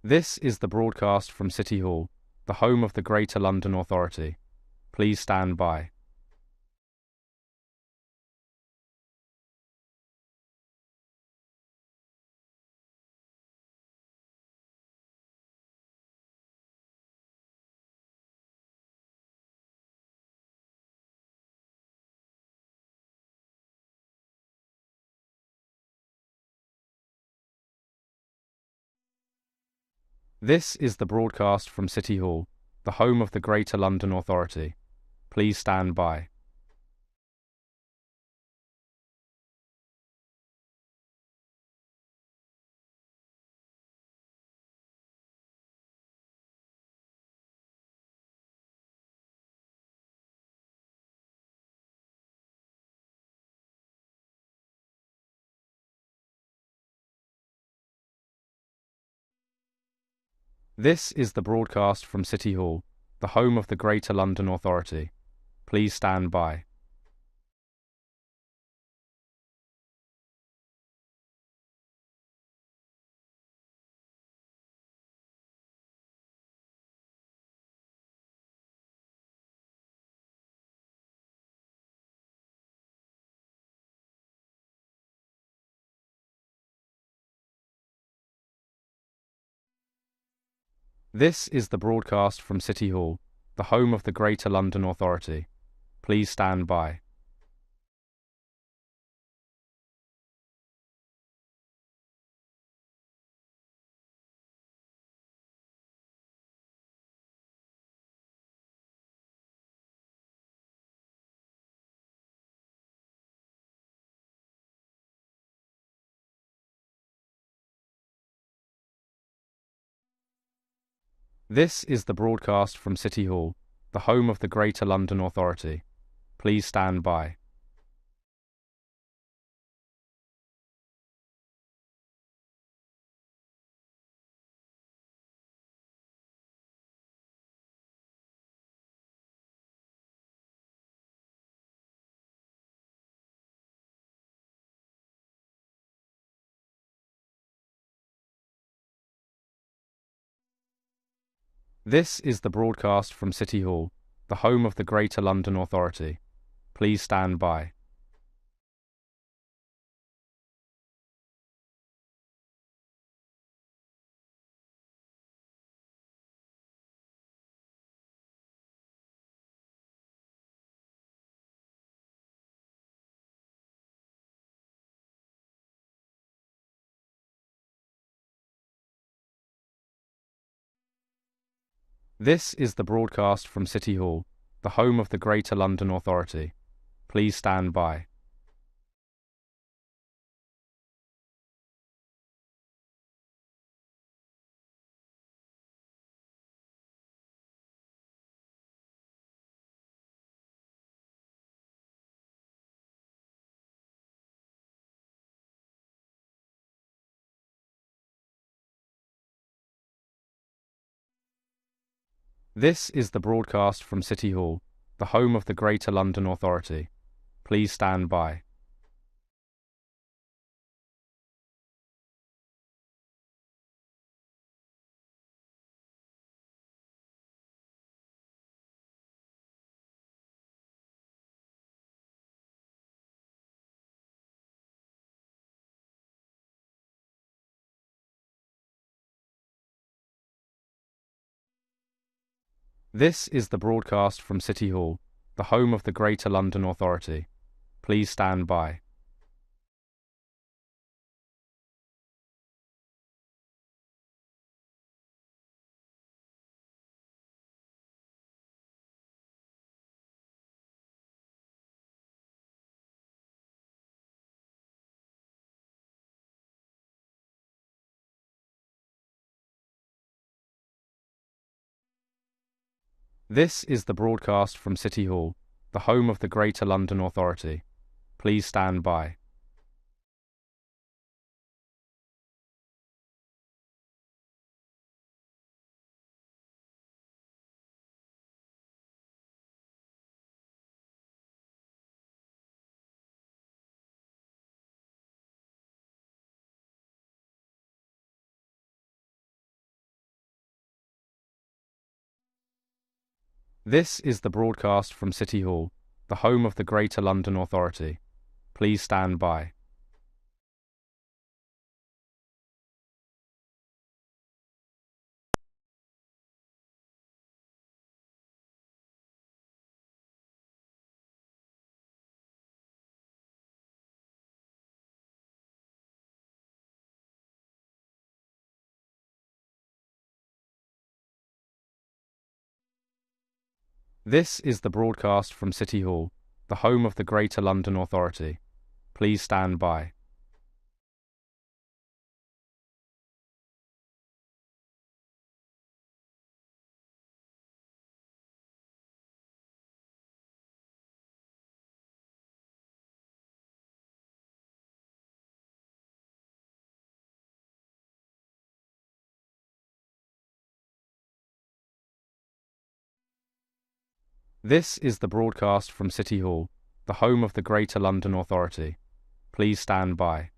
This is the broadcast from City Hall, the home of the Greater London Authority. Please stand by. This is the broadcast from City Hall, the home of the Greater London Authority. Please stand by. This is the broadcast from City Hall, the home of the Greater London Authority. Please stand by. This is the broadcast from City Hall, the home of the Greater London Authority. Please stand by. This is the broadcast from City Hall, the home of the Greater London Authority. Please stand by. This is the broadcast from City Hall, the home of the Greater London Authority. Please stand by. This is the broadcast from City Hall, the home of the Greater London Authority. Please stand by. This is the broadcast from City Hall, the home of the Greater London Authority. Please stand by. This is the broadcast from City Hall, the home of the Greater London Authority. Please stand by. This is the broadcast from City Hall, the home of the Greater London Authority. Please stand by. This is the broadcast from City Hall, the home of the Greater London Authority. Please stand by. This is the broadcast from City Hall, the home of the Greater London Authority. Please stand by. This is the broadcast from City Hall, the home of the Greater London Authority. Please stand by.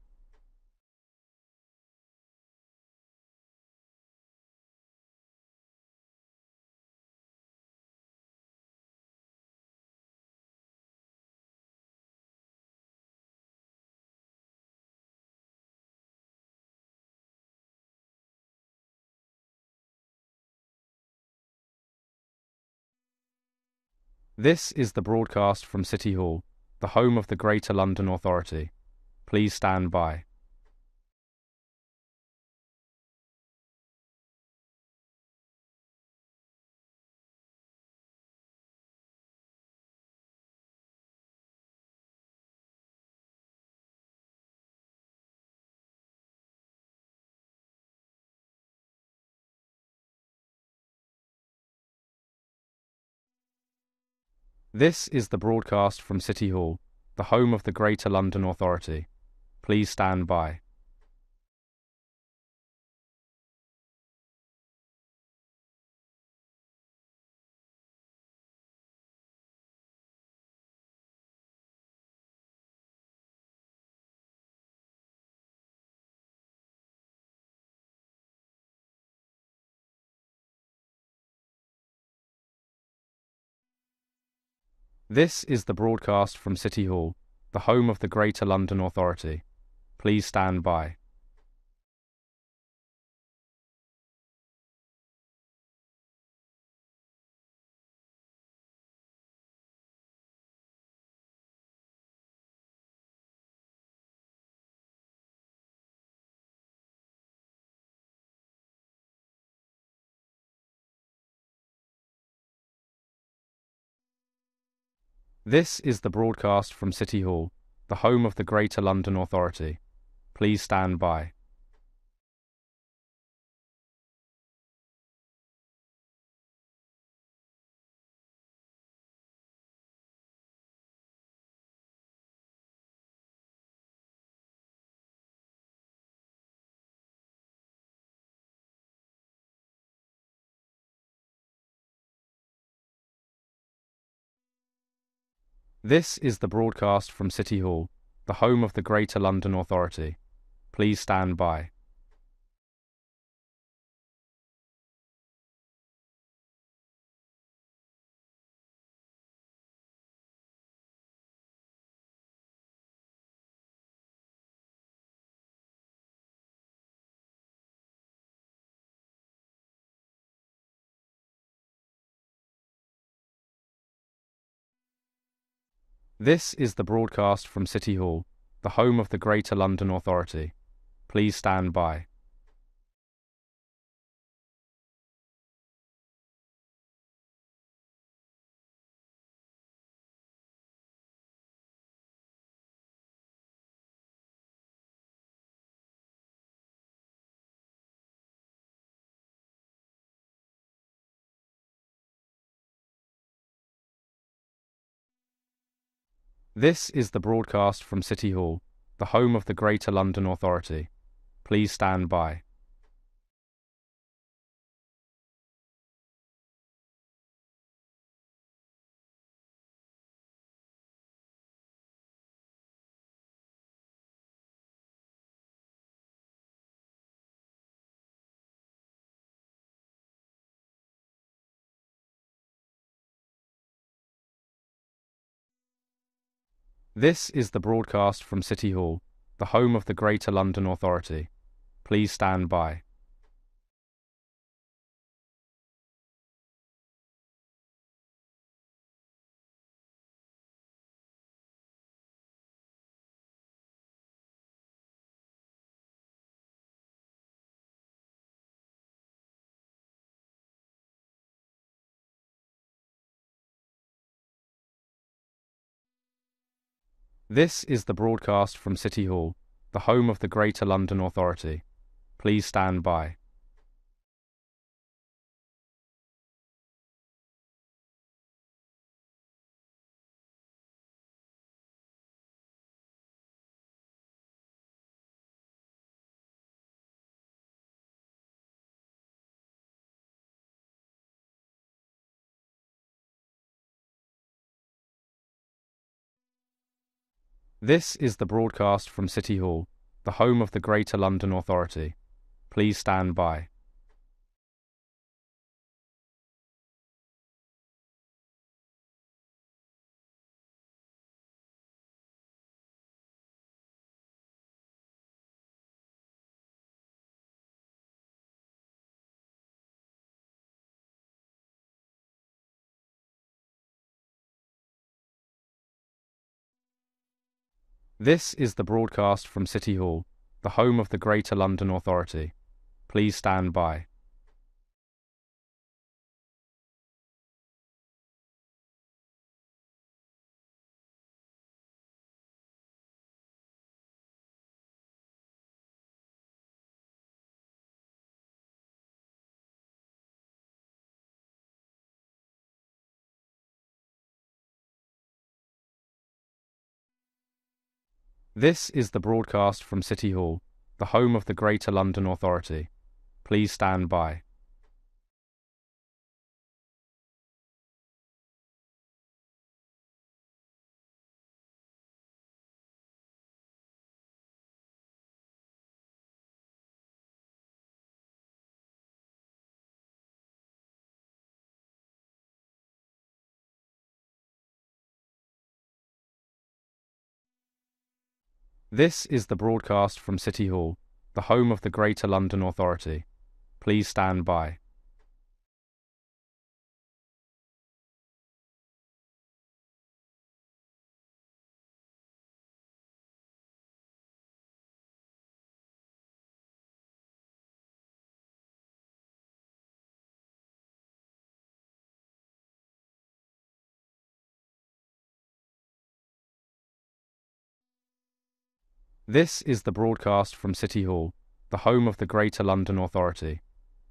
This is the broadcast from City Hall, the home of the Greater London Authority. Please stand by. This is the broadcast from City Hall, the home of the Greater London Authority. Please stand by. This is the broadcast from City Hall, the home of the Greater London Authority. Please stand by. This is the broadcast from City Hall, the home of the Greater London Authority. Please stand by. This is the broadcast from City Hall, the home of the Greater London Authority. Please stand by. This is the broadcast from City Hall, the home of the Greater London Authority. Please stand by. This is the broadcast from City Hall, the home of the Greater London Authority. Please stand by. This is the broadcast from City Hall, the home of the Greater London Authority. Please stand by. This is the broadcast from City Hall, the home of the Greater London Authority. Please stand by. This is the broadcast from City Hall, the home of the Greater London Authority. Please stand by. This is the broadcast from City Hall, the home of the Greater London Authority. Please stand by. This is the broadcast from City Hall, the home of the Greater London Authority. Please stand by. This is the broadcast from City Hall, the home of the Greater London Authority. Please stand by. This is the broadcast from City Hall, the home of the Greater London Authority.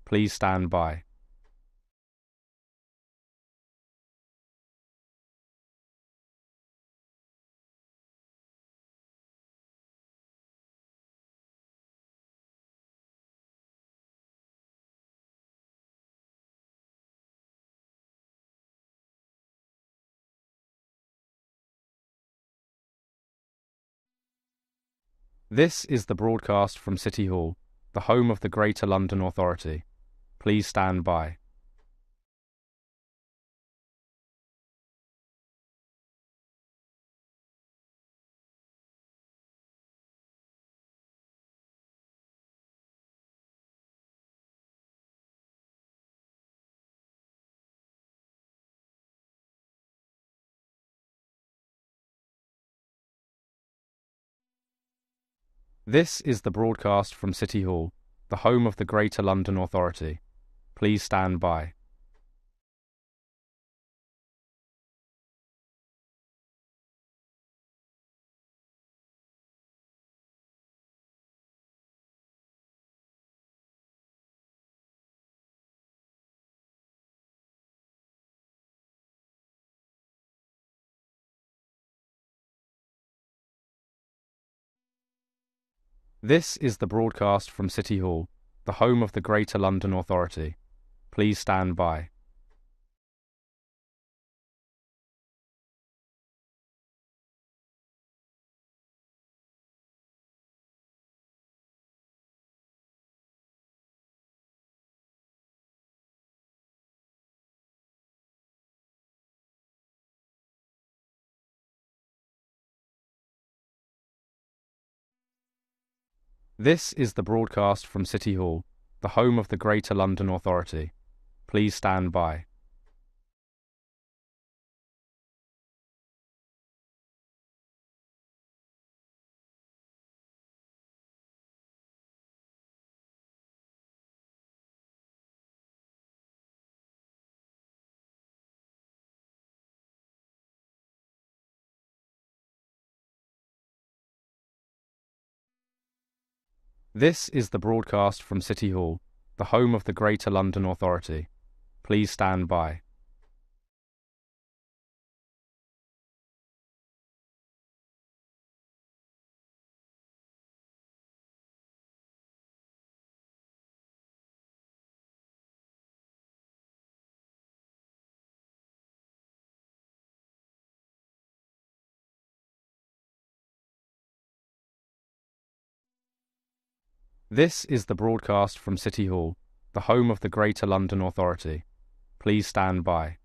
Please stand by. This is the broadcast from City Hall, the home of the Greater London Authority. Please stand by. This is the broadcast from City Hall, the home of the Greater London Authority. Please stand by. This is the broadcast from City Hall, the home of the Greater London Authority. Please stand by. This is the broadcast from City Hall, the home of the Greater London Authority. Please stand by. This is the broadcast from City Hall, the home of the Greater London Authority. Please stand by. This is the broadcast from City Hall, the home of the Greater London Authority. Please stand by.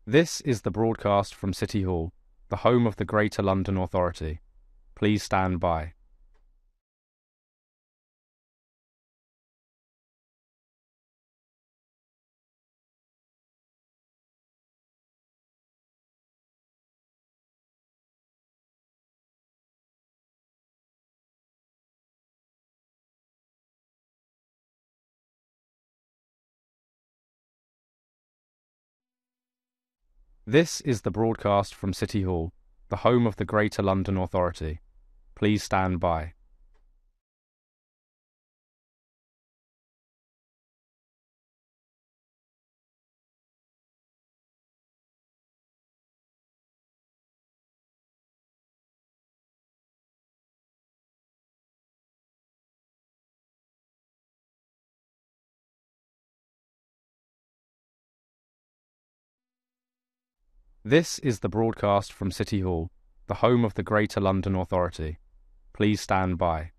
This is the broadcast from City Hall, the home of the Greater London Authority. Please stand by. This is the broadcast from City Hall, the home of the Greater London Authority. Please stand by. This is the broadcast from City Hall, the home of the Greater London Authority. Please stand by.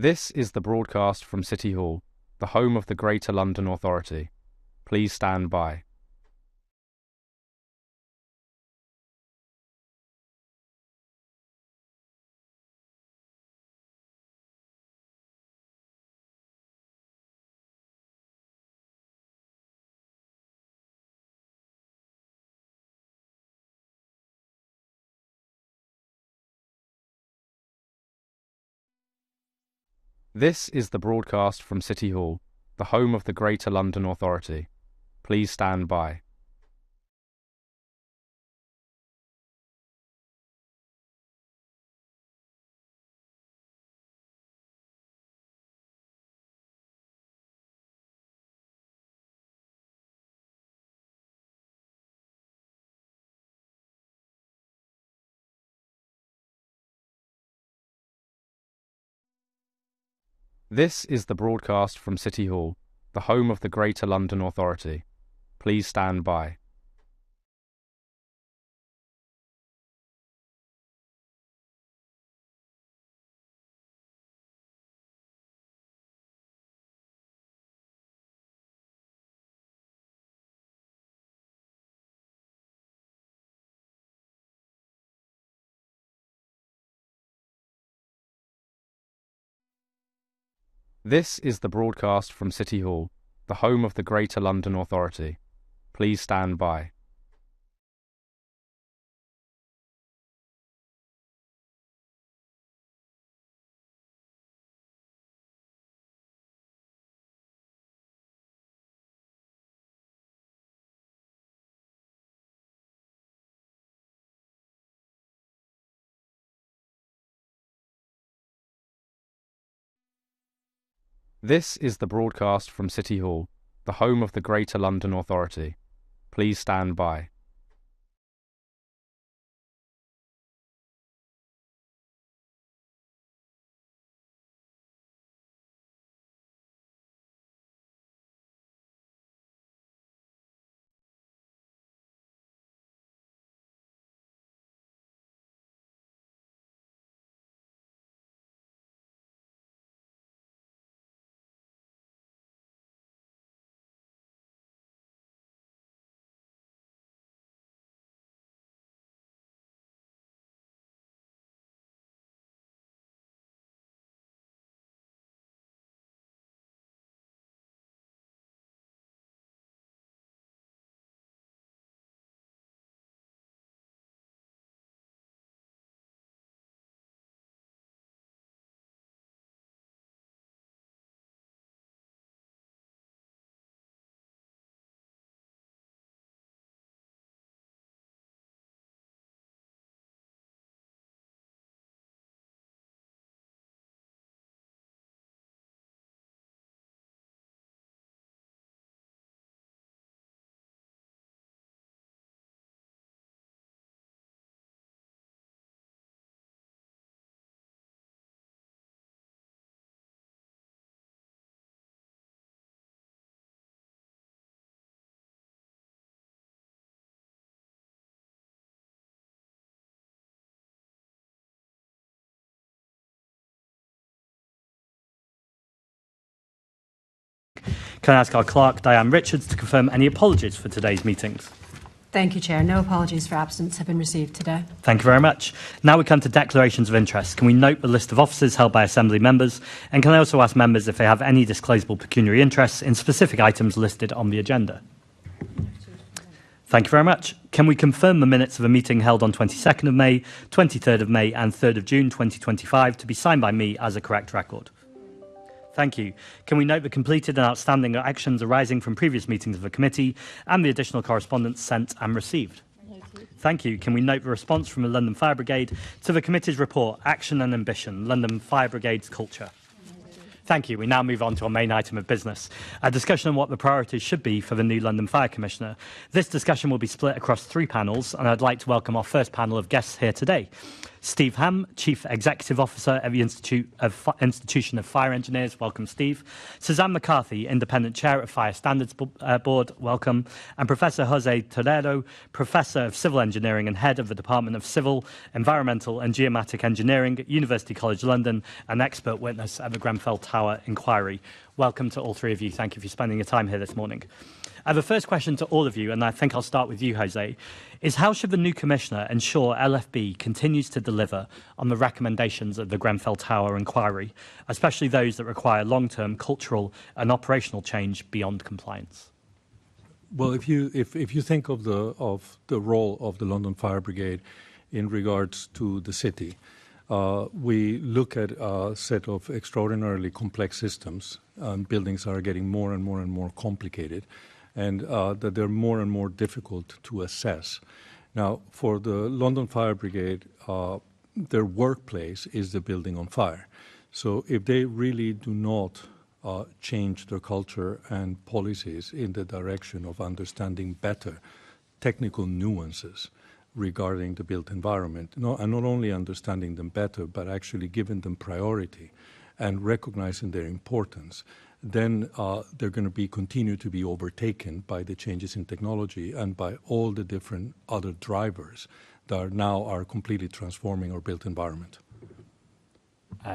This is the broadcast from City Hall, the home of the Greater London Authority. Please stand by. This is the broadcast from City Hall, the home of the Greater London Authority. Please stand by. This is the broadcast from City Hall, the home of the Greater London Authority. Please stand by. This is the broadcast from City Hall, the home of the Greater London Authority. Please stand by. This is the broadcast from City Hall, the home of the Greater London Authority. Please stand by. Can I ask our clerk, Diane Richards, to confirm any apologies for today's meetings? Thank you, Chair. No apologies for absence have been received today. Thank you very much. Now we come to declarations of interest. Can we note the list of offices held by Assembly members? And can I also ask members if they have any disclosable pecuniary interests in specific items listed on the agenda? Thank you very much. Can we confirm the minutes of a meeting held on 22nd of May, 23rd of May and 3rd of June 2025 to be signed by me as a correct record? Thank you. Can we note the completed and outstanding actions arising from previous meetings of the committee and the additional correspondence sent and received? Thank you. Can we note the response from the London Fire Brigade to the committee's report, Action and Ambition, London Fire Brigade's Culture? Thank you. We now move on to our main item of business, a discussion on what the priorities should be for the new London Fire Commissioner. This discussion will be split across 3 panels, and I'd like to welcome our first panel of guests here today. Steve Ham, Chief Executive Officer at the Institution of Fire Engineers. Welcome, Steve. Suzanne McCarthy, Independent Chair of Fire Standards Board. Welcome. And Professor Jose Toledo, Professor of Civil Engineering and Head of the Department of Civil, Environmental and Geomatic Engineering at University College London, an expert witness at the Grenfell Tower inquiry. Welcome to all 3 of you. Thank you for spending your time here this morning. The first question to all of you, and I think I'll start with you, Jose, is how should the new Commissioner ensure LFB continues to deliver on the recommendations of the Grenfell Tower inquiry, especially those that require long-term cultural and operational change beyond compliance? Well, if you think of the role of the London Fire Brigade in regards to the city, we look at a set of extraordinarily complex systems. Buildings are getting more and more complicated, and that they're more and more difficult to assess. Now, for the London Fire Brigade, their workplace is the building on fire. So if they really do not change their culture and policies in the direction of understanding better technical nuances regarding the built environment, and not only understanding them better, but actually giving them priority and recognizing their importance, then they're going to continue to be overtaken by the changes in technology and by all the different other drivers that now are completely transforming our built environment.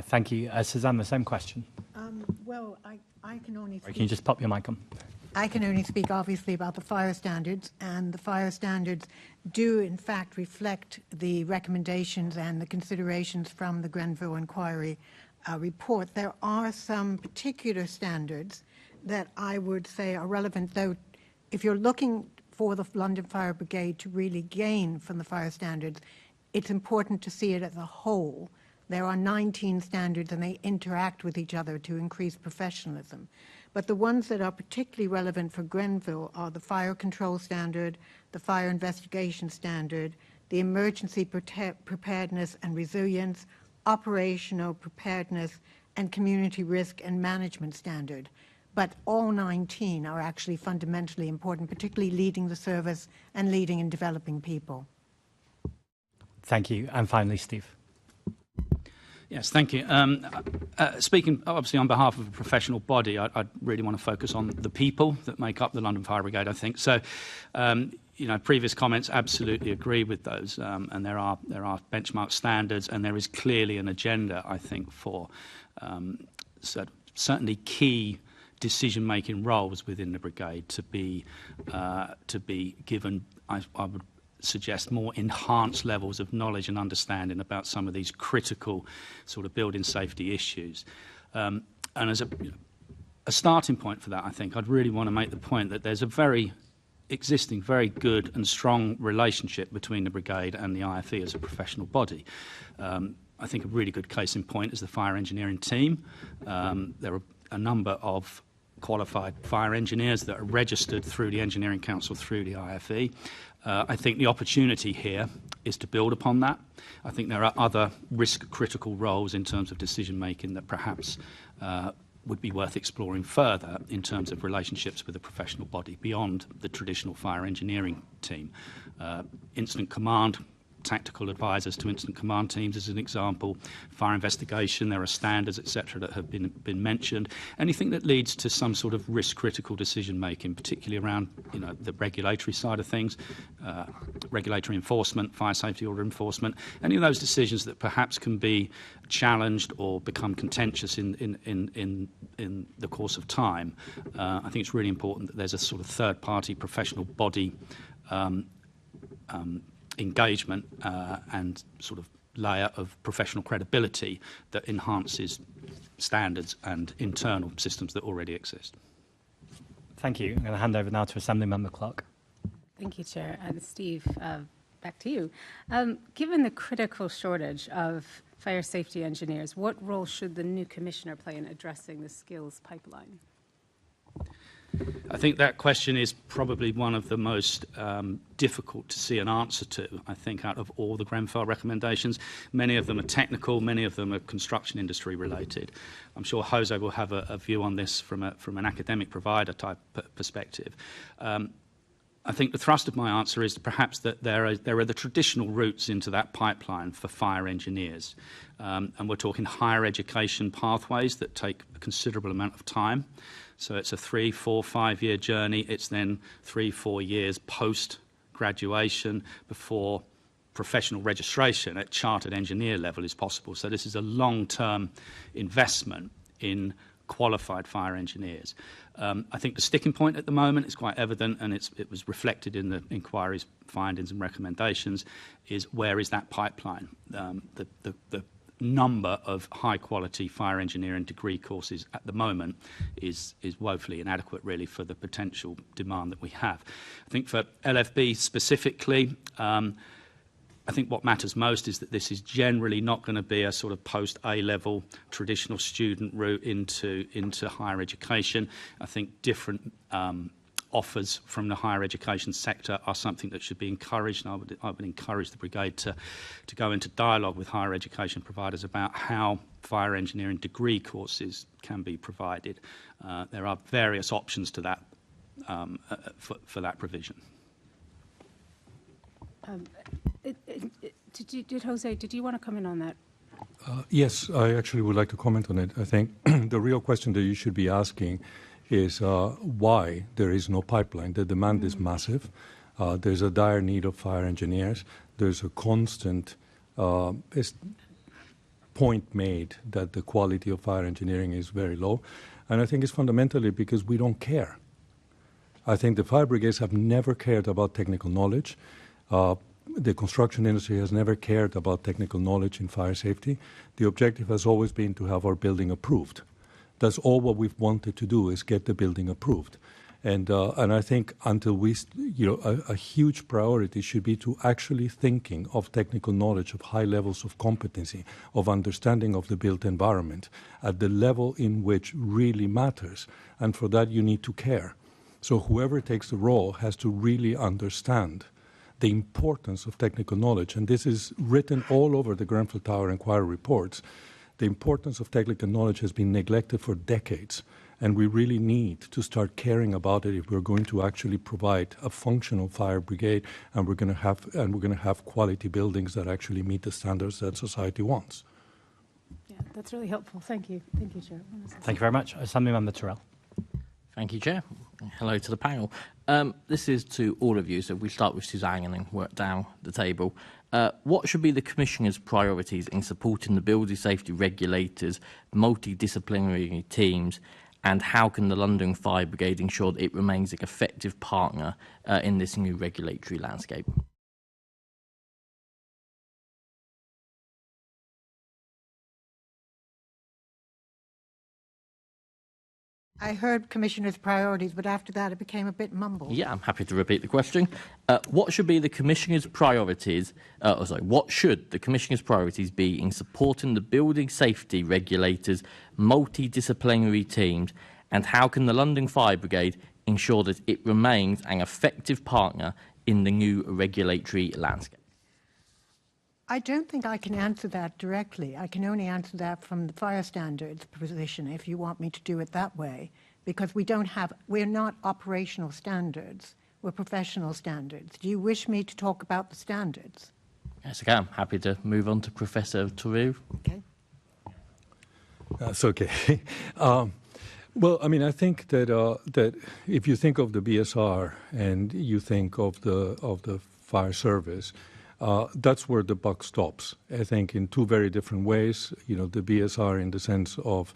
Thank you. Suzanne, the same question. Well, I can only speak... Can you just pop your mic on? I can only speak, obviously, about the fire standards, and the fire standards do, in fact, reflect the recommendations and the considerations from the Grenfell inquiry report. There are some particular standards that I would say are relevant, though if you're looking for the London Fire Brigade to really gain from the fire standards, it's important to see it as a whole. There are 19 standards and they interact with each other to increase professionalism. But the ones that are particularly relevant for Grenfell are the fire control standard, the fire investigation standard, the emergency preparedness and resilience, operational preparedness and community risk and management standard. But all 19 are actually fundamentally important, particularly leading the service and leading and developing people. Thank you. And finally, Steve. Yes, thank you. Speaking obviously on behalf of a professional body, I really want to focus on the people that make up the London Fire Brigade, I think. So, previous comments, absolutely agree with those. And there are benchmark standards, and there is clearly an agenda, I think, for certainly key decision-making roles within the brigade to be given, I would suggest, more enhanced levels of knowledge and understanding about some of these critical sort of building safety issues. And as a starting point for that, I think I'd really want to make the point that there's a very good and strong relationship between the brigade and the IFE as a professional body. I think a really good case in point is the fire engineering team. There are a number of qualified fire engineers that are registered through the Engineering Council, through the IFE. I think the opportunity here is to build upon that. I think there are other risk-critical roles in terms of decision-making that perhaps would be worth exploring further in terms of relationships with a professional body beyond the traditional fire engineering team. Incident command, tactical advisors to incident command teams as an example, fire investigation, there are standards, etc., that have been mentioned. Anything that leads to some sort of risk-critical decision-making, particularly around the regulatory side of things, regulatory enforcement, fire safety order enforcement, any of those decisions that perhaps can be challenged or become contentious in the course of time. I think it's really important that there's a sort of third-party professional body engagement and sort of layer of professional credibility that enhances standards and internal systems that already exist. Thank you. I'm going to hand over now to Assembly Member Clark. Thank you, Chair. And Steve, back to you. Given the critical shortage of fire safety engineers, what role should the new Commissioner play in addressing the skills pipeline? I think that question is probably one of the most difficult to see an answer to, I think, out of all the Grenfell recommendations. Many of them are technical, many of them are construction industry related. I'm sure Jose will have a view on this from an academic provider type perspective. I think the thrust of my answer is perhaps that there are the traditional routes into that pipeline for fire engineers. And we're talking higher education pathways that take a considerable amount of time. So it's a 3, 4, 5 year journey. It's then 3, 4 years post-graduation before professional registration at chartered engineer level is possible. So this is a long-term investment in qualified fire engineers. I think the sticking point at the moment is quite evident, and it was reflected in the inquiry's findings and recommendations, is where is that pipeline? The number of high-quality fire engineering degree courses at the moment is woefully inadequate, really, for the potential demand that we have. I think for LFB specifically, I think what matters most is that this is generally not going to be a sort of post-A-level traditional student route into higher education. I think different offers from the higher education sector are something that should be encouraged, and I would encourage the brigade to go into dialogue with higher education providers about how fire engineering degree courses can be provided. There are various options to that for that provision. Jose, did you want to comment on that? Yes, I actually would like to comment on it. I think the real question that you should be asking is why there is no pipeline. The demand is massive. There's a dire need of fire engineers. There's a constant point made that the quality of fire engineering is very low. And I think it's fundamentally because we don't care. I think the fire brigades have never cared about technical knowledge. The construction industry has never cared about technical knowledge in fire safety. The objective has always been to have our building approved. That's all what we've wanted to do, is get the building approved. And I think until we, a huge priority should be to actually thinking of technical knowledge, of high levels of competency, of understanding of the built environment at the level in which really matters. And for that, you need to care. So whoever takes the role has to really understand the importance of technical knowledge. And this is written all over the Grenfell Tower Inquiry reports, The importance of technical knowledge has been neglected for decades, and we really need to start caring about it if we're going to actually provide a functional fire brigade, and we're going to have quality buildings that actually meet the standards that society wants. Yeah, that's really helpful. Thank you. Thank you, Chair. Thank you very much. Assemblymember Tyrrell. Thank you, Chair. Hello to the panel. This is to all of you, so we start with Suzanne and then work down the table. What should be the Commissioner's priorities in supporting the building safety regulators, multidisciplinary teams, and how can the London Fire Brigade ensure that it remains an effective partner in this new regulatory landscape? I heard Commissioner's priorities, but after that it became a bit mumbled. Yeah, I'm happy to repeat the question. What should be the Commissioner's priorities? What should the Commissioner's priorities be in supporting the building safety regulators, multidisciplinary teams, and how can the London Fire Brigade ensure that it remains an effective partner in the new regulatory landscape? I don't think I can answer that directly. I can only answer that from the fire standards position, if you want me to do it that way, because we're not operational standards, we're professional standards. Do you wish me to talk about the standards? Yes, I can. Happy to move on to Professor Tyrrell. Okay. That's okay. Well, I mean, I think that if you think of the BSR and you think of the fire service, that's where the buck stops. I think in two very different ways. You know, the BSR in the sense of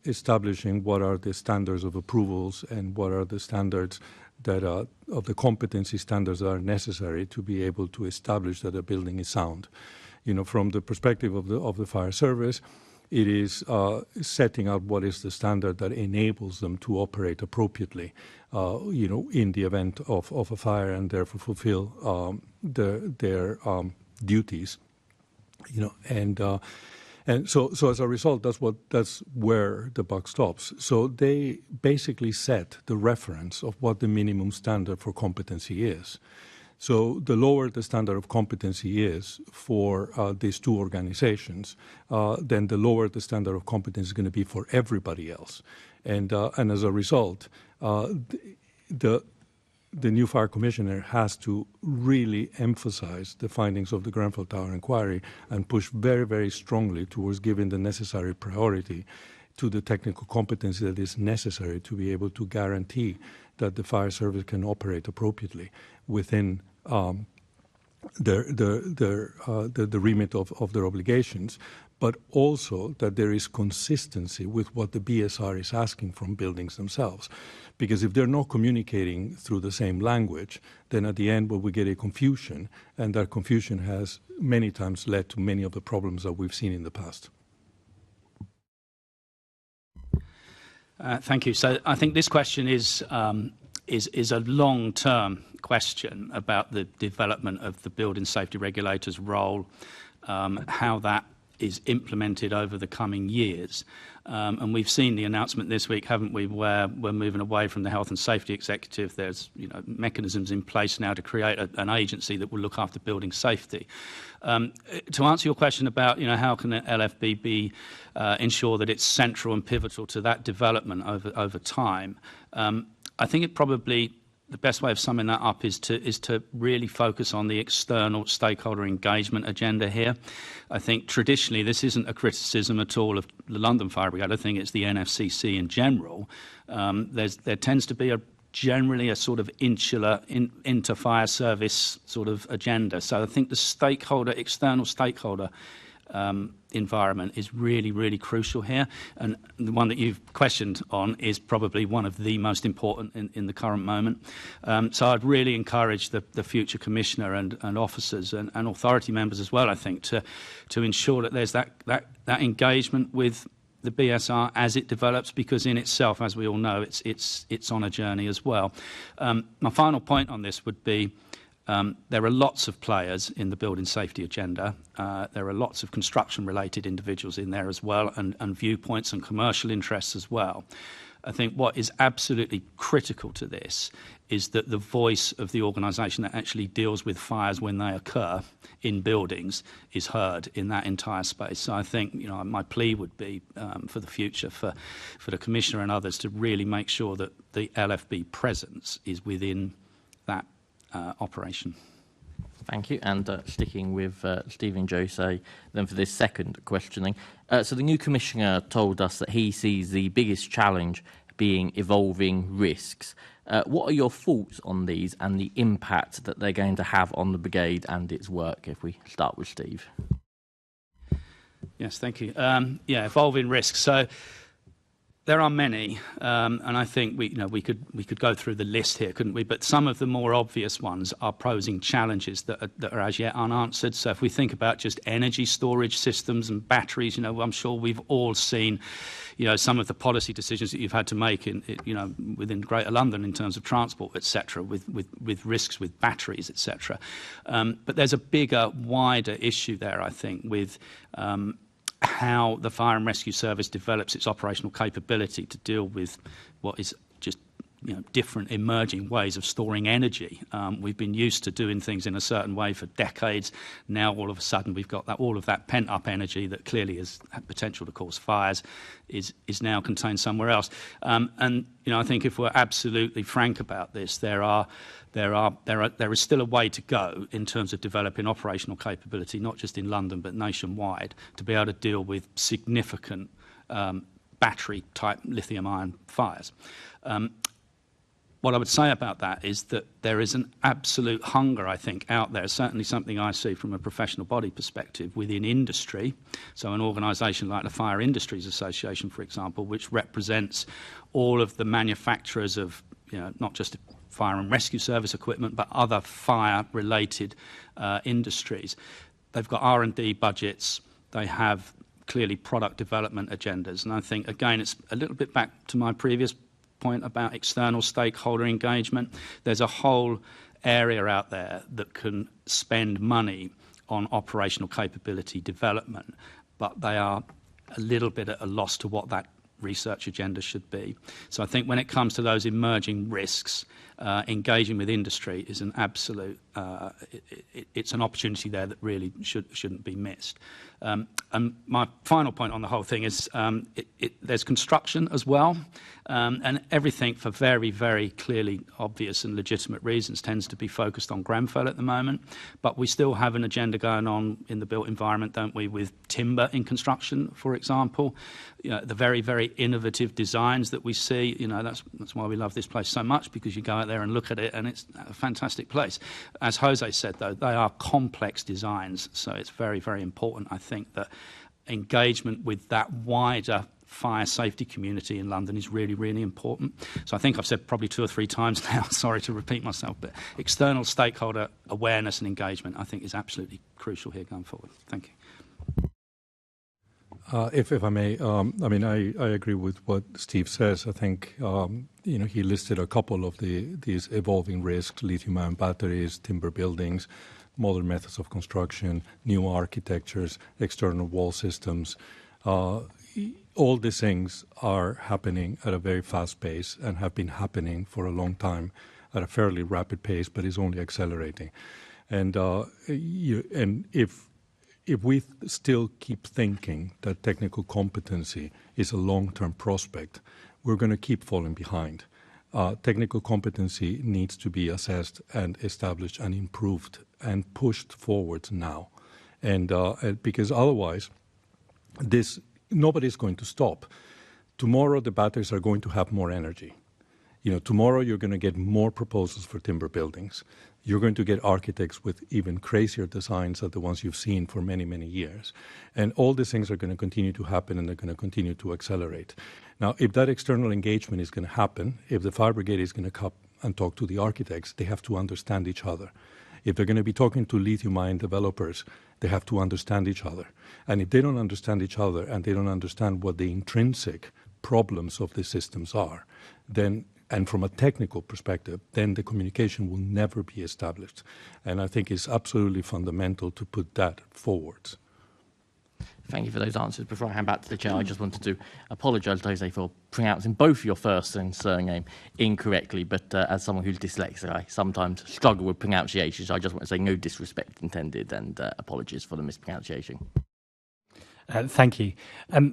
establishing what are the standards of approvals and what are the standards that of the competency standards that are necessary to be able to establish that a building is sound. You know, from the perspective of the fire service, it is setting out what is the standard that enables them to operate appropriately, you know, in the event of a fire, and therefore fulfill their duties, you know, and so as a result, that's where the buck stops. So they basically set the reference of what the minimum standard for competency is. So the lower the standard of competency is for these two organizations, then the lower the standard of competence is going to be for everybody else. And as a result, the new fire commissioner has to really emphasize the findings of the Grenfell Tower inquiry and push very, very strongly towards giving the necessary priority to the technical competency that is necessary to be able to guarantee that the fire service can operate appropriately within the remit of their obligations, but also that there is consistency with what the BSR is asking from buildings themselves. Because if they're not communicating through the same language, then at the end we get a confusion, and that confusion has many times led to many of the problems that we've seen in the past. Thank you. So I think this question is a long-term question about the development of the building safety regulator's role, how that is implemented over the coming years. And we've seen the announcement this week, haven't we, where we're moving away from the health and safety executive. There's mechanisms in place now to create an agency that will look after building safety. To answer your question about how can the LFB ensure that it's central and pivotal to that development over time, I think it probably the best way of summing that up is to really focus on the external stakeholder engagement agenda here. I think traditionally this isn't a criticism at all of the London Fire Brigade. I think it's the NFCC in general. There tends to be generally a sort of insular inter-fire service sort of agenda. So I think the external stakeholder environment is really, really crucial here. And the one that you've questioned on is probably one of the most important in the current moment. So I'd really encourage the future commissioner and officers and authority members as well, I think, to ensure that there's that engagement with the BSR as it develops, because in itself, as we all know, it's on a journey as well. My final point on this would be there are lots of players in the building safety agenda. There are lots of construction-related individuals in there as well, and viewpoints and commercial interests as well. I think what is absolutely critical to this is that the voice of the organisation that actually deals with fires when they occur in buildings is heard in that entire space. So I think, my plea would be for the future for the Commissioner and others to really make sure that the LFB presence is within that operation. Thank you. And sticking with Stephen Jose, then for this second questioning. So the new Commissioner told us that he sees the biggest challenge being evolving risks. What are your thoughts on these and the impact that they're going to have on the brigade and its work, if we start with Steve? Yes, thank you. Evolving risks. So there are many, and I think we could go through the list here, couldn't we? But some of the more obvious ones are posing challenges that are as yet unanswered. So if we think about just energy storage systems and batteries, I'm sure we've all seen, some of the policy decisions that you've had to make within Greater London in terms of transport, etc., with risks with batteries, etc. But there's a bigger, wider issue there, I think, with how the Fire and Rescue Service develops its operational capability to deal with what is just different emerging ways of storing energy. We've been used to doing things in a certain way for decades. Now all of a sudden we've got all of that pent up energy that clearly has potential to cause fires is now contained somewhere else. And I think if we're absolutely frank about this, there is still a way to go in terms of developing operational capability, not just in London but nationwide, to be able to deal with significant battery-type lithium-ion fires. What I would say about that is that there is an absolute hunger, I think, out there, certainly something I see from a professional body perspective within industry. So an organisation like the Fire Industries Association, for example, which represents all of the manufacturers of, not just fire and rescue service equipment, but other fire-related industries. They've got R&D budgets. They have clearly product development agendas. And I think, again, it's a little bit back to my previous point about external stakeholder engagement. There's a whole area out there that can spend money on operational capability development, but they are a little bit at a loss to what that research agenda should be. So I think when it comes to those emerging risks, engaging with industry is an absolute, it's an opportunity there that really shouldn't be missed. And my final point on the whole thing is there's construction as well, and everything for very, very clearly obvious and legitimate reasons tends to be focused on Grenfell at the moment. But we still have an agenda going on in the built environment, don't we, with timber in construction, for example. The very, very innovative designs that we see, that's why we love this place so much, because you go out there and look at it and it's a fantastic place. As Jose said, though, they are complex designs, so it's very, very important, I think, that engagement with that wider fire safety community in London is really, really important. So I think I've said probably 2 or 3 times now, sorry to repeat myself, but external stakeholder awareness and engagement, I think, is absolutely crucial here going forward. Thank you. If I may, I agree with what Steve says. I think, he listed a couple of these evolving risks: lithium-ion batteries, timber buildings, modern methods of construction, new architectures, external wall systems. All these things are happening at a very fast pace and have been happening for a long time at a fairly rapid pace, but is only accelerating. And if we still keep thinking that technical competency is a long-term prospect, we're going to keep falling behind. Technical competency needs to be assessed and established and improved and pushed forward now. And because otherwise, nobody's going to stop. Tomorrow, the batteries are going to have more energy. Tomorrow you're going to get more proposals for timber buildings. You're going to get architects with even crazier designs than the ones you've seen for many, many years. And all these things are going to continue to happen, and they're going to continue to accelerate. Now, if that external engagement is going to happen, if the fire brigade is going to come and talk to the architects, they have to understand each other. If they're going to be talking to lithium-ion developers, they have to understand each other. And if they don't understand each other and they don't understand what the intrinsic problems of the systems are, then, and from a technical perspective, then the communication will never be established. And I think it's absolutely fundamental to put that forward. Thank you for those answers. Before I hand back to the Chair, I just wanted to apologise, Jose, for pronouncing both your first and surname incorrectly, but as someone who's dyslexic, I sometimes struggle with pronunciation, so I just want to say no disrespect intended and apologies for the mispronunciation. Thank you.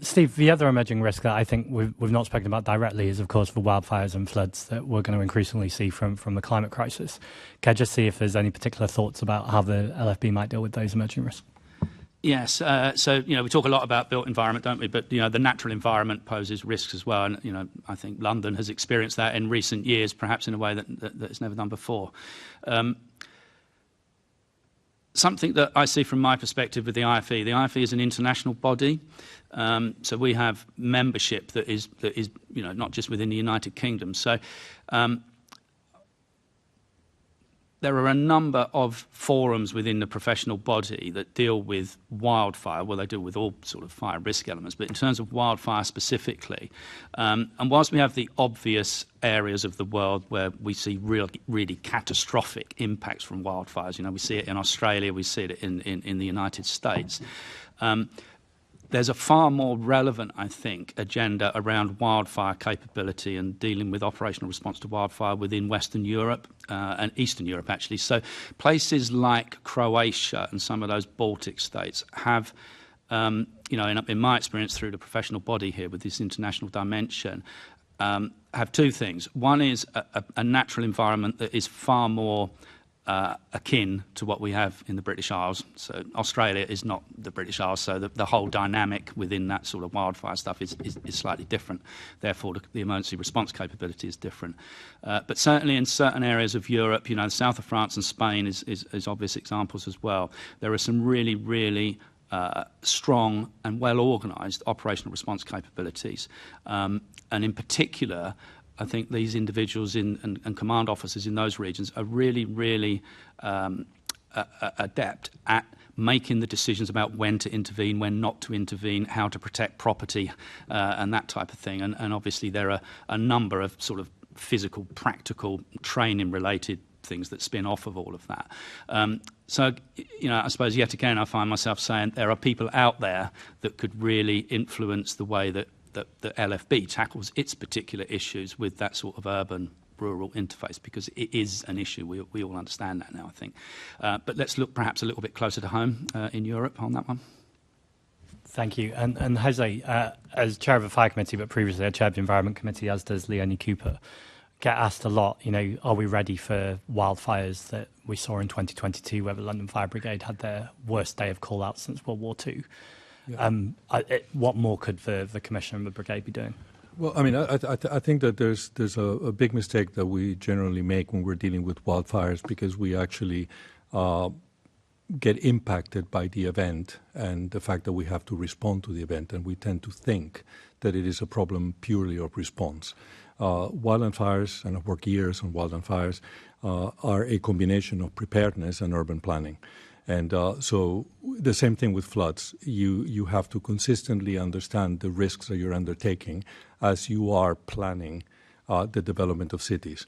Steve, the other emerging risk that I think we've not spoken about directly is, of course, the wildfires and floods that we're going to increasingly see from the climate crisis. Can I just see if there's any particular thoughts about how the LFB might deal with those emerging risks? Yes. So, we talk a lot about built environment, don't we? But, the natural environment poses risks as well. And, I think London has experienced that in recent years, perhaps in a way that it's never done before. Something that I see from my perspective with the IFE is an international body. So we have membership that is not just within the United Kingdom. So there are a number of forums within the professional body that deal with wildfire. Well, they deal with all sort of fire risk elements, but in terms of wildfire specifically, and whilst we have the obvious areas of the world where we see really catastrophic impacts from wildfires, we see it in Australia, we see it in the United States. There's a far more relevant, I think, agenda around wildfire capability and dealing with operational response to wildfire within Western Europe and Eastern Europe, actually. So places like Croatia and some of those Baltic states have, in my experience through the professional body here with this international dimension, have two things. One is a natural environment that is far more akin to what we have in the British Isles. So Australia is not the British Isles, so the whole dynamic within that sort of wildfire stuff is slightly different. Therefore, the emergency response capability is different. But certainly in certain areas of Europe, the south of France and Spain is obvious examples as well. There are some really, really strong and well-organised operational response capabilities. And in particular, I think these individuals and command officers in those regions are really, really adept at making the decisions about when to intervene, when not to intervene, how to protect property, and that type of thing. And obviously there are a number of sort of physical, practical, training-related things that spin off of all of that. So, I suppose yet again I find myself saying there are people out there that could really influence the way that the LFB tackles its particular issues with that sort of urban-rural interface, because it is an issue. We all understand that now, I think. But let's look perhaps a little bit closer to home in Europe on that one. Thank you. And Jose, as chair of the Fire Committee, but previously I chaired the Environment Committee, as does Leonie Cooper, get asked a lot, are we ready for wildfires that we saw in 2022, where the London Fire Brigade had their worst day of call-out since World War II? Yeah. What more could the Commissioner and the Brigade be doing? Well, I mean, I think that there's a big mistake that we generally make when we're dealing with wildfires, because we actually get impacted by the event and the fact that we have to respond to the event, and we tend to think that it is a problem purely of response. Wildland fires, and I've worked years on wildland fires, are a combination of preparedness and urban planning. And so the same thing with floods. You have to consistently understand the risks that you're undertaking as you are planning the development of cities.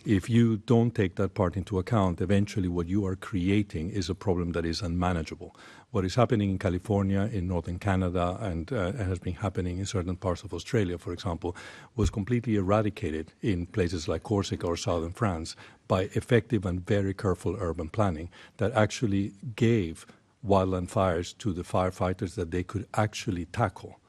If you don't take that part into account, eventually what you are creating is a problem that is unmanageable. What is happening in California, in northern Canada, and has been happening in certain parts of Australia, for example, was completely eradicated in places like Corsica or southern France by effective and very careful urban planning that actually gave wildland fires to the firefighters that they could actually tackle.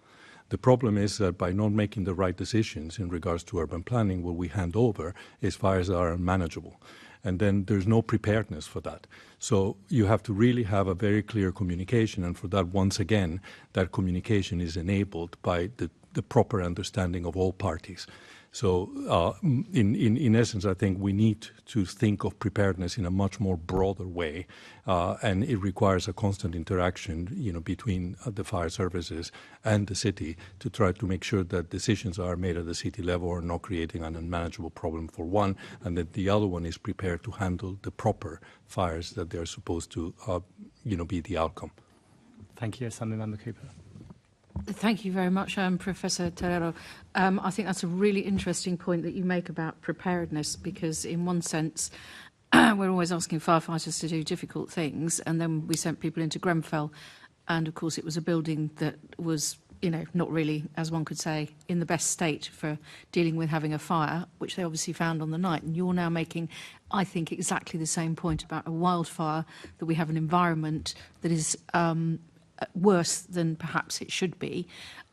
The problem is that by not making the right decisions in regards to urban planning, what we hand over is fires that are unmanageable. And then there's no preparedness for that. So you have to really have a very clear communication. And for that, once again, that communication is enabled by the proper understanding of all parties. So in essence, I think we need to think of preparedness in a much more broader way, and it requires a constant interaction, between the fire services and the city to try to make sure that decisions are made at the city level or not creating an unmanageable problem for one, and that the other one is prepared to handle the proper fires that they're supposed to, be the outcome. Thank you, Assembly Member Cooper. Thank you very much, Professor Terrero. I think that's a really interesting point that you make about preparedness, because in one sense, we're always asking firefighters to do difficult things, and then we sent people into Grenfell And of course, it was a building that was, not really, as one could say, in the best state for dealing with having a fire, which they obviously found on the night. And you're now making, I think, exactly the same point about a wildfire, that we have an environment that is worse than perhaps it should be.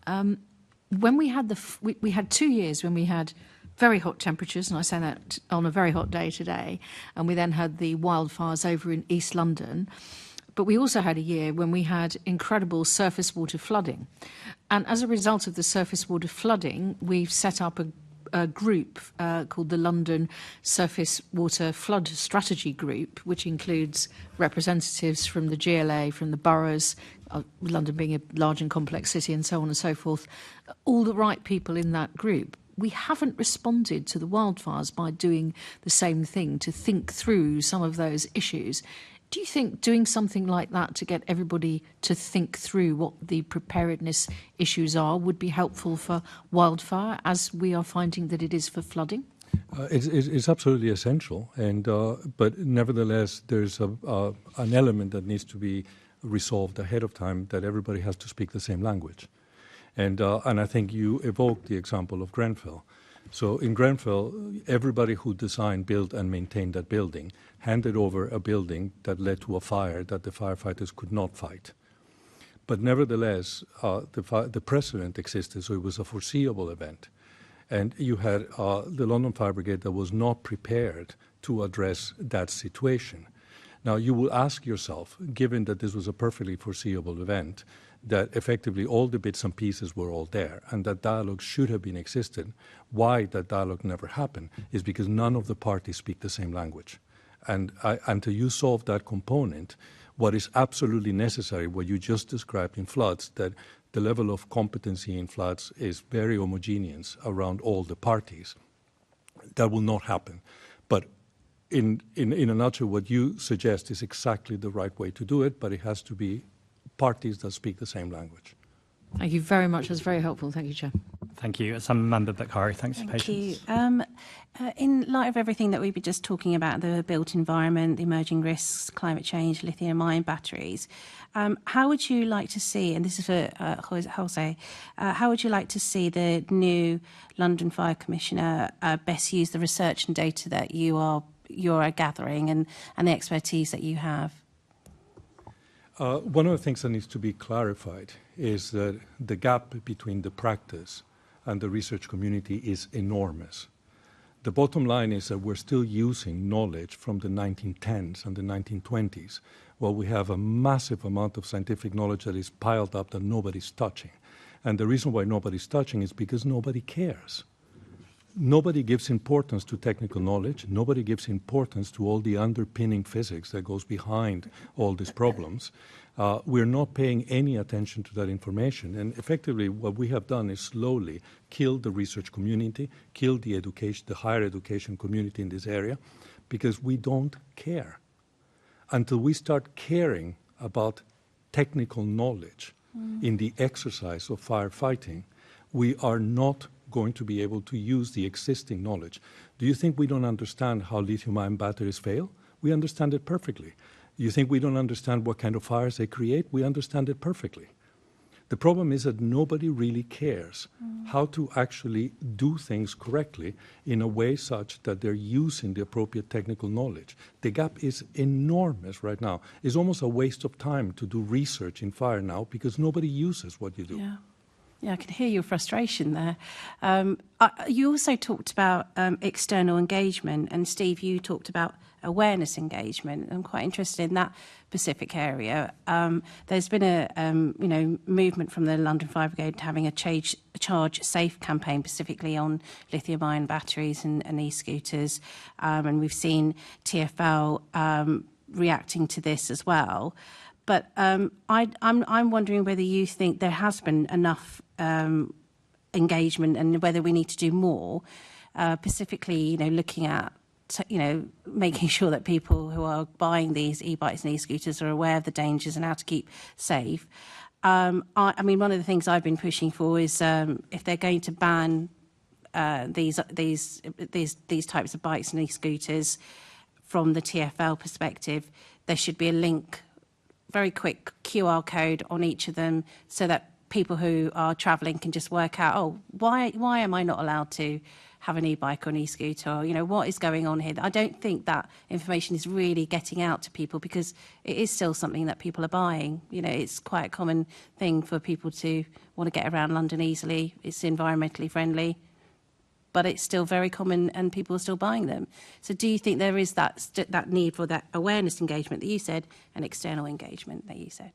When we had we had 2 years when we had very hot temperatures, and I say that on a very hot day today, and we then had the wildfires over in East London. But we also had a year when we had incredible surface water flooding. And as a result of the surface water flooding, we've set up a group called the London Surface Water Flood Strategy Group, which includes representatives from the GLA, from the boroughs, London being a large and complex city, and so on and so forth, all the right people in that group. We haven't responded to the wildfires by doing the same thing, to think through some of those issues. Do you think doing something like that to get everybody to think through what the preparedness issues are would be helpful for wildfire, as we are finding that it is for flooding? It's absolutely essential, but nevertheless, there's an element that needs to be resolved ahead of time, that everybody has to speak the same language. And I think you evoked the example of Grenfell. So in Grenfell, everybody who designed, built and maintained that building handed over a building that led to a fire that the firefighters could not fight. But nevertheless, the precedent existed, so it was a foreseeable event. And you had the London Fire Brigade that was not prepared to address that situation. Now, you will ask yourself, given that this was a perfectly foreseeable event, that effectively all the bits and pieces were all there, and that dialogue should have been existed. Why that dialogue never happened is because none of the parties speak the same language. And until you solve that component, what is absolutely necessary, what you just described in floods, that the level of competency in floods is very homogeneous around all the parties, that will not happen. But in a nutshell, what you suggest is exactly the right way to do it, but it has to be parties that speak the same language. Thank you very much. That's very helpful. Thank you, Chair. Thank you. Some member Bakari, thanks for patience. Thank you. In light of everything that we've been just talking about, the built environment, the emerging risks, climate change, lithium-ion batteries, how would you like to see, and this is for Jose, how would you like to see the new London Fire Commissioner best use the research and data that you're gathering and the expertise that you have? One of the things that needs to be clarified is that the gap between the practice and the research community is enormous. The bottom line is that we're still using knowledge from the 1910s and the 1920s, while we have a massive amount of scientific knowledge that is piled up that nobody's touching. And the reason why nobody's touching is because nobody cares. Nobody gives importance to technical knowledge. Nobody gives importance to all the underpinning physics that goes behind all these problems. We're not paying any attention to that information. And effectively, what we have done is slowly kill the research community, kill the higher education community in this area, because we don't care. Until we start caring about technical knowledge in the exercise of firefighting, we are not going to be able to use the existing knowledge. Do you think we don't understand how lithium-ion batteries fail? We understand it perfectly. You think we don't understand what kind of fires they create? We understand it perfectly. The problem is that nobody really cares how to actually do things correctly in a way such that they're using the appropriate technical knowledge. The gap is enormous right now. It's almost a waste of time to do research in fire now because nobody uses what you do. Yeah. Yeah, I can hear your frustration there. You also talked about external engagement, and Steve, you talked about awareness engagement. I'm quite interested in that specific area. There's been a movement from the London Fire Brigade having a charge safe campaign, specifically on lithium-ion batteries and e-scooters, and we've seen TfL reacting to this as well. But I'm wondering whether you think there has been enough engagement and whether we need to do more, specifically, looking at, making sure that people who are buying these e-bikes and e-scooters are aware of the dangers and how to keep safe. I mean, one of the things I've been pushing for is if they're going to ban these types of bikes and e-scooters from the TfL perspective, there should be a link very quick QR code on each of them so that people who are travelling can just work out, oh, why am I not allowed to have an e-bike or an e-scooter, or, you know, what is going on here? I don't think that information is really getting out to people because it is still something that people are buying. You know, it's quite a common thing for people to want to get around London easily. It's environmentally friendly, but it's still very common and people are still buying them. So do you think there is that need for that awareness engagement that you said and external engagement that you said?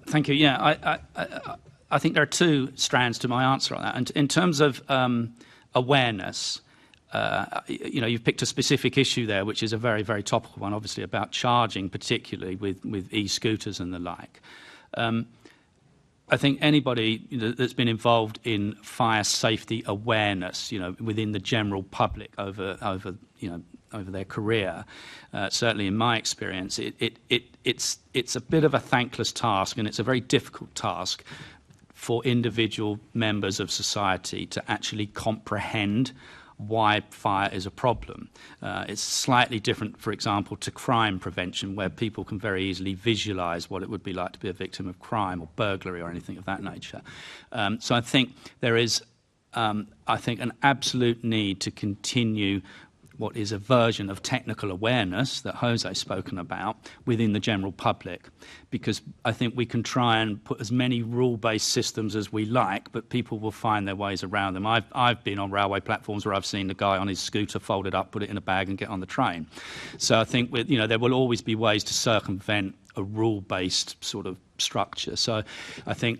Thank you. Yeah, I think there are two strands to my answer on that. And in terms of awareness, you know, you've picked a specific issue there, which is a very, very topical one, obviously, about charging, particularly with e-scooters and the like. I think anybody that's been involved in fire safety awareness, you know, within the general public over their career, certainly in my experience, it's a bit of a thankless task, and it's a very difficult task for individual members of society to actually comprehend why fire is a problem. It's slightly different, for example, to crime prevention, where people can very easily visualise what it would be like to be a victim of crime or burglary or anything of that nature. So I think there is, an absolute need to continue what is a version of technical awareness that Jose's spoken about within the general public, because I think we can try and put as many rule-based systems as we like, but people will find their ways around them. I've been on railway platforms where I've seen the guy on his scooter fold it up, put it in a bag and get on the train. So I think there will always be ways to circumvent a rule-based sort of structure. So I think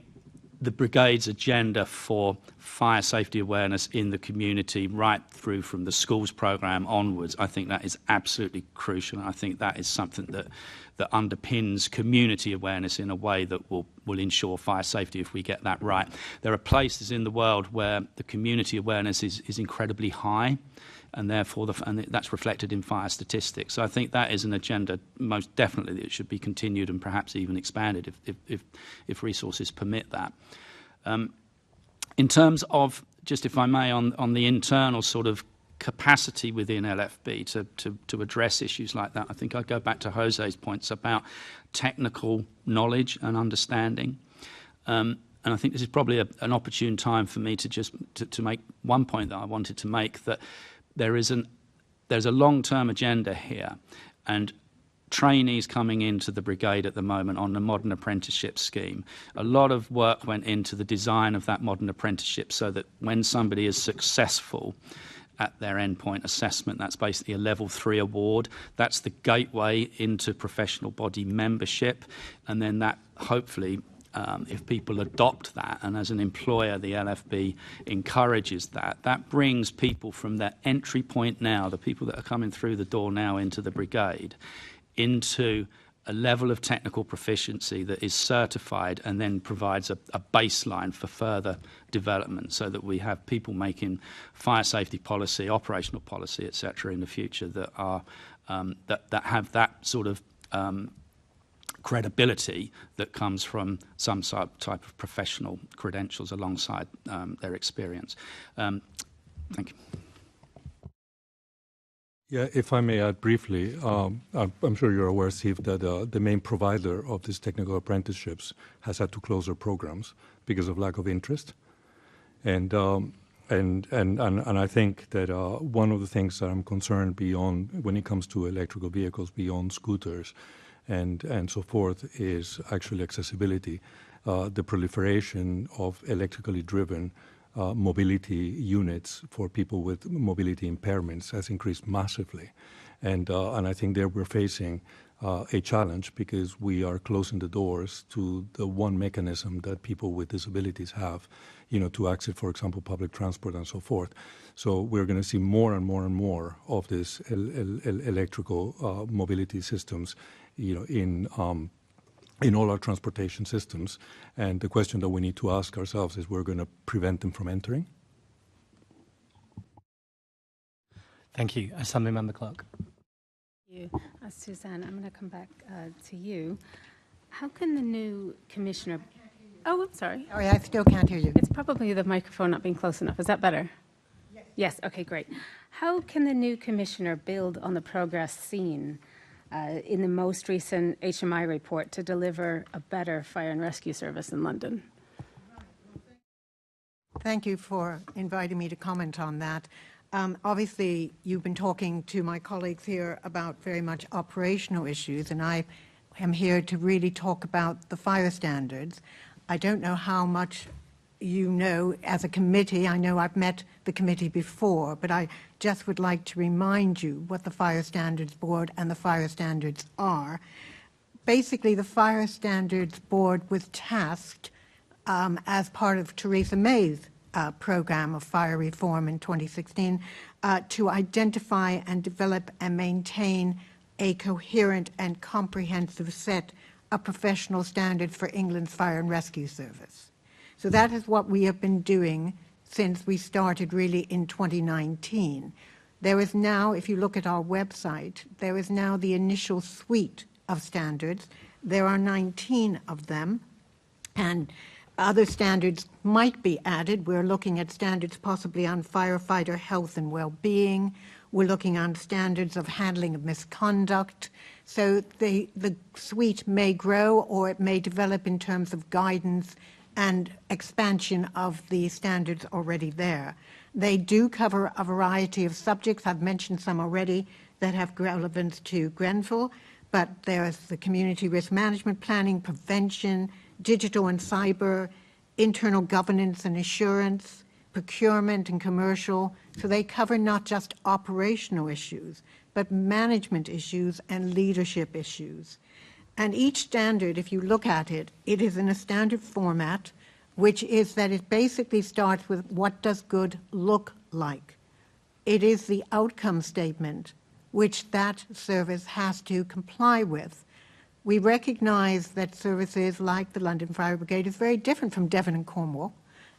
the brigade's agenda for fire safety awareness in the community, right through from the schools programme onwards, I think that is absolutely crucial. And I think that is something that underpins community awareness in a way that will ensure fire safety if we get that right. There are places in the world where the community awareness is incredibly high, and therefore that's reflected in fire statistics. So I think that is an agenda most definitely that should be continued and perhaps even expanded if resources permit that. In terms of, just if I may, on the internal sort of capacity within LFB to address issues like that, I think I'd go back to Jose's points about technical knowledge and understanding. And I think this is probably an opportune time for me to just to make one point that I wanted to make, that there's a long-term agenda here, and trainees coming into the brigade at the moment on the modern apprenticeship scheme. A lot of work went into the design of that modern apprenticeship so that when somebody is successful at their endpoint assessment, that's basically a level 3 award. That's the gateway into professional body membership, and then that hopefully if people adopt that, and as an employer the LFB encourages that, that brings people from their entry point now, the people that are coming through the door now into the brigade, into a level of technical proficiency that is certified and then provides a baseline for further development, so that we have people making fire safety policy, operational policy, etc. in the future that are that have that sort of credibility that comes from some type of professional credentials alongside their experience. Thank you. Yeah, if I may add briefly, I'm sure you're aware, Steve, that the main provider of these technical apprenticeships has had to close their programs because of lack of interest. And I think that one of the things that I'm concerned beyond, when it comes to electrical vehicles, beyond scooters and so forth, is actually accessibility. The proliferation of electrically driven mobility units for people with mobility impairments has increased massively. And I think there we're facing a challenge, because we are closing the doors to the one mechanism that people with disabilities have, to access, for example, public transport and so forth. So we're going to see more and more and more of these electrical mobility systems, in all our transportation systems. And the question that we need to ask ourselves is, we're going to prevent them from entering? Thank you. Assemblymember Clark. Thank you. Suzanne, I'm going to come back to you. How can the new commissioner... Oh, I'm sorry. Sorry, I still can't hear you. It's probably the microphone not being close enough. Is that better? Yes. Okay, great. How can the new commissioner build on the progress seen in the most recent HMI report to deliver a better fire and rescue service in London? Thank you for inviting me to comment on that. Obviously, you've been talking to my colleagues here about very much operational issues, and I am here to really talk about the fire standards. I don't know how much you know as a committee. I know I've met the committee before, but I just would like to remind you what the Fire Standards Board and the fire standards are. Basically, the Fire Standards Board was tasked as part of Theresa May's program of fire reform in 2016 to identify and develop and maintain a coherent and comprehensive set of professional standards for England's fire and rescue service. So that is what we have been doing since we started really in 2019. There is now, if you look at our website, there is now the initial suite of standards. There are 19 of them, and other standards might be added. We're looking at standards possibly on firefighter health and well-being. We're looking on standards of handling of misconduct. So the suite may grow, or it may develop in terms of guidance and expansion of the standards already there. They do cover a variety of subjects. I've mentioned some already that have relevance to Grenfell, but there's the community risk management planning, prevention, digital and cyber, internal governance and assurance, procurement and commercial. So they cover not just operational issues, but management issues and leadership issues. And each standard, if you look at it, it is in a standard format, which is that it basically starts with what does good look like. It is the outcome statement which that service has to comply with. We recognize that services like the London Fire Brigade is very different from Devon and Cornwall.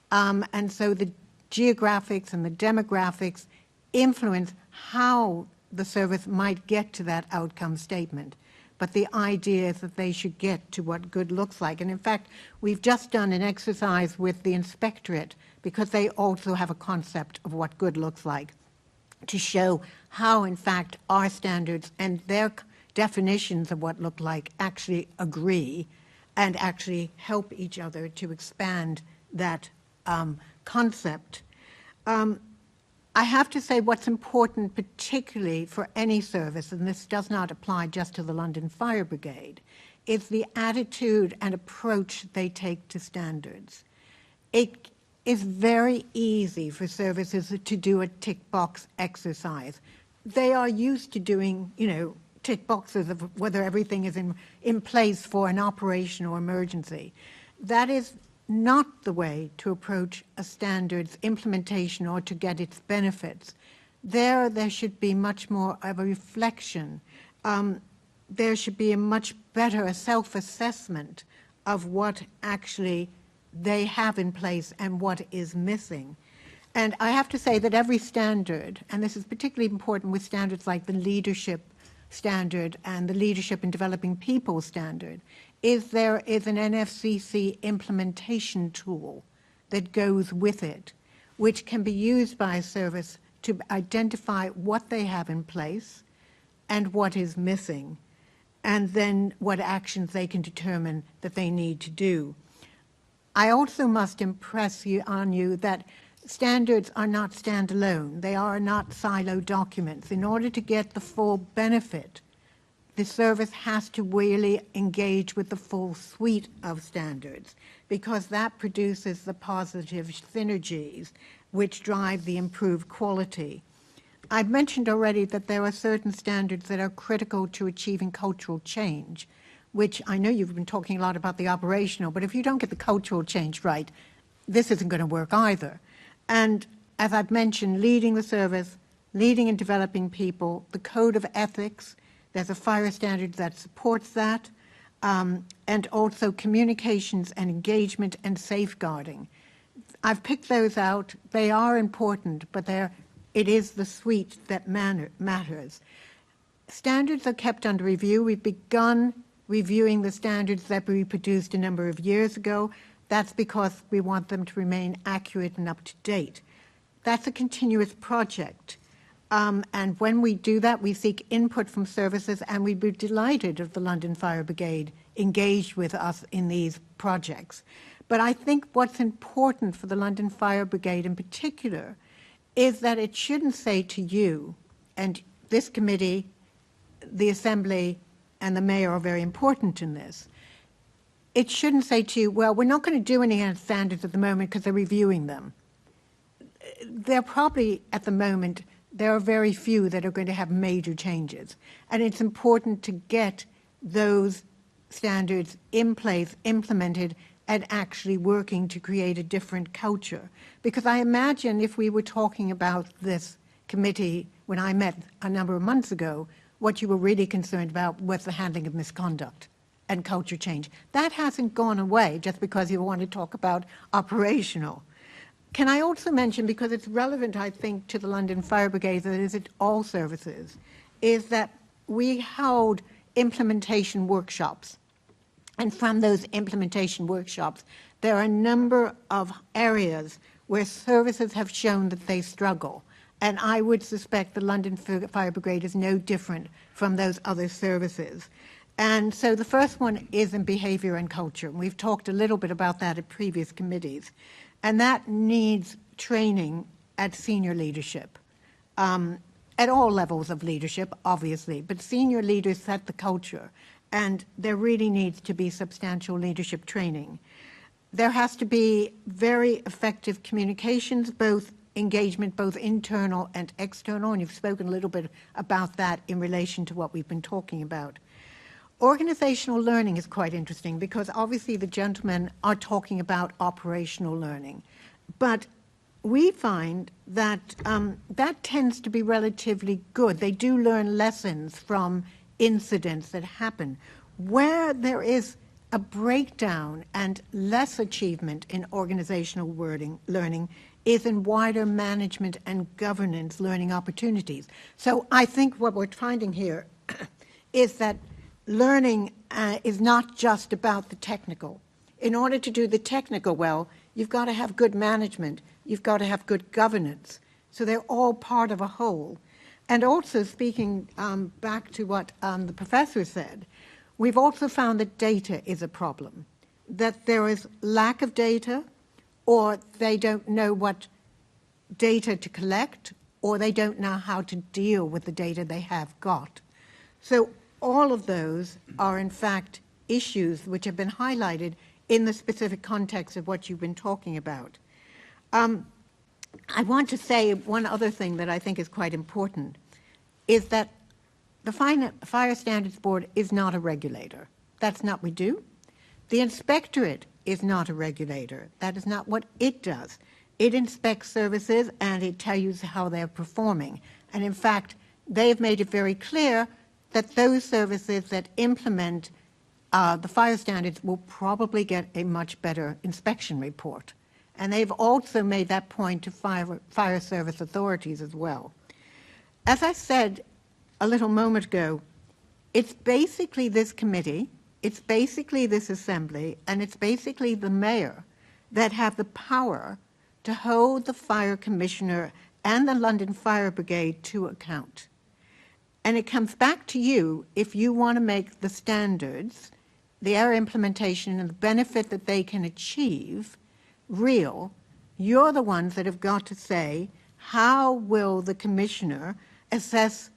And so the geographics and the demographics influence how the service might get to that outcome statement. But the idea is that they should get to what good looks like. And in fact, we've just done an exercise with the inspectorate, because they also have a concept of what good looks like, to show how, in fact, our standards and their definitions of what look like actually agree and actually help each other to expand that concept. I have to say what's important, particularly for any service, and this does not apply just to the London Fire Brigade, is the attitude and approach they take to standards. It is very easy for services to do a tick box exercise. They are used to doing, tick boxes of whether everything is in place for an operation or emergency. That is not the way to approach a standards implementation or to get its benefits. There should be much more of a reflection. There should be a much better self-assessment of what actually they have in place and what is missing. And I have to say that every standard, and this is particularly important with standards like the leadership standard and the leadership in developing people standard, is there is an NFCC implementation tool that goes with it, which can be used by a service to identify what they have in place and what is missing, and then what actions they can determine that they need to do. I also must impress on you that standards are not standalone. They are not silo documents. In order to get the full benefit, the service has to really engage with the full suite of standards, because that produces the positive synergies which drive the improved quality. I've mentioned already that there are certain standards that are critical to achieving cultural change, which I know you've been talking a lot about the operational, but if you don't get the cultural change right, this isn't going to work either. And as I've mentioned, leading the service, leading and developing people, the code of ethics, there's a fire standard that supports that, and also communications and engagement and safeguarding. I've picked those out. They are important, but it is the suite that matters. Standards are kept under review. We've begun reviewing the standards that we produced a number of years ago. That's because we want them to remain accurate and up to date. That's a continuous project. And when we do that, we seek input from services, and we'd be delighted if the London Fire Brigade engaged with us in these projects. But I think what's important for the London Fire Brigade in particular is that it shouldn't say to you, and this committee, the Assembly, and the Mayor are very important in this, it shouldn't say to you, well, we're not going to do any standards at the moment because they're reviewing them. They're probably, at the moment, there are very few that are going to have major changes. And it's important to get those standards in place, implemented, and actually working to create a different culture. Because I imagine if we were talking about this committee when I met a number of months ago, what you were really concerned about was the handling of misconduct and culture change. That hasn't gone away just because you want to talk about operational. Can I also mention, because it's relevant, I think, to the London Fire Brigade, that is at all services, is that we held implementation workshops. And from those implementation workshops, there are a number of areas where services have shown that they struggle. And I would suspect the London Fire Brigade is no different from those other services. And so the first one is in behavior and culture. And we've talked a little bit about that at previous committees. And that needs training at senior leadership, at all levels of leadership, obviously. But senior leaders set the culture. And there really needs to be substantial leadership training. There has to be very effective communications, both engagement, both internal and external, and you've spoken a little bit about that in relation to what we've been talking about. Organizational learning is quite interesting because obviously the gentlemen are talking about operational learning, but we find that that tends to be relatively good. They do learn lessons from incidents that happen. Where there is a breakdown and less achievement in organizational learning is in wider management and governance learning opportunities. So I think what we're finding here is that learning is not just about the technical. In order to do the technical well, you've got to have good management, you've got to have good governance. So they're all part of a whole. And also, speaking back to what the professor said, we've also found that data is a problem, that there is lack of data, or they don't know what data to collect, or they don't know how to deal with the data they have got. So all of those are, in fact, issues which have been highlighted in the specific context of what you've been talking about. I want to say one other thing that I think is quite important, is that the Fire Standards Board is not a regulator. That's not what we do. The Inspectorate is not a regulator. That is not what it does. It inspects services and it tells you how they're performing. And in fact, they've made it very clear that those services that implement the fire standards will probably get a much better inspection report. And they've also made that point to fire service authorities as well. As I said a little moment ago, it's basically this committee, it's basically this assembly, and it's basically the mayor that have the power to hold the fire commissioner and the London Fire Brigade to account. And it comes back to you if you want to make the standards, their implementation and the benefit that they can achieve real. You're the ones that have got to say, how will the commissioner assess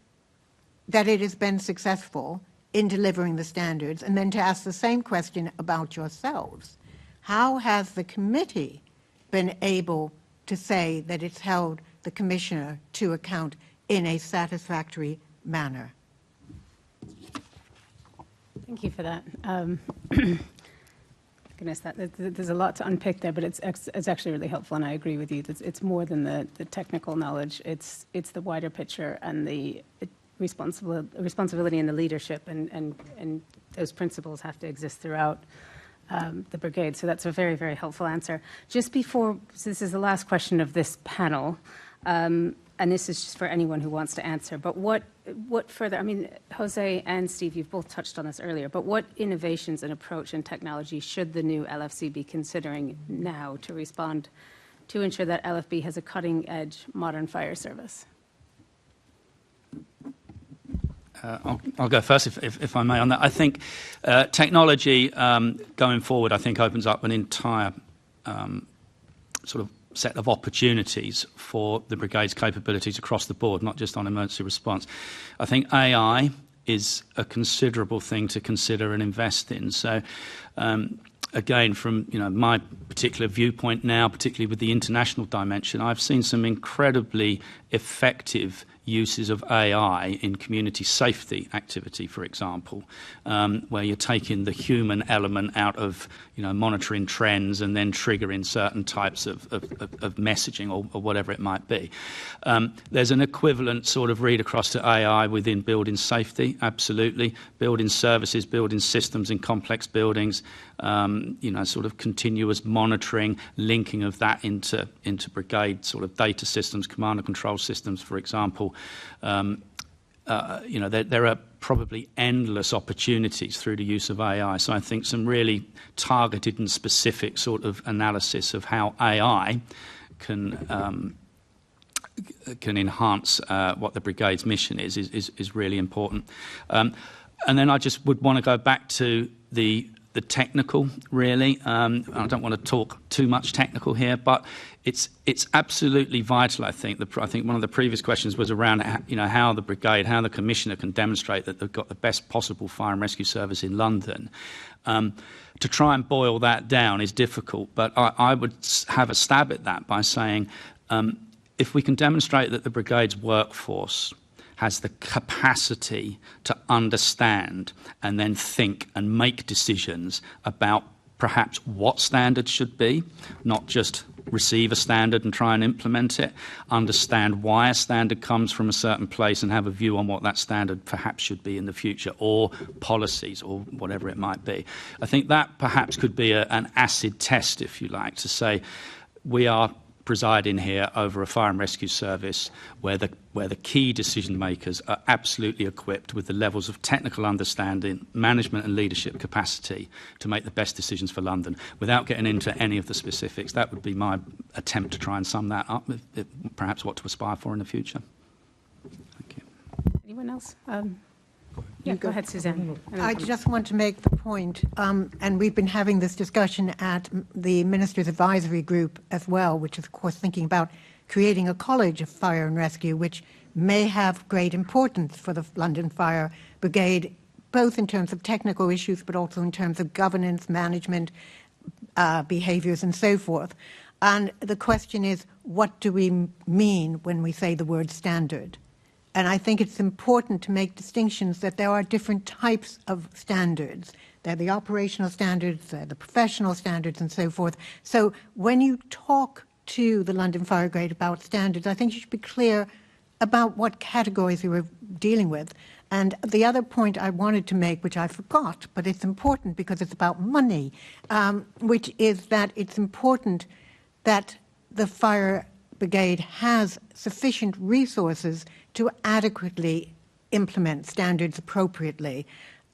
that it has been successful in delivering the standards, and then to ask the same question about yourselves. How has the committee been able to say that it's held the commissioner to account in a satisfactory manner? Thank you for that. Goodness, there's a lot to unpick there, but it's actually really helpful, and I agree with you. It's more than the technical knowledge. It's the wider picture and the responsibility and the leadership, and those principles have to exist throughout the brigade. So that's a very, very helpful answer. Just before, so this is the last question of this panel, and this is just for anyone who wants to answer, but what further, I mean, Jose and Steve, you've both touched on this earlier, but what innovations and approach and technology should the new LFC be considering now to respond, to ensure that LFB has a cutting-edge modern fire service? I'll go first, if I may, on that. I think technology going forward, I think, opens up an entire sort of set of opportunities for the brigade's capabilities across the board, not just on emergency response. I think AI is a considerable thing to consider and invest in. So, again, from my particular viewpoint now, particularly with the international dimension, I've seen some incredibly effective uses of AI in community safety activity, for example, where you're taking the human element out of monitoring trends and then triggering certain types of messaging or whatever it might be. There's an equivalent sort of read across to AI within building safety, absolutely. Building services, building systems in complex buildings, sort of continuous monitoring, linking of that into brigade sort of data systems, command and control systems, for example. There are probably endless opportunities through the use of AI. So I think some really targeted and specific sort of analysis of how AI can enhance what the brigade's mission is really important. And then I just would want to go back to the technical, really. I don't want to talk too much technical here, but it's absolutely vital, I think. I think one of the previous questions was around how the brigade, how the commissioner can demonstrate that they've got the best possible fire and rescue service in London. To try and boil that down is difficult, but I would have a stab at that by saying if we can demonstrate that the brigade's workforce has the capacity to understand and then think and make decisions about perhaps what standards should be, not just receive a standard and try and implement it, understand why a standard comes from a certain place and have a view on what that standard perhaps should be in the future, or policies or whatever it might be. I think that perhaps could be an acid test, if you like, to say we are presiding here over a fire and rescue service where the key decision makers are absolutely equipped with the levels of technical understanding, management and leadership capacity to make the best decisions for London. Without getting into any of the specifics, that would be my attempt to try and sum that up, perhaps what to aspire for in the future. Thank you. Anyone else? Yeah, go ahead, Suzanne. I just want to make the point, and we've been having this discussion at the Ministers' Advisory Group as well, which is, of course, thinking about creating a college of fire and rescue, which may have great importance for the London Fire Brigade, both in terms of technical issues, but also in terms of governance, management, behaviours, and so forth. And the question is, what do we mean when we say the word standard? And I think it's important to make distinctions that there are different types of standards. There are the operational standards, there are the professional standards, and so forth. So when you talk to the London Fire Brigade about standards, I think you should be clear about what categories you are dealing with. And the other point I wanted to make, which I forgot, but it's important because it's about money, which is that it's important that the fire brigade has sufficient resources to adequately implement standards appropriately.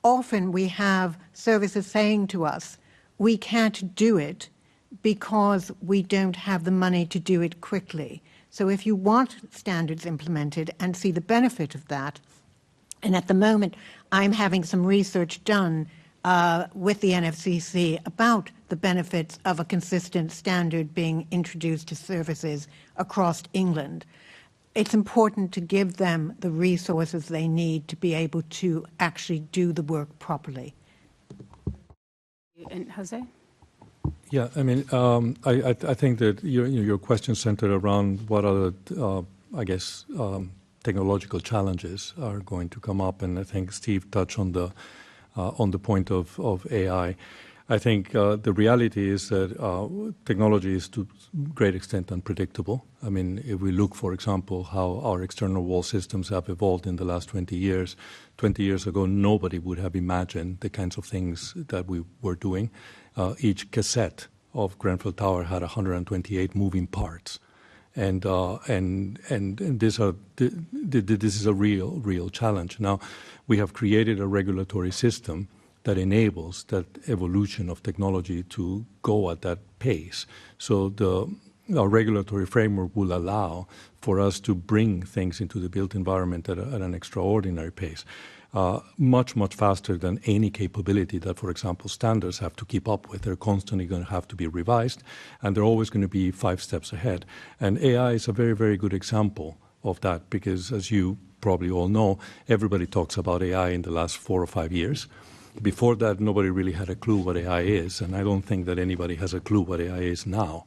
Often we have services saying to us, we can't do it because we don't have the money to do it quickly. So if you want standards implemented and see the benefit of that, and at the moment I'm having some research done with the NFCC about the benefits of a consistent standard being introduced to services across England. It's important to give them the resources they need to be able to actually do the work properly. And Jose? Yeah, I mean, I think that your question centered around what are the, technological challenges are going to come up, and I think Steve touched on the point of AI. I think the reality is that technology is to a great extent unpredictable. I mean, if we look, for example, how our external wall systems have evolved in the last 20 years, 20 years ago, nobody would have imagined the kinds of things that we were doing. Each cassette of Grenfell Tower had 128 moving parts. And this is a real challenge. Now, we have created a regulatory system that enables that evolution of technology to go at that pace. So our regulatory framework will allow for us to bring things into the built environment at an extraordinary pace. much, much faster than any capability that, for example, standards have to keep up with. They're constantly going to have to be revised, and they're always going to be 5 steps ahead. And AI is a very, very good example of that because, as you probably all know, everybody talks about AI in the last 4 or 5 years. Before that, nobody really had a clue what AI is, and I don't think that anybody has a clue what AI is now.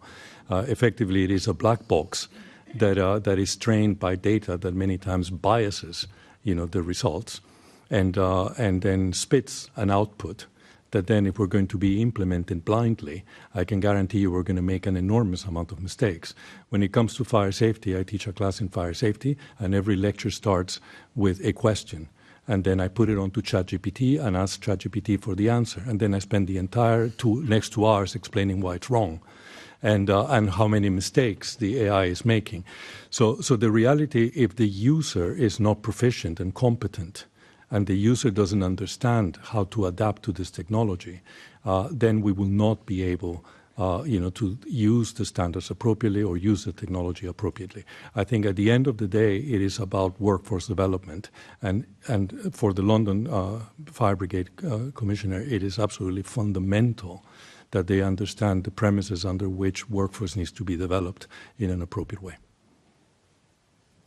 Effectively, it is a black box that is trained by data that many times biases, the results, and then spits an output that then, if we're going to be implemented blindly, I can guarantee you we're going to make an enormous amount of mistakes. When it comes to fire safety, I teach a class in fire safety, and every lecture starts with a question. And then I put it onto ChatGPT and ask ChatGPT for the answer. And then I spend the entire next 2 hours explaining why it's wrong and how many mistakes the AI is making. So the reality, if the user is not proficient and competent, and the user doesn't understand how to adapt to this technology, then we will not be able to use the standards appropriately or use the technology appropriately. I think at the end of the day, it is about workforce development. And for the London Fire Brigade Commissioner, it is absolutely fundamental that they understand the premises under which workforce needs to be developed in an appropriate way.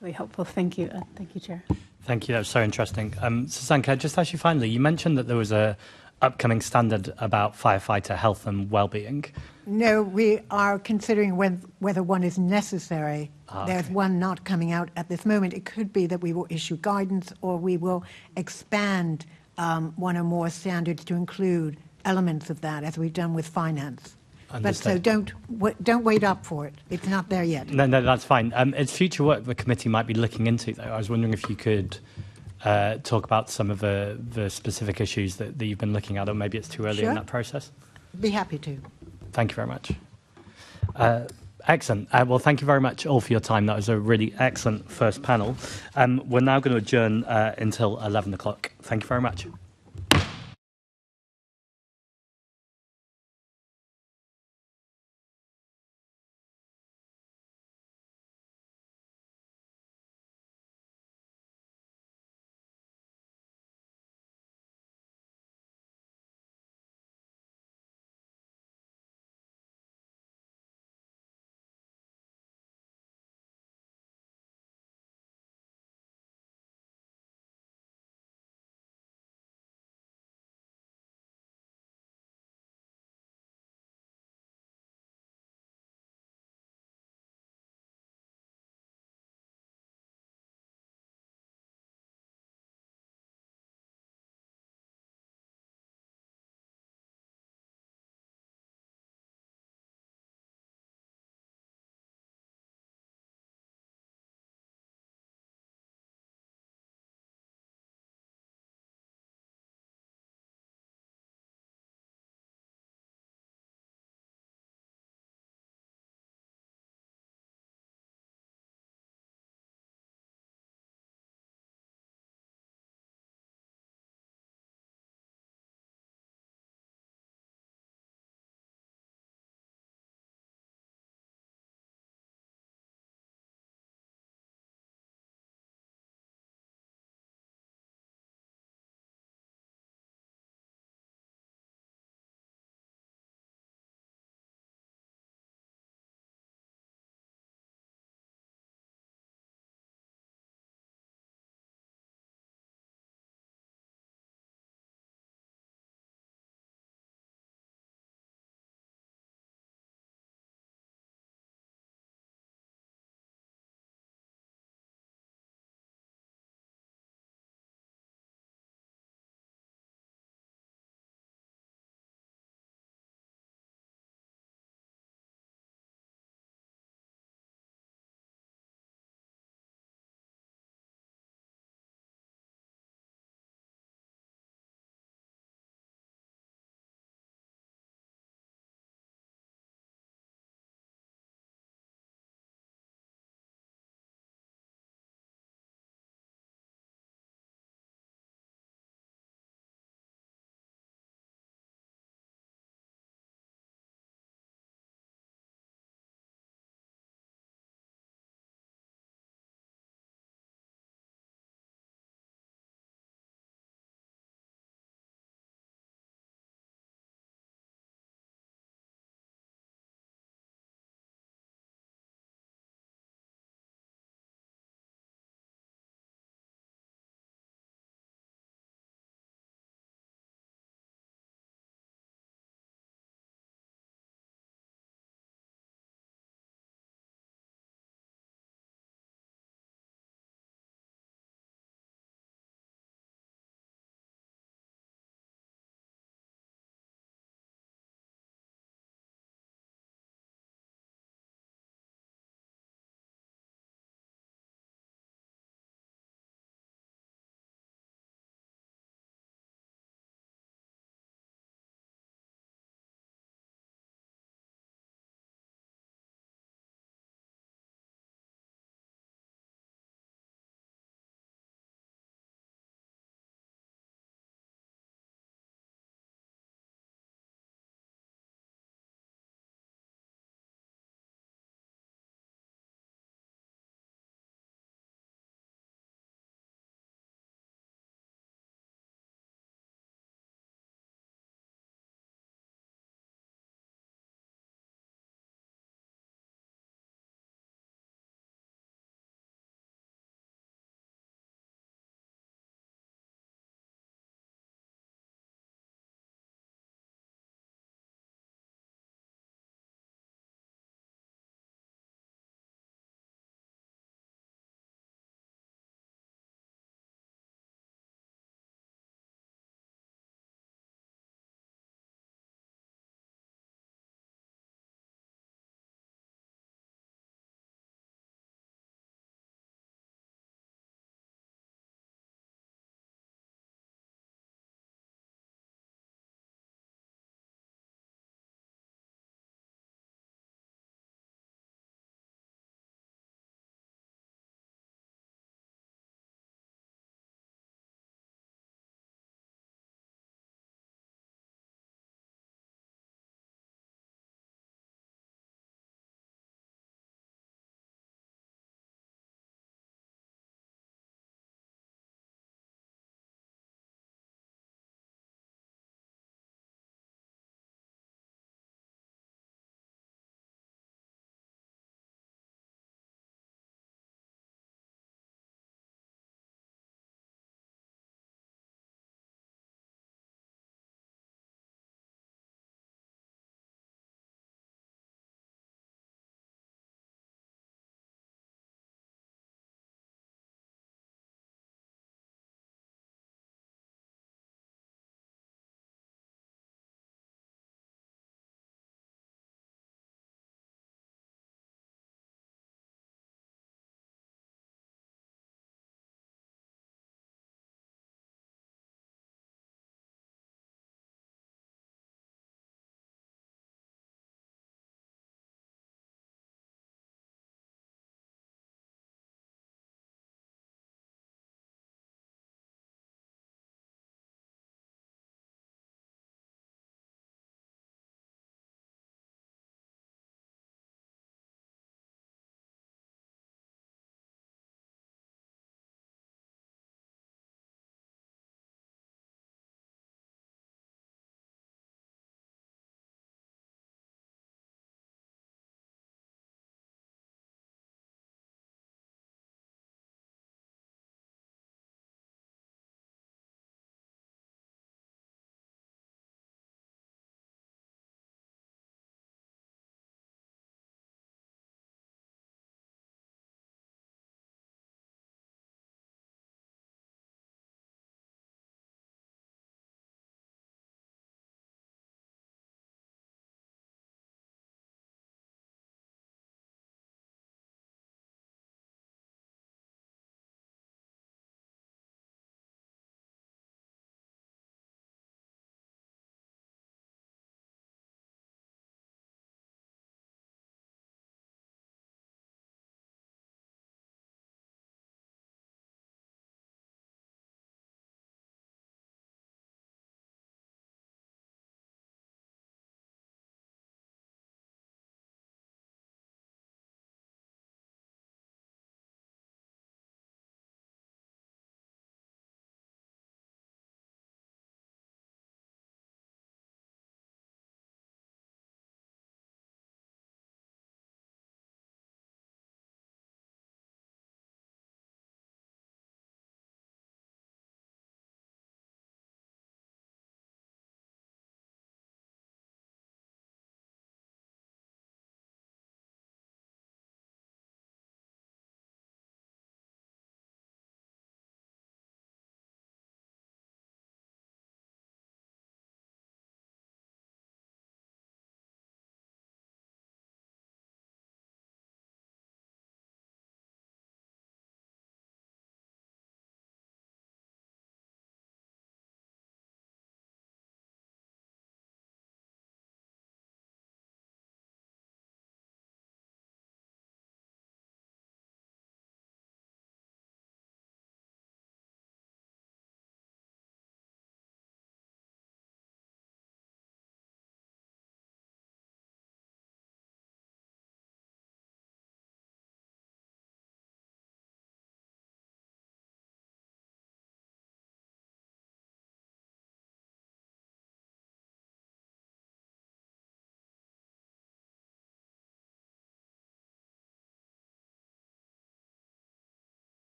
Really helpful. Thank you. Thank you, Chair. Thank you. That was so interesting. Susan, can I just ask you finally, you mentioned that there was a upcoming standard about firefighter health and well-being. No, we are considering whether one is necessary. There's one not coming out at this moment. It could be that we will issue guidance or we will expand one or more standards to include elements of that, as we've done with finance. Understood. But so don't wait up for it. It's not there yet. No, that's fine. It's future work the committee might be looking into, though. I was wondering if you could talk about some of the specific issues that you've been looking at, or maybe it's too early in that process. Be happy to. Thank you very much. Excellent. Well, thank you very much all for your time. That was a really excellent first panel. We're now going to adjourn until 11 o'clock. Thank you very much.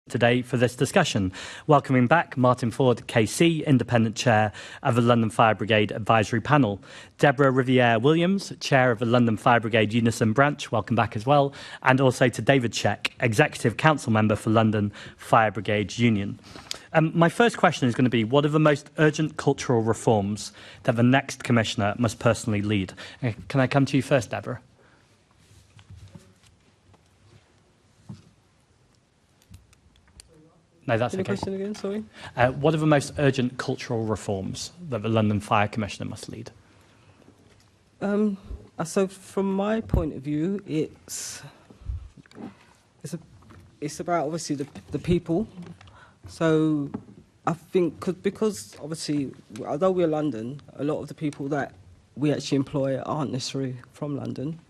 today for this discussion. Welcoming back Martin Ford, KC, Independent Chair of the London Fire Brigade Advisory Panel. Deborah Riviere-Williams, Chair of the London Fire Brigade Unison Branch, welcome back as well. And also to David Sheck, Executive Council Member for London Fire Brigade Union. My first question is going to be, what are the most urgent cultural reforms that the next Commissioner must personally lead? Can I come to you first, Deborah? No, that's okay. Question again, sorry. What are the most urgent cultural reforms that the London Fire Commissioner must lead? So, from my point of view, it's about obviously the people. So, I think because obviously, although we're London, a lot of the people that we actually employ aren't necessarily from London.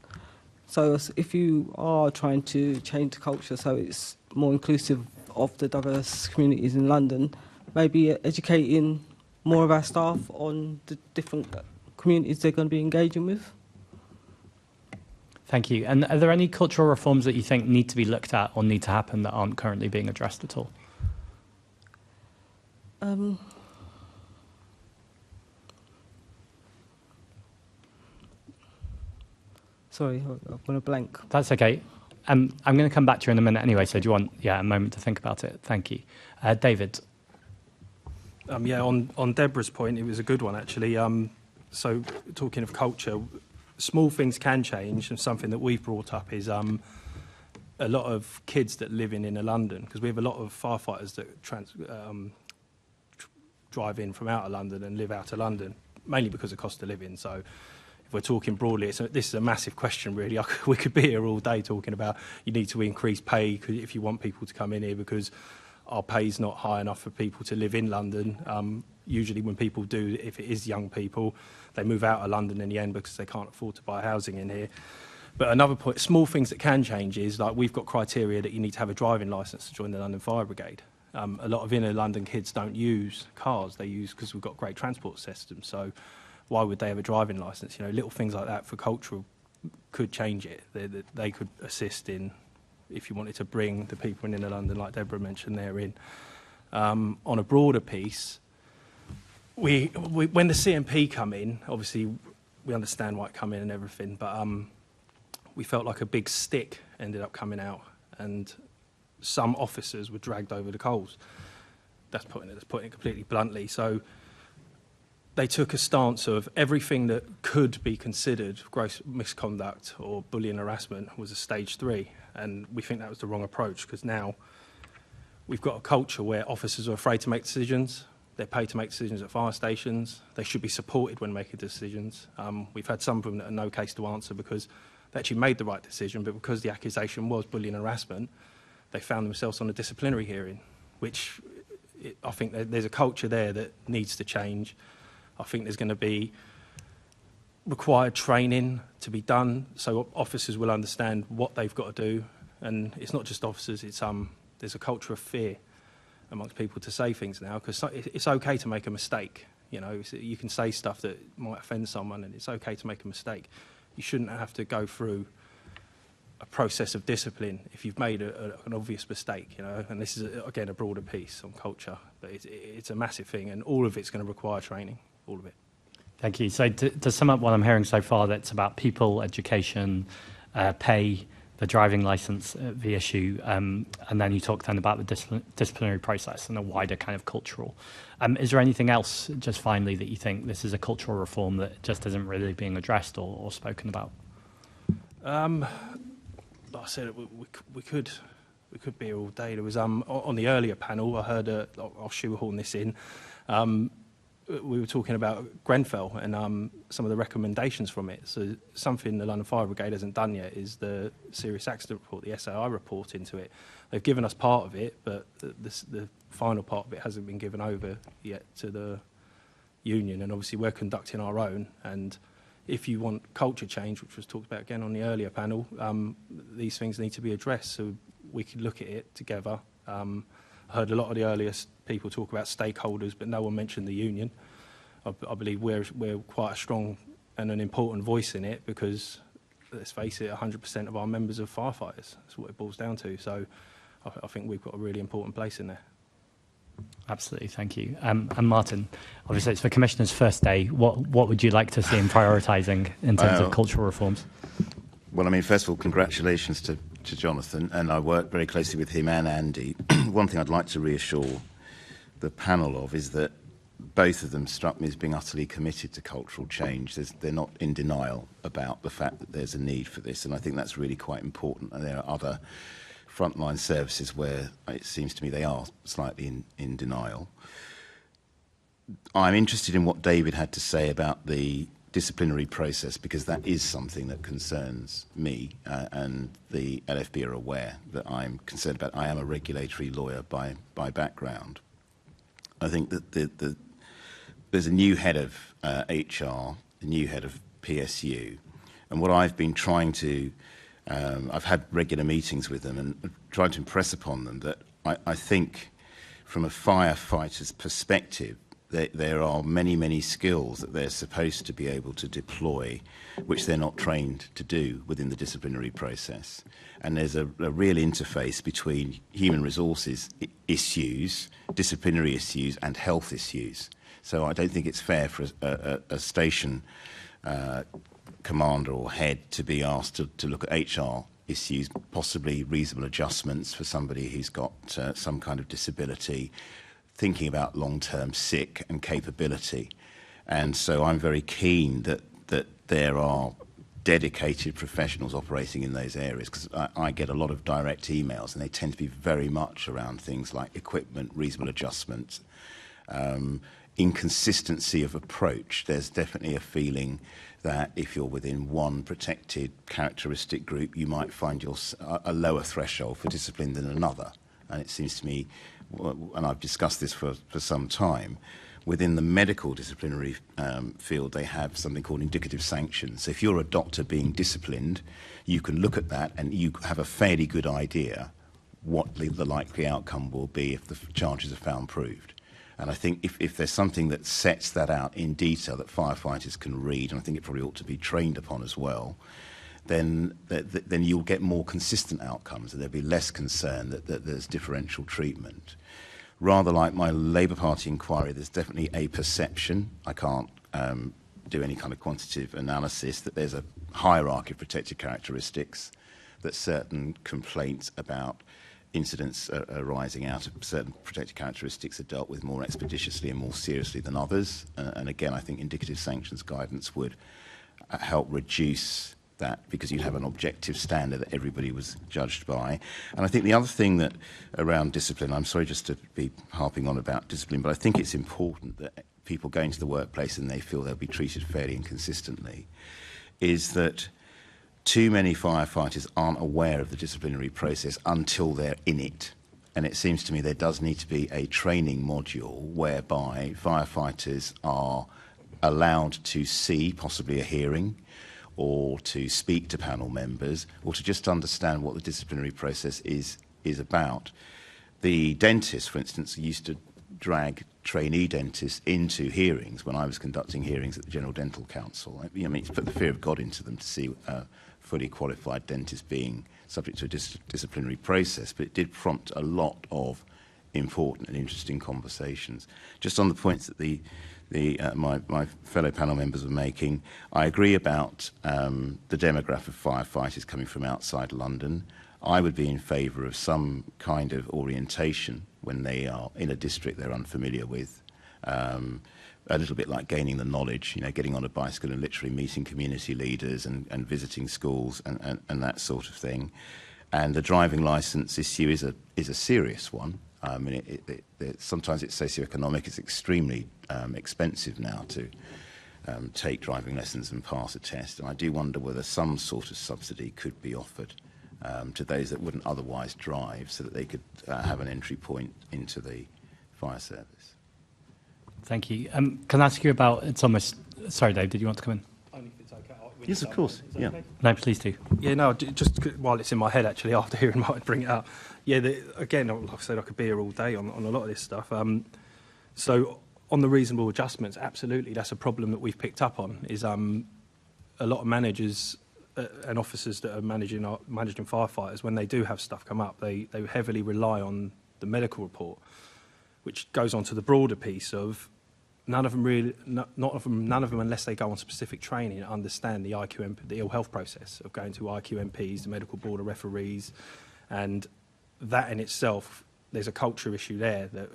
So, if you are trying to change the culture so it's more inclusive of the diverse communities in London, maybe educating more of our staff on the different communities they're going to be engaging with. Thank you. And are there any cultural reforms that you think need to be looked at or need to happen that aren't currently being addressed at all? Sorry, I'm going to blank. That's okay. I'm going to come back to you in a minute anyway, so do you want a moment to think about it? Thank you. David. On Deborah's point, it was a good one, actually. So talking of culture, small things can change, and something that we've brought up is a lot of kids that live in inner London, because we have a lot of firefighters that drive in from out of London and live out of London, mainly because of cost of living. So if we're talking broadly, this is a massive question, really. We could be here all day talking about you need to increase pay if you want people to come in here, because our pay's not high enough for people to live in London. Usually when people do, if it is young people, they move out of London in the end because they can't afford to buy housing in here. But another point, small things that can change is, like, we've got criteria that you need to have a driving licence to join the London Fire Brigade. A lot of inner London kids don't use cars. They use, because we've got great transport systems. So why would they have a driving licence? You know, little things like that for cultural could change it. They could assist in, if you wanted to bring the people in inner London, like Deborah mentioned, there in. On a broader piece, we when the CMP come in, obviously we understand why it come in and everything, but we felt like a big stick ended up coming out, and some officers were dragged over the coals. That's putting it completely bluntly. So they took a stance of everything that could be considered gross misconduct or bullying harassment was a stage 3, and we think that was the wrong approach, because now we've got a culture where officers are afraid to make decisions. They're paid to make decisions at fire stations. They should be supported when making decisions. We've had some of them that are no case to answer because they actually made the right decision, but because the accusation was bullying and harassment, they found themselves on a disciplinary hearing, which I think there's a culture there that needs to change. I think there's going to be required training to be done so officers will understand what they've got to do. And it's not just officers, it's there's a culture of fear amongst people to say things now, because it's okay to make a mistake. You know, you can say stuff that might offend someone, and it's okay to make a mistake. You shouldn't have to go through a process of discipline if you've made an obvious mistake, you know. And this is, again, a broader piece on culture, but it's a massive thing, and all of it's going to require training, all of it. Thank you. So to sum up what I'm hearing so far, that's about people, education, pay, the driving licence, the issue, and then you talk then about the disciplinary process and a wider kind of cultural. Is there anything else, just finally, that you think this is a cultural reform that just isn't really being addressed or spoken about? Like I said, we could be here all day. There was on the earlier panel, I heard I'll shoehorn this in. We were talking about Grenfell and some of the recommendations from it. So something the London Fire Brigade hasn't done yet is the serious accident report, the SAI report into it. They've given us part of it, but the final part of it hasn't been given over yet to the union. And obviously we're conducting our own. And if you want culture change, which was talked about again on the earlier panel, these things need to be addressed so we can look at it together. I heard a lot of the earliest people talk about stakeholders, but no one mentioned the union. I believe we're quite a strong and an important voice in it because, let's face it, 100% of our members are firefighters. That's what it boils down to. So I think we've got a really important place in there. Absolutely, thank you. And Martin, obviously it's the Commissioner's first day. What would you like to see him prioritising in terms of cultural reforms? Well, I mean, first of all, congratulations to Jonathan, and I work very closely with him and Andy. One thing I'd like to reassure the panel of is that both of them struck me as being utterly committed to cultural change. They're not in denial about the fact that there's a need for this, and I think that's really quite important. And there are other frontline services where it seems to me they are slightly in denial. I'm interested in what David had to say about the disciplinary process, because that is something that concerns me, and the LFB are aware that I'm concerned about. I am a regulatory lawyer by background. I think that there's a new head of HR, a new head of PSU, and what I've been trying to I've had regular meetings with them and trying to impress upon them that I think from a firefighter's perspective there are many skills that they're supposed to be able to deploy which they're not trained to do within the disciplinary process. And there's a real interface between human resources issues, disciplinary issues and health issues. So I don't think it's fair for a station commander or head to be asked to look at HR issues, possibly reasonable adjustments for somebody who's got some kind of disability, thinking about long-term sick and capability. And so I'm very keen that there are dedicated professionals operating in those areas, because I get a lot of direct emails and they tend to be very much around things like equipment, reasonable adjustments, inconsistency of approach. There's definitely a feeling that if you're within one protected characteristic group, you might find a lower threshold for discipline than another. And it seems to me, and I've discussed this for some time, within the medical disciplinary field, they have something called indicative sanctions. So if you're a doctor being disciplined, you can look at that and you have a fairly good idea what the likely outcome will be if the charges are found proved. And I think if there's something that sets that out in detail that firefighters can read, and I think it probably ought to be trained upon as well, then you'll get more consistent outcomes and there'll be less concern that there's differential treatment. Rather like my Labour Party inquiry, there's definitely a perception, I can't do any kind of quantitative analysis, that there's a hierarchy of protected characteristics, that certain complaints about incidents arising out of certain protected characteristics are dealt with more expeditiously and more seriously than others. And again, I think indicative sanctions guidance would help reduce that, because you'd have an objective standard that everybody was judged by. And I think the other thing that around discipline, I'm sorry just to be harping on about discipline, but I think it's important that people go into the workplace and they feel they'll be treated fairly and consistently, is that too many firefighters aren't aware of the disciplinary process until they're in it. And it seems to me there does need to be a training module whereby firefighters are allowed to see possibly a hearing, or to speak to panel members, or to just understand what the disciplinary process is about. The dentists, for instance, used to drag trainee dentists into hearings when I was conducting hearings at the General Dental Council. I mean, to put the fear of God into them to see a fully qualified dentist being subject to a disciplinary process, but it did prompt a lot of important and interesting conversations. Just on the points that my fellow panel members are making, I agree about the demographic of firefighters coming from outside London. I would be in favour of some kind of orientation when they are in a district they're unfamiliar with, a little bit like gaining the knowledge, getting on a bicycle and literally meeting community leaders and visiting schools and that sort of thing. And the driving licence issue is a serious one. I mean, sometimes it's socioeconomic. It's extremely expensive now to take driving lessons and pass a test. And I do wonder whether some sort of subsidy could be offered to those that wouldn't otherwise drive, so that they could have an entry point into the fire service. Thank you. Can I ask you about, it's almost, sorry Dave, did you want to come in? Only if it's okay. Yes, of course. Yeah. Okay? No, please do. Yeah, no, just while it's in my head, actually, after hearing Martin bring it up. Yeah, again, like I said, I could be here all day on a lot of this stuff. So on the reasonable adjustments, absolutely, that's a problem that we've picked up on, is a lot of managers and officers that are managing firefighters, when they do have stuff come up, they heavily rely on the medical report, which goes on to the broader piece of none of them, unless they go on specific training, understand the IQMP, the ill health process of going to IQMPs, the medical board of referees, and that in itself, there's a culture issue there that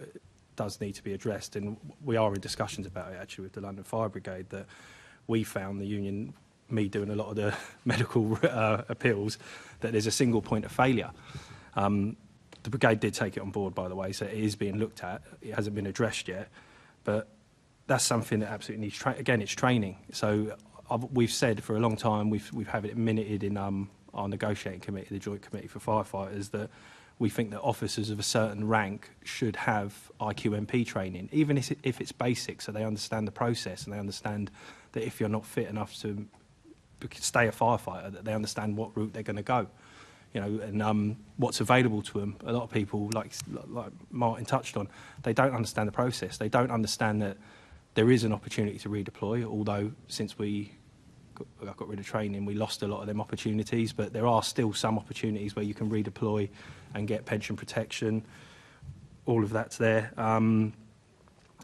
does need to be addressed, and we are in discussions about it actually with the London Fire Brigade, that we found the union, me doing a lot of the medical appeals, that there's a single point of failure. The brigade did take it on board, by the way, so it is being looked at. It hasn't been addressed yet, but that's something that absolutely needs again, it's training. So we've said for a long time, we've had it minuted in our negotiating committee, the Joint Committee for Firefighters, that we think that officers of a certain rank should have IQMP training, even if it's basic, so they understand the process and they understand that if you're not fit enough to stay a firefighter, that they understand what route they're going to go. You know, and what's available to them. A lot of people, like Martin touched on, they don't understand the process. They don't understand that there is an opportunity to redeploy, although since we got rid of training, we lost a lot of them opportunities, but there are still some opportunities where you can redeploy and get pension protection. All of that's there.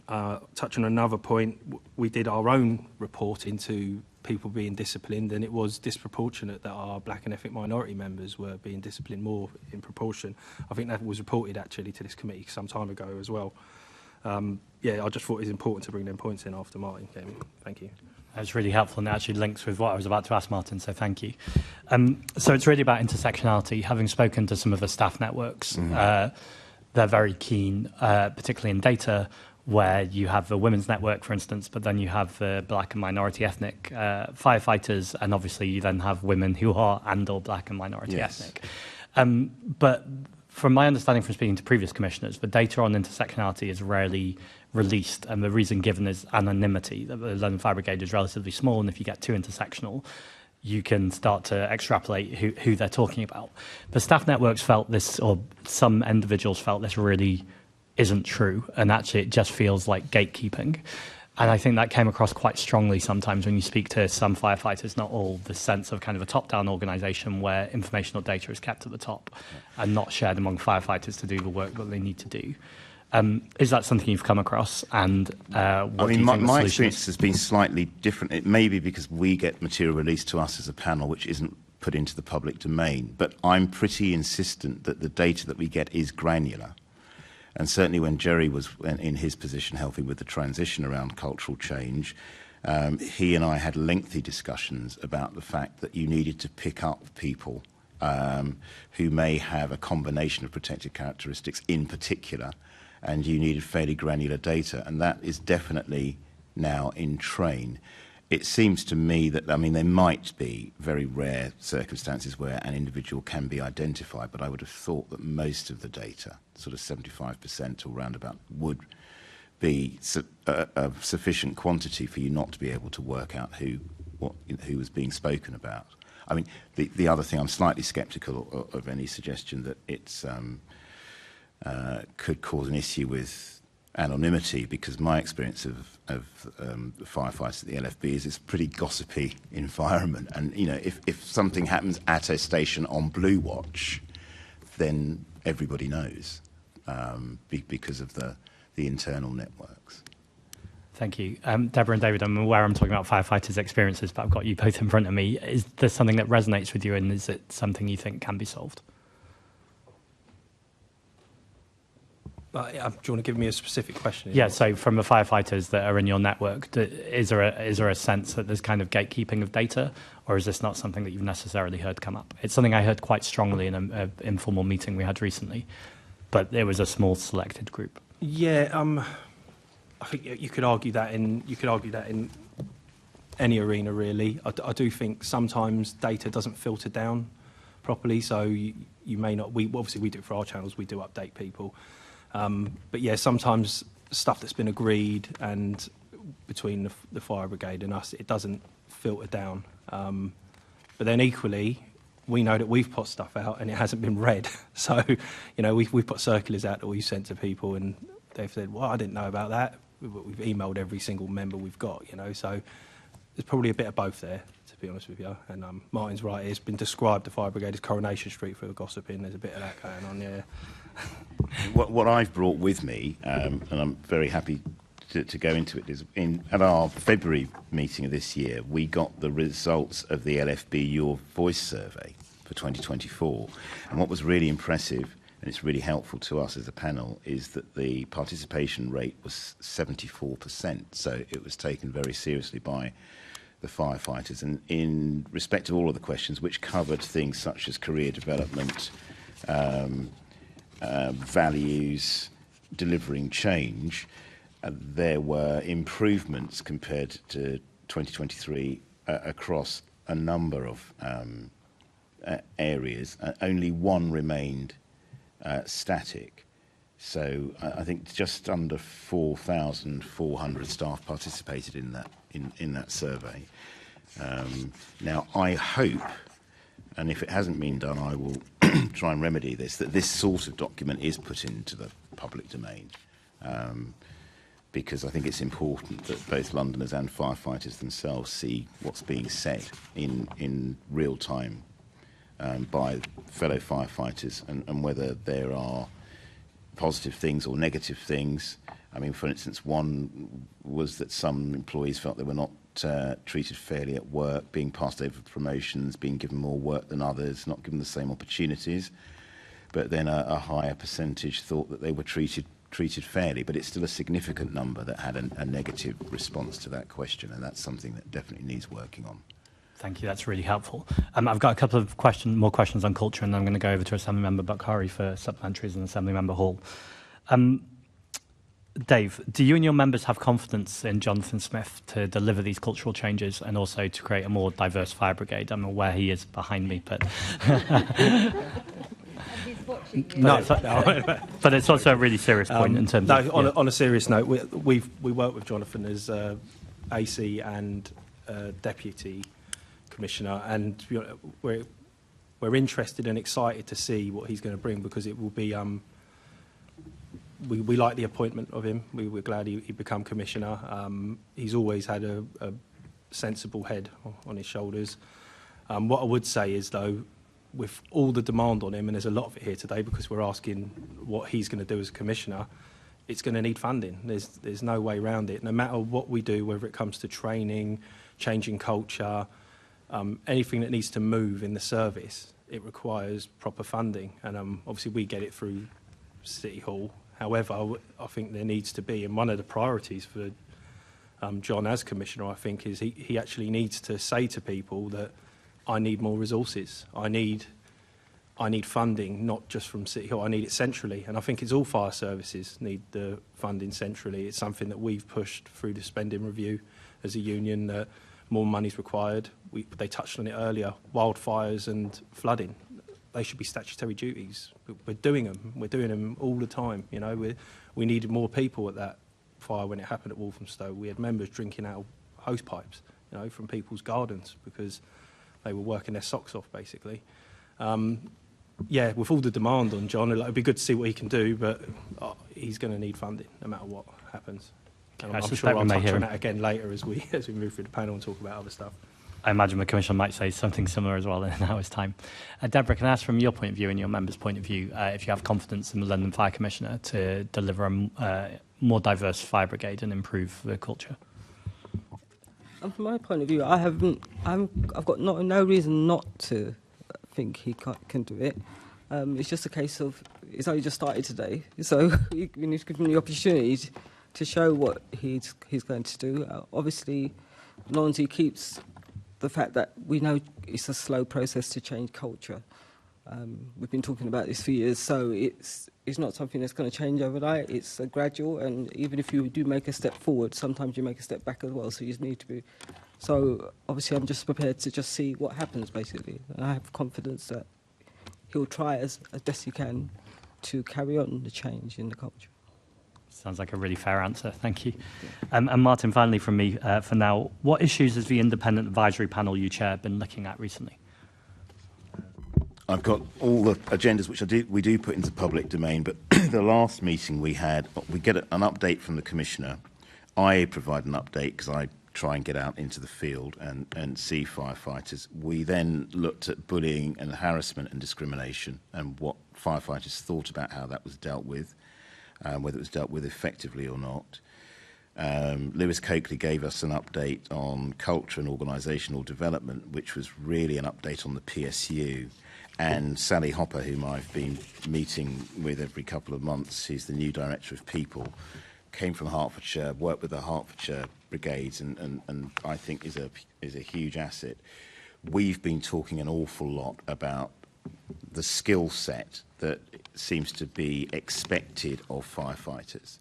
Touching on another point, we did our own report into people being disciplined, and it was disproportionate that our black and ethnic minority members were being disciplined more in proportion. I think that was reported actually to this committee some time ago as well. Yeah, I just thought it was important to bring them points in after Martin came in. Thank you. That's really helpful, and it actually links with what I was about to ask Martin, so thank you. So it's really about intersectionality. Having spoken to some of the staff networks, they're very keen, particularly in data, where you have the women's network, for instance, but then you have the black and minority ethnic firefighters, and obviously you then have women who are and/or black and minority ethnic. But from my understanding from speaking to previous commissioners, the data on intersectionality is rarely released, and the reason given is anonymity. The London Fire Brigade is relatively small, and if you get too intersectional, you can start to extrapolate who they're talking about. The staff networks felt this, or some individuals felt this really isn't true, and actually it just feels like gatekeeping. And I think that came across quite strongly sometimes when you speak to some firefighters, not all, the sense of kind of a top-down organisation where informational data is kept at the top and not shared among firefighters to do the work that they need to do. Is that something you've come across? And what do you think my experience has been slightly different. It may be because we get material released to us as a panel which isn't put into the public domain, but I'm pretty insistent that the data that we get is granular. And certainly when Jerry was in his position helping with the transition around cultural change, he and I had lengthy discussions about the fact that you needed to pick up people who may have a combination of protected characteristics in particular, and you needed fairly granular data, and that is definitely now in train. It seems to me that, I mean, there might be very rare circumstances where an individual can be identified, but I would have thought that most of the data, sort of 75% or roundabout, would be a sufficient quantity for you not to be able to work out who was being spoken about. I mean, the other thing, I'm slightly sceptical of any suggestion that it's could cause an issue with anonymity, because my experience of the firefighters at the LFB is it's a pretty gossipy environment, and you know, if something happens at a station on Blue Watch, then everybody knows because of the internal networks. Thank you. Deborah and David, I'm aware I'm talking about firefighters' experiences, but I've got you both in front of me. Is there something that resonates with you, and is it something you think can be solved? Do you want to give me a specific question? Yeah, so from the firefighters that are in your network, is there a sense that there's kind of gatekeeping of data, or is this not something that you've necessarily heard come up? It's something I heard quite strongly in an informal meeting we had recently, but it was a small selected group. Yeah, I think you could argue that in any arena, really. I do think sometimes data doesn't filter down properly, so you may not. Obviously we do it for our channels. We do update people. But yeah, sometimes stuff that's been agreed and between the fire brigade and us, it doesn't filter down. But then equally, we know that we've put stuff out and it hasn't been read. So, you know, we've put circulars out that we've sent to people, and they've said, "Well, I didn't know about that." We've emailed every single member we've got, you know. So there's probably a bit of both there, to to be honest with you. And Martin's right, it's been described, the fire brigade, as Coronation Street for the gossiping. There's a bit of that going on, yeah. What I've brought with me, and I'm very happy to go into it, is at our February meeting of this year, we got the results of the LFB Your Voice survey for 2024. And what was really impressive, and it's really helpful to us as a panel, is that the participation rate was 74%. So it was taken very seriously by the firefighters. And in respect of all of the questions, which covered things such as career development, values, delivering change, there were improvements compared to 2023 across a number of areas. Only one remained static. So I think just under 4,400 staff participated in that survey. Now I hope, and if it hasn't been done, I will try and remedy this, that this sort of document is put into the public domain, because I think it's important that both Londoners and firefighters themselves see what's being said in real time by fellow firefighters, and whether there are positive things or negative things. I mean, for instance, one was that some employees felt they were not treated fairly at work, being passed over for promotions, being given more work than others, not given the same opportunities. But then a higher percentage thought that they were treated fairly. But it's still a significant number that had a negative response to that question, and that's something that definitely needs working on. Thank you, that's really helpful. I've got a couple of more questions on culture, and then I'm going to go over to Assemblymember Bukhari for supplementaries and Assemblymember Hall. Dave, do you and your members have confidence in Jonathan Smith to deliver these cultural changes and also to create a more diverse fire brigade? I'm aware he is behind me, but... No, but it's also a really serious point in terms of... On a serious note, we work with Jonathan as AC and Deputy Commissioner, and we're interested and excited to see what he's going to bring, because it will be... We like the appointment of him. We're glad he become Commissioner. He's always had a sensible head on his shoulders. What I would say is, though, with all the demand on him, and there's a lot of it here today because we're asking what he's going to do as a Commissioner, it's going to need funding. There's no way around it. No matter what we do, whether it comes to training, changing culture, anything that needs to move in the service, it requires proper funding. And obviously we get it through City Hall. However, I think there needs to be, and one of the priorities for John as Commissioner, I think, is he actually needs to say to people that I need more resources. I need funding, not just from City Hall. I need it centrally, and I think it's all fire services need the funding centrally. It's something that we've pushed through the spending review as a union, that more money is required. They touched on it earlier, wildfires and flooding. They should be statutory duties. We're doing them. We're doing them all the time. You know, we needed more people at that fire when it happened at Walthamstow. We had members drinking out of hose pipes, you know, from people's gardens because they were working their socks off, basically. Yeah, with all the demand on John, it'd be good to see what he can do, but he's going to need funding no matter what happens. And I'm sure I'll touch on that again later as we move through the panel and talk about other stuff. I imagine the Commissioner might say something similar as well in an hour's time. Deborah, can I ask from your point of view and your members' point of view, if you have confidence in the London Fire Commissioner to deliver a more diverse fire brigade and improve the culture? And from my point of view, I've got no reason not to think he can do it. It's just a case of, it's only just started today, so we need to give him the opportunity to show what he's going to do. Obviously, as long as he keeps the fact that we know it's a slow process to change culture. We've been talking about this for years, so it's not something that's going to change overnight. It's a gradual, and even if you do make a step forward, sometimes you make a step back as well, so you just need to be... So, obviously, I'm just prepared to just see what happens, basically. And I have confidence that he'll try as best he can to carry on the change in the culture. Sounds like a really fair answer. Thank you. And Martin, finally from me for now, what issues has the independent advisory panel you chair been looking at recently? I've got all the agendas which we do put into public domain, but the last meeting we had, we get an update from the Commissioner. I provide an update because I try and get out into the field and see firefighters. We then looked at bullying and harassment and discrimination and what firefighters thought about how that was dealt with, whether it was dealt with effectively or not. Lewis Coakley gave us an update on culture and organisational development, which was really an update on the PSU. And Sally Hopper, whom I've been meeting with every couple of months, who's the new Director of People, came from Hertfordshire, worked with the Hertfordshire Brigades, and I think is a huge asset. We've been talking an awful lot about the skill set that seems to be expected of firefighters.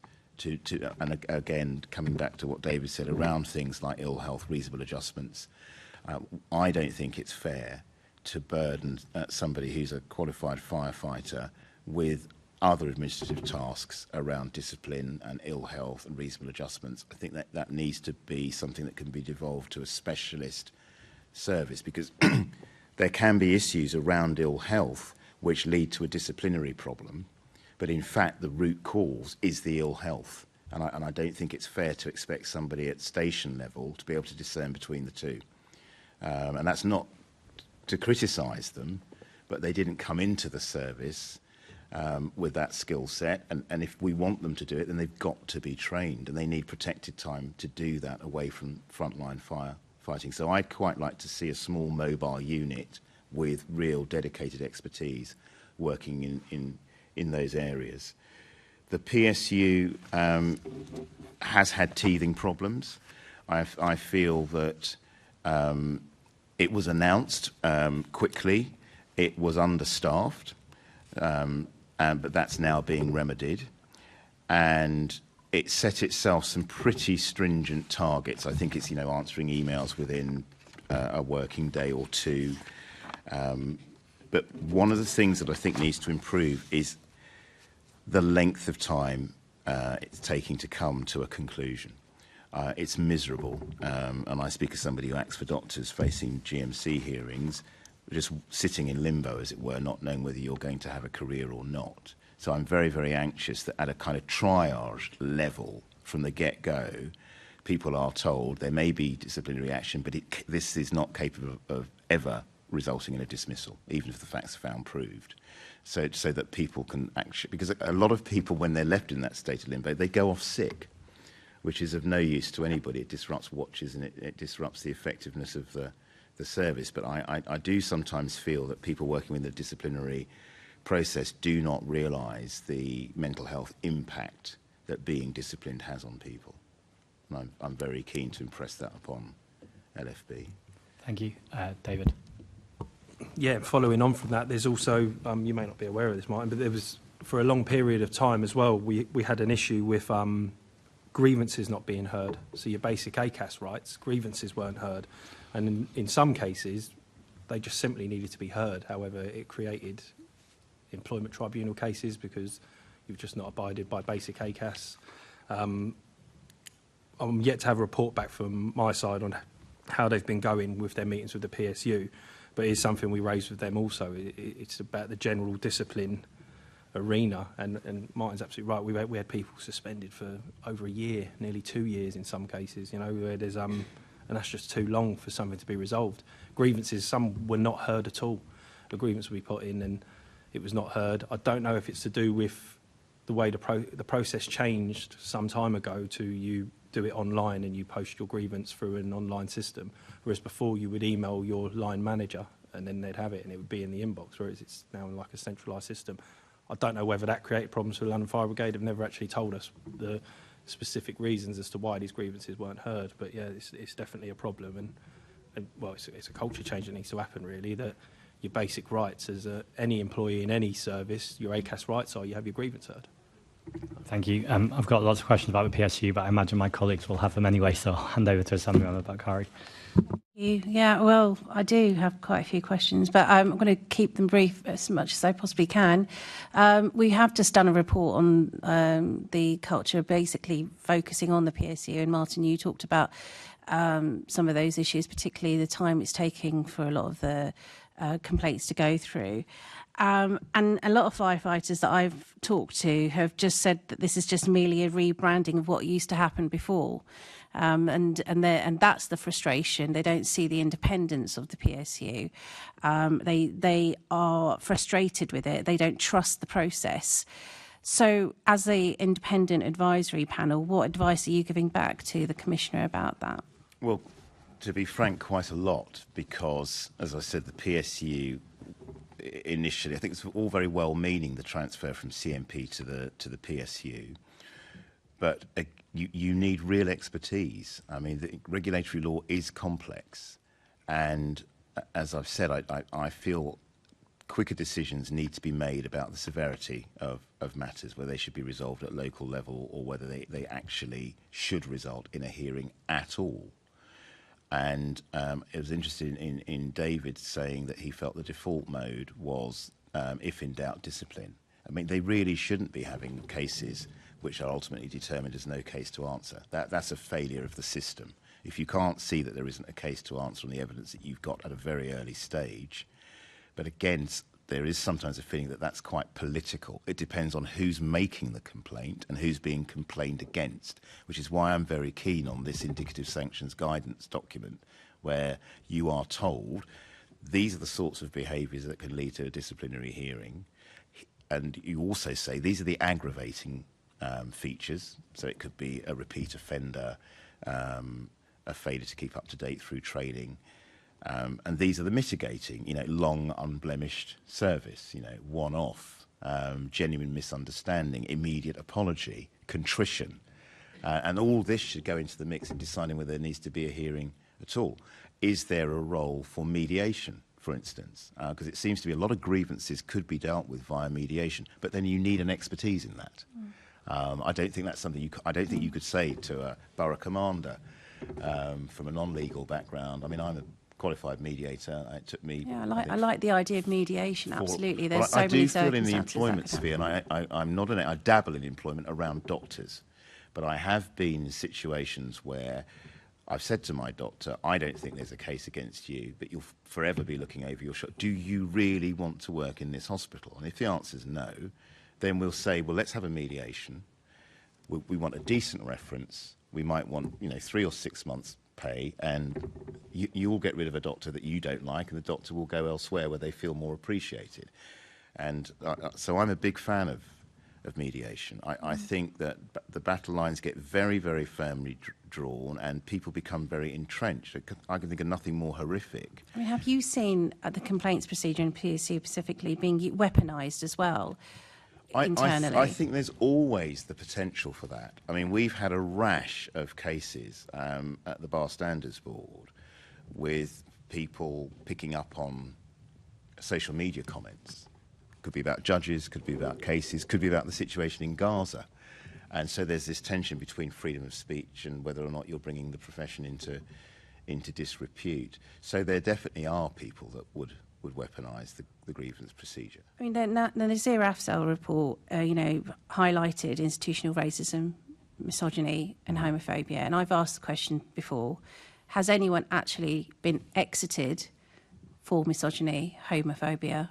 And again, coming back to what David said around things like ill health, reasonable adjustments, I don't think it's fair to burden somebody who's a qualified firefighter with other administrative tasks around discipline and ill health and reasonable adjustments. I think that needs to be something that can be devolved to a specialist service, because there can be issues around ill health which lead to a disciplinary problem, but in fact the root cause is the ill health. And I don't think it's fair to expect somebody at station level to be able to discern between the two. And that's not to criticise them, but they didn't come into the service with that skill set, and if we want them to do it, then they've got to be trained, and they need protected time to do that away from frontline firefighting. So I'd quite like to see a small mobile unit with real dedicated expertise working in those areas. The PSU has had teething problems. I feel that it was announced quickly, it was understaffed, but that's now being remedied. And it set itself some pretty stringent targets. I think it's, answering emails within a working day or two. But one of the things that I think needs to improve is the length of time it's taking to come to a conclusion. It's miserable, and I speak as somebody who acts for doctors facing GMC hearings, just sitting in limbo, as it were, not knowing whether you're going to have a career or not. So I'm very, very anxious that at a kind of triage level from the get-go, people are told there may be disciplinary action, but this is not capable of ever resulting in a dismissal, even if the facts are found proved. So that people can actually, because a lot of people, when they're left in that state of limbo, they go off sick, which is of no use to anybody. It disrupts watches and it disrupts the effectiveness of the service. But I do sometimes feel that people working with the disciplinary process do not realise the mental health impact that being disciplined has on people. And I'm very keen to impress that upon LFB. Thank you. David. Yeah, following on from that, there's also, you may not be aware of this, Martin, but there was, for a long period of time as well, we had an issue with grievances not being heard. So your basic ACAS rights, grievances weren't heard. And in some cases, they just simply needed to be heard. However, it created employment tribunal cases because you've just not abided by basic ACAS. I'm yet to have a report back from my side on how they've been going with their meetings with the PSU, but it's something we raised with them also. It's about the general discipline arena, and Martin's absolutely right. We had people suspended for over a year, nearly 2 years in some cases, where there's and that's just too long for something to be resolved. Grievances, some were not heard at all. A grievance would be put in and it was not heard. I don't know if it's to do with the way the process changed some time ago to you do it online and you post your grievance through an online system, whereas before you would email your line manager and then they'd have it and it would be in the inbox, whereas it's now like a centralised system. I don't know whether that created problems for the London Fire Brigade. They've never actually told us the specific reasons as to why these grievances weren't heard, but yeah, it's definitely a problem, and well, it's a culture change that needs to happen, really, that your basic rights as any employee in any service, your ACAS rights are you have your grievance heard. Thank you. I've got lots of questions about the PSU, but I imagine my colleagues will have them anyway, so I'll hand over to Assemblymember Bakari. Yeah, well, I do have quite a few questions, but I'm going to keep them brief as much as I possibly can. We have just done a report on the culture, basically focusing on the PSU, and Martin, you talked about some of those issues, particularly the time it's taking for a lot of the complaints to go through. And a lot of firefighters that I've talked to have just said that this is just merely a rebranding of what used to happen before. And that's the frustration. They don't see the independence of the PSU. They are frustrated with it. They don't trust the process. So as the independent advisory panel, what advice are you giving back to the Commissioner about that? Well, to be frank, quite a lot, because, as I said, the PSU initially, I think it's all very well-meaning, the transfer from CMP to the PSU, but you need real expertise. I mean, the regulatory law is complex, and as I've said, I feel quicker decisions need to be made about the severity of matters, whether they should be resolved at local level or whether they actually should result in a hearing at all. And it was interesting in David saying that he felt the default mode was, if in doubt, discipline. I mean, they really shouldn't be having cases which are ultimately determined as no case to answer. That's a failure of the system. If you can't see that there isn't a case to answer on the evidence that you've got at a very early stage, but again, there is sometimes a feeling that that's quite political. It depends on who's making the complaint and who's being complained against, which is why I'm very keen on this indicative sanctions guidance document, where you are told these are the sorts of behaviours that can lead to a disciplinary hearing, and you also say these are the aggravating features. So it could be a repeat offender, a failure to keep up to date through training. And these are the mitigating, long unblemished service, one-off, genuine misunderstanding, immediate apology, contrition. And all this should go into the mix in deciding whether there needs to be a hearing at all. Is there a role for mediation, for instance? Because it seems to be a lot of grievances could be dealt with via mediation, but then you need an expertise in that. I don't think that's something I don't think you could say to a borough commander from a non-legal background. I mean, I'm a qualified mediator. It took me. Yeah, I like the idea of mediation. Absolutely, there's I many do feel in the circumstances employment sphere, and I'm not I dabble in employment around doctors, but I have been in situations where I've said to my doctor, I don't think there's a case against you, but you'll forever be looking over your shoulder. Do you really want to work in this hospital? And if the answer is no, then we'll say, well, let's have a mediation. We want a decent reference. We might want 3 or 6 months pay, and you will get rid of a doctor that you don't like, and the doctor will go elsewhere where they feel more appreciated. And so I'm a big fan of mediation. I think that the battle lines get very, very firmly drawn, and people become very entrenched. I can think of nothing more horrific. I mean, have you seen the complaints procedure in PSU specifically being weaponised as well? Internally. I think there's always the potential for that. I mean, we've had a rash of cases at the Bar Standards Board with people picking up on social media comments. Could be about judges, could be about cases, could be about the situation in Gaza. And so there's this tension between freedom of speech and whether or not you're bringing the profession into disrepute. So there definitely are people that would weaponise the grievance procedure. I mean, the Nazir Afzal report, highlighted institutional racism, misogyny and homophobia. And I've asked the question before, has anyone actually been exited for misogyny, homophobia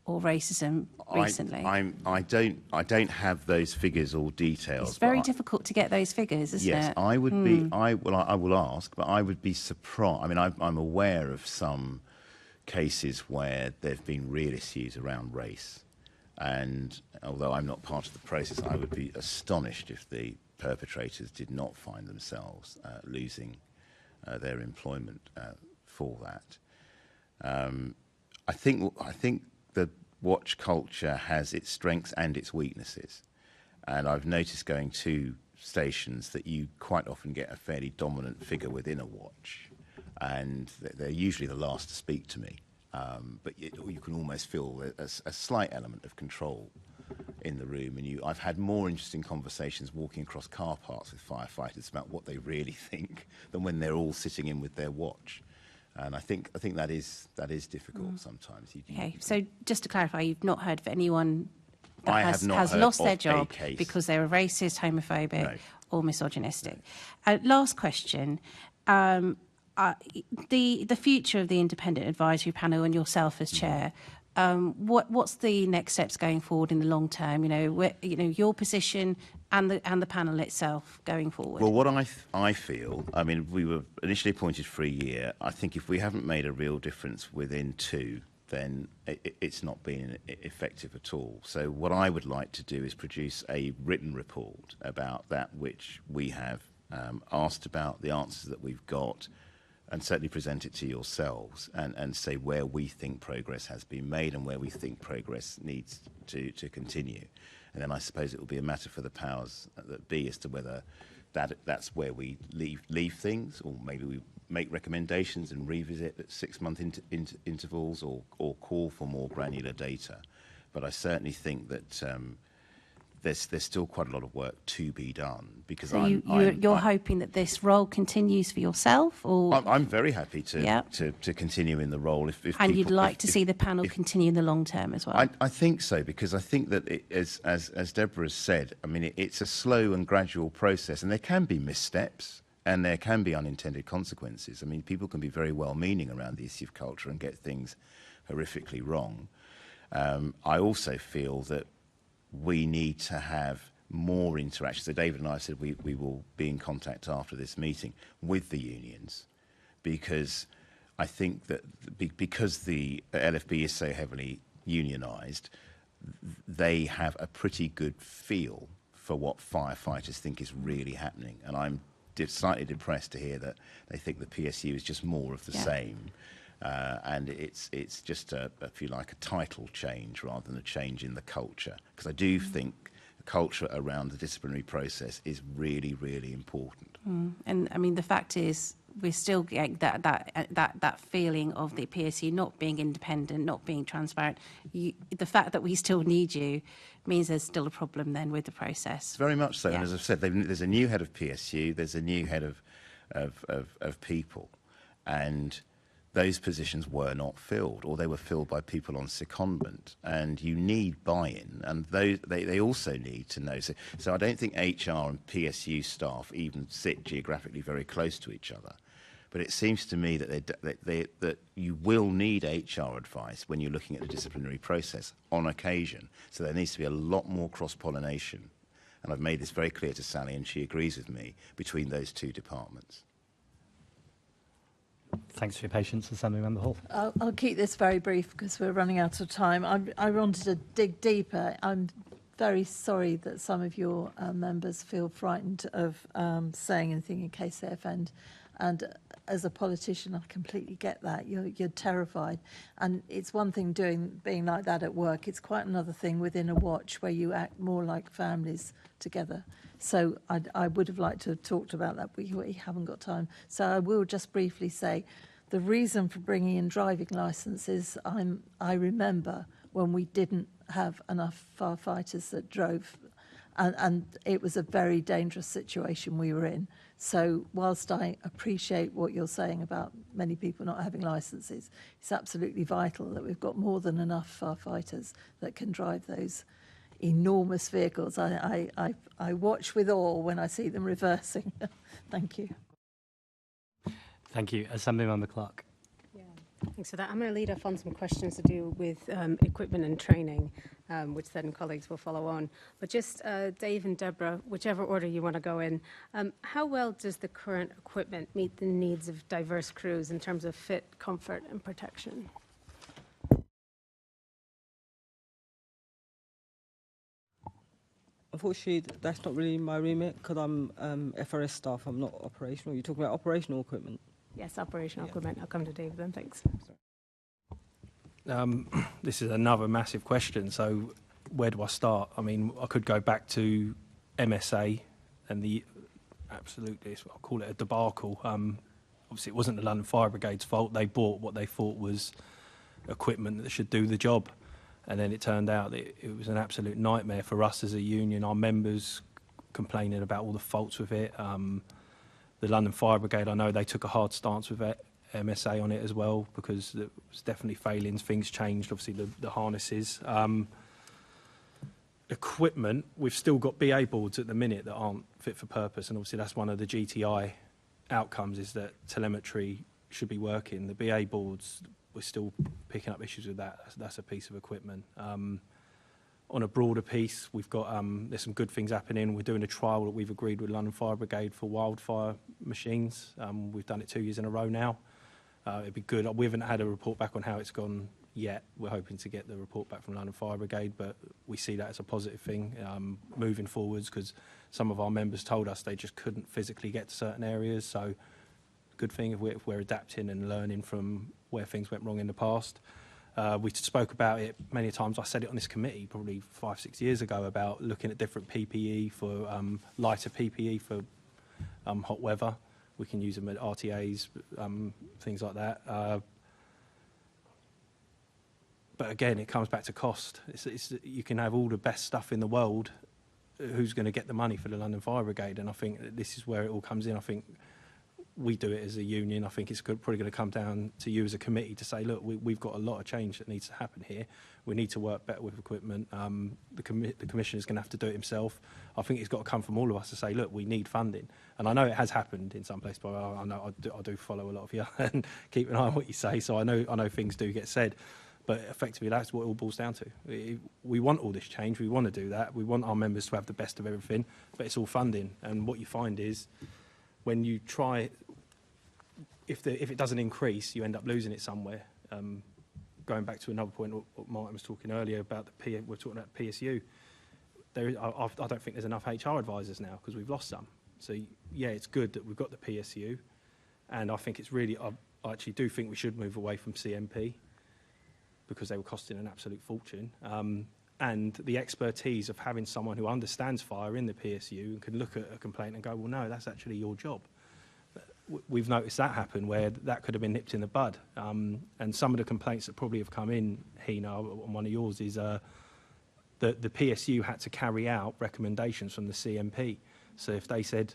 or racism recently? I don't have those figures or details. It's very difficult to get those figures, isn't it? Yes, I would be. I will ask, but I would be surprised. I mean, I'm aware of some cases where there have been real issues around race, and although I'm not part of the process, I would be astonished if the perpetrators did not find themselves losing their employment for that. I think the watch culture has its strengths and its weaknesses, and I've noticed going to stations that you quite often get a fairly dominant figure within a watch, and they're usually the last to speak to me. But you can almost feel a slight element of control in the room. And I've had more interesting conversations walking across car parks with firefighters about what they really think than when they're all sitting in with their watch. And I think that is difficult sometimes. Okay, so just to clarify, you've not heard of anyone that has lost their job because they were racist, homophobic, or misogynistic. Last question. the future of the independent advisory panel and yourself as chair. What's the next steps going forward in the long term? Your position and the panel itself going forward. Well, what I feel, I mean, we were initially appointed for a year. I think if we haven't made a real difference within 2, then it's not been effective at all. So what I would like to do is produce a written report about that which we have asked about, the answers that we've got, and certainly present it to yourselves and say where we think progress has been made and where we think progress needs to continue. And then I suppose it will be a matter for the powers that be as to whether that's where we leave things, or maybe we make recommendations and revisit at 6-month intervals, or call for more granular data. But I certainly think that there's still quite a lot of work to be done, because so you're hoping that this role continues for yourself, or I'm very happy to continue in the role if and you'd like to see the panel continue in the long term as well. I think so, because I think that as Deborah has said, I mean it's a slow and gradual process, and there can be missteps and there can be unintended consequences. I mean, people can be very well-meaning around the issue of culture and get things horrifically wrong. I also feel that we need to have more interaction. So David and I said we will be in contact after this meeting with the unions, because I think that because the LFB is so heavily unionised, they have a pretty good feel for what firefighters think is really happening. And I'm slightly depressed to hear that they think the PSU is just more of the same. And it's just, if you like, a title change rather than a change in the culture. Because I do think the culture around the disciplinary process is really, really important. And I mean, the fact is, we're still getting that feeling of the PSU not being independent, not being transparent. The fact that we still need you means there's still a problem then with the process. Very much so. Yeah. And as I've said, there's a new head of PSU, there's a new head of people, and those positions were not filled, or they were filled by people on secondment, and you need buy-in, and they also need to know. So I don't think HR and PSU staff even sit geographically very close to each other, but it seems to me that you will need HR advice when you're looking at the disciplinary process on occasion. So there needs to be a lot more cross-pollination, and I've made this very clear to Sally, and she agrees with me, between those two departments. Thanks for your patience, Assembly Member Hall. I'll keep this very brief because we're running out of time. I wanted to dig deeper. I'm very sorry that some of your members feel frightened of saying anything in case they offend. And as a politician, I completely get that. You're terrified. And it's one thing being like that at work. It's quite another thing within a watch where you act more like families together. So I would have liked to have talked about that, but we haven't got time. So I will just briefly say the reason for bringing in driving licences, I remember when we didn't have enough firefighters that drove, and it was a very dangerous situation we were in. So whilst I appreciate what you're saying about many people not having licences, it's absolutely vital that we've got more than enough firefighters that can drive those enormous vehicles. I watch with awe when I see them reversing. Thank you. Thank you. Assembly Member Clark. Yeah, thanks for that. I'm going to lead off on some questions to do with equipment and training, which then colleagues will follow on. But just Dave and Deborah, whichever order you want to go in, how well does the current equipment meet the needs of diverse crews in terms of fit, comfort and protection? Unfortunately, that's not really my remit because I'm FRS staff. I'm not operational. You're talking about operational equipment? Yes, operational equipment. I'll come to David then. Thanks. This is another massive question. So where do I start? I mean, I could go back to MSA and the absolutely, I'll call it a debacle. Obviously, it wasn't the London Fire Brigade's fault. They bought what they thought was equipment that should do the job. And then it turned out that it was an absolute nightmare for us as a union. Our members complaining about all the faults with it. The London Fire Brigade, I know they took a hard stance with MSA on it as well because there was definitely failings. Things changed, obviously, the harnesses. Equipment, we've still got BA boards at the minute that aren't fit for purpose. And obviously that's one of the GTI outcomes is that telemetry should be working. The BA boards, we're still picking up issues with that. That's a piece of equipment. On a broader piece, we've got there's some good things happening. We're doing a trial that we've agreed with London Fire Brigade for wildfire machines. We've done it 2 years in a row now. It'd be good. We haven't had a report back on how it's gone yet. We're hoping to get the report back from London Fire Brigade, but we see that as a positive thing moving forwards, because some of our members told us they just couldn't physically get to certain areas. So good thing if we're adapting and learning from where things went wrong in the past. We spoke about it many times. I said it on this committee probably 5-6 years ago about looking at different PPE for lighter PPE for hot weather. We can use them at RTAs, things like that. But again, it comes back to cost. You can have all the best stuff in the world. Who's going to get the money for the London Fire Brigade? And I think this is where it all comes in. I think we do it as a union. I think it's probably going to come down to you as a committee to say, look, we've got a lot of change that needs to happen here. We need to work better with equipment. The Commissioner is going to have to do it himself. I think it's got to come from all of us to say, look, we need funding. And I know it has happened in some places, but I know I do follow a lot of you and keep an eye on what you say. So I know things do get said. But effectively, that's what it all boils down to. We want all this change. We want to do that. We want our members to have the best of everything. But it's all funding. And what you find is when you try, if it doesn't increase, you end up losing it somewhere. Going back to another point, what Martin was talking earlier about we're talking about PSU. I don't think there's enough HR advisors now because we've lost some. So yeah, it's good that we've got the PSU, and I think it's really. I actually do think we should move away from CMP because they were costing an absolute fortune. And the expertise of having someone who understands fire in the PSU and can look at a complaint and go, well, no, that's actually your job. We've noticed that happen where that could have been nipped in the bud. And some of the complaints that probably have come in, Hina, on one of yours, is that the PSU had to carry out recommendations from the CMP. So if they said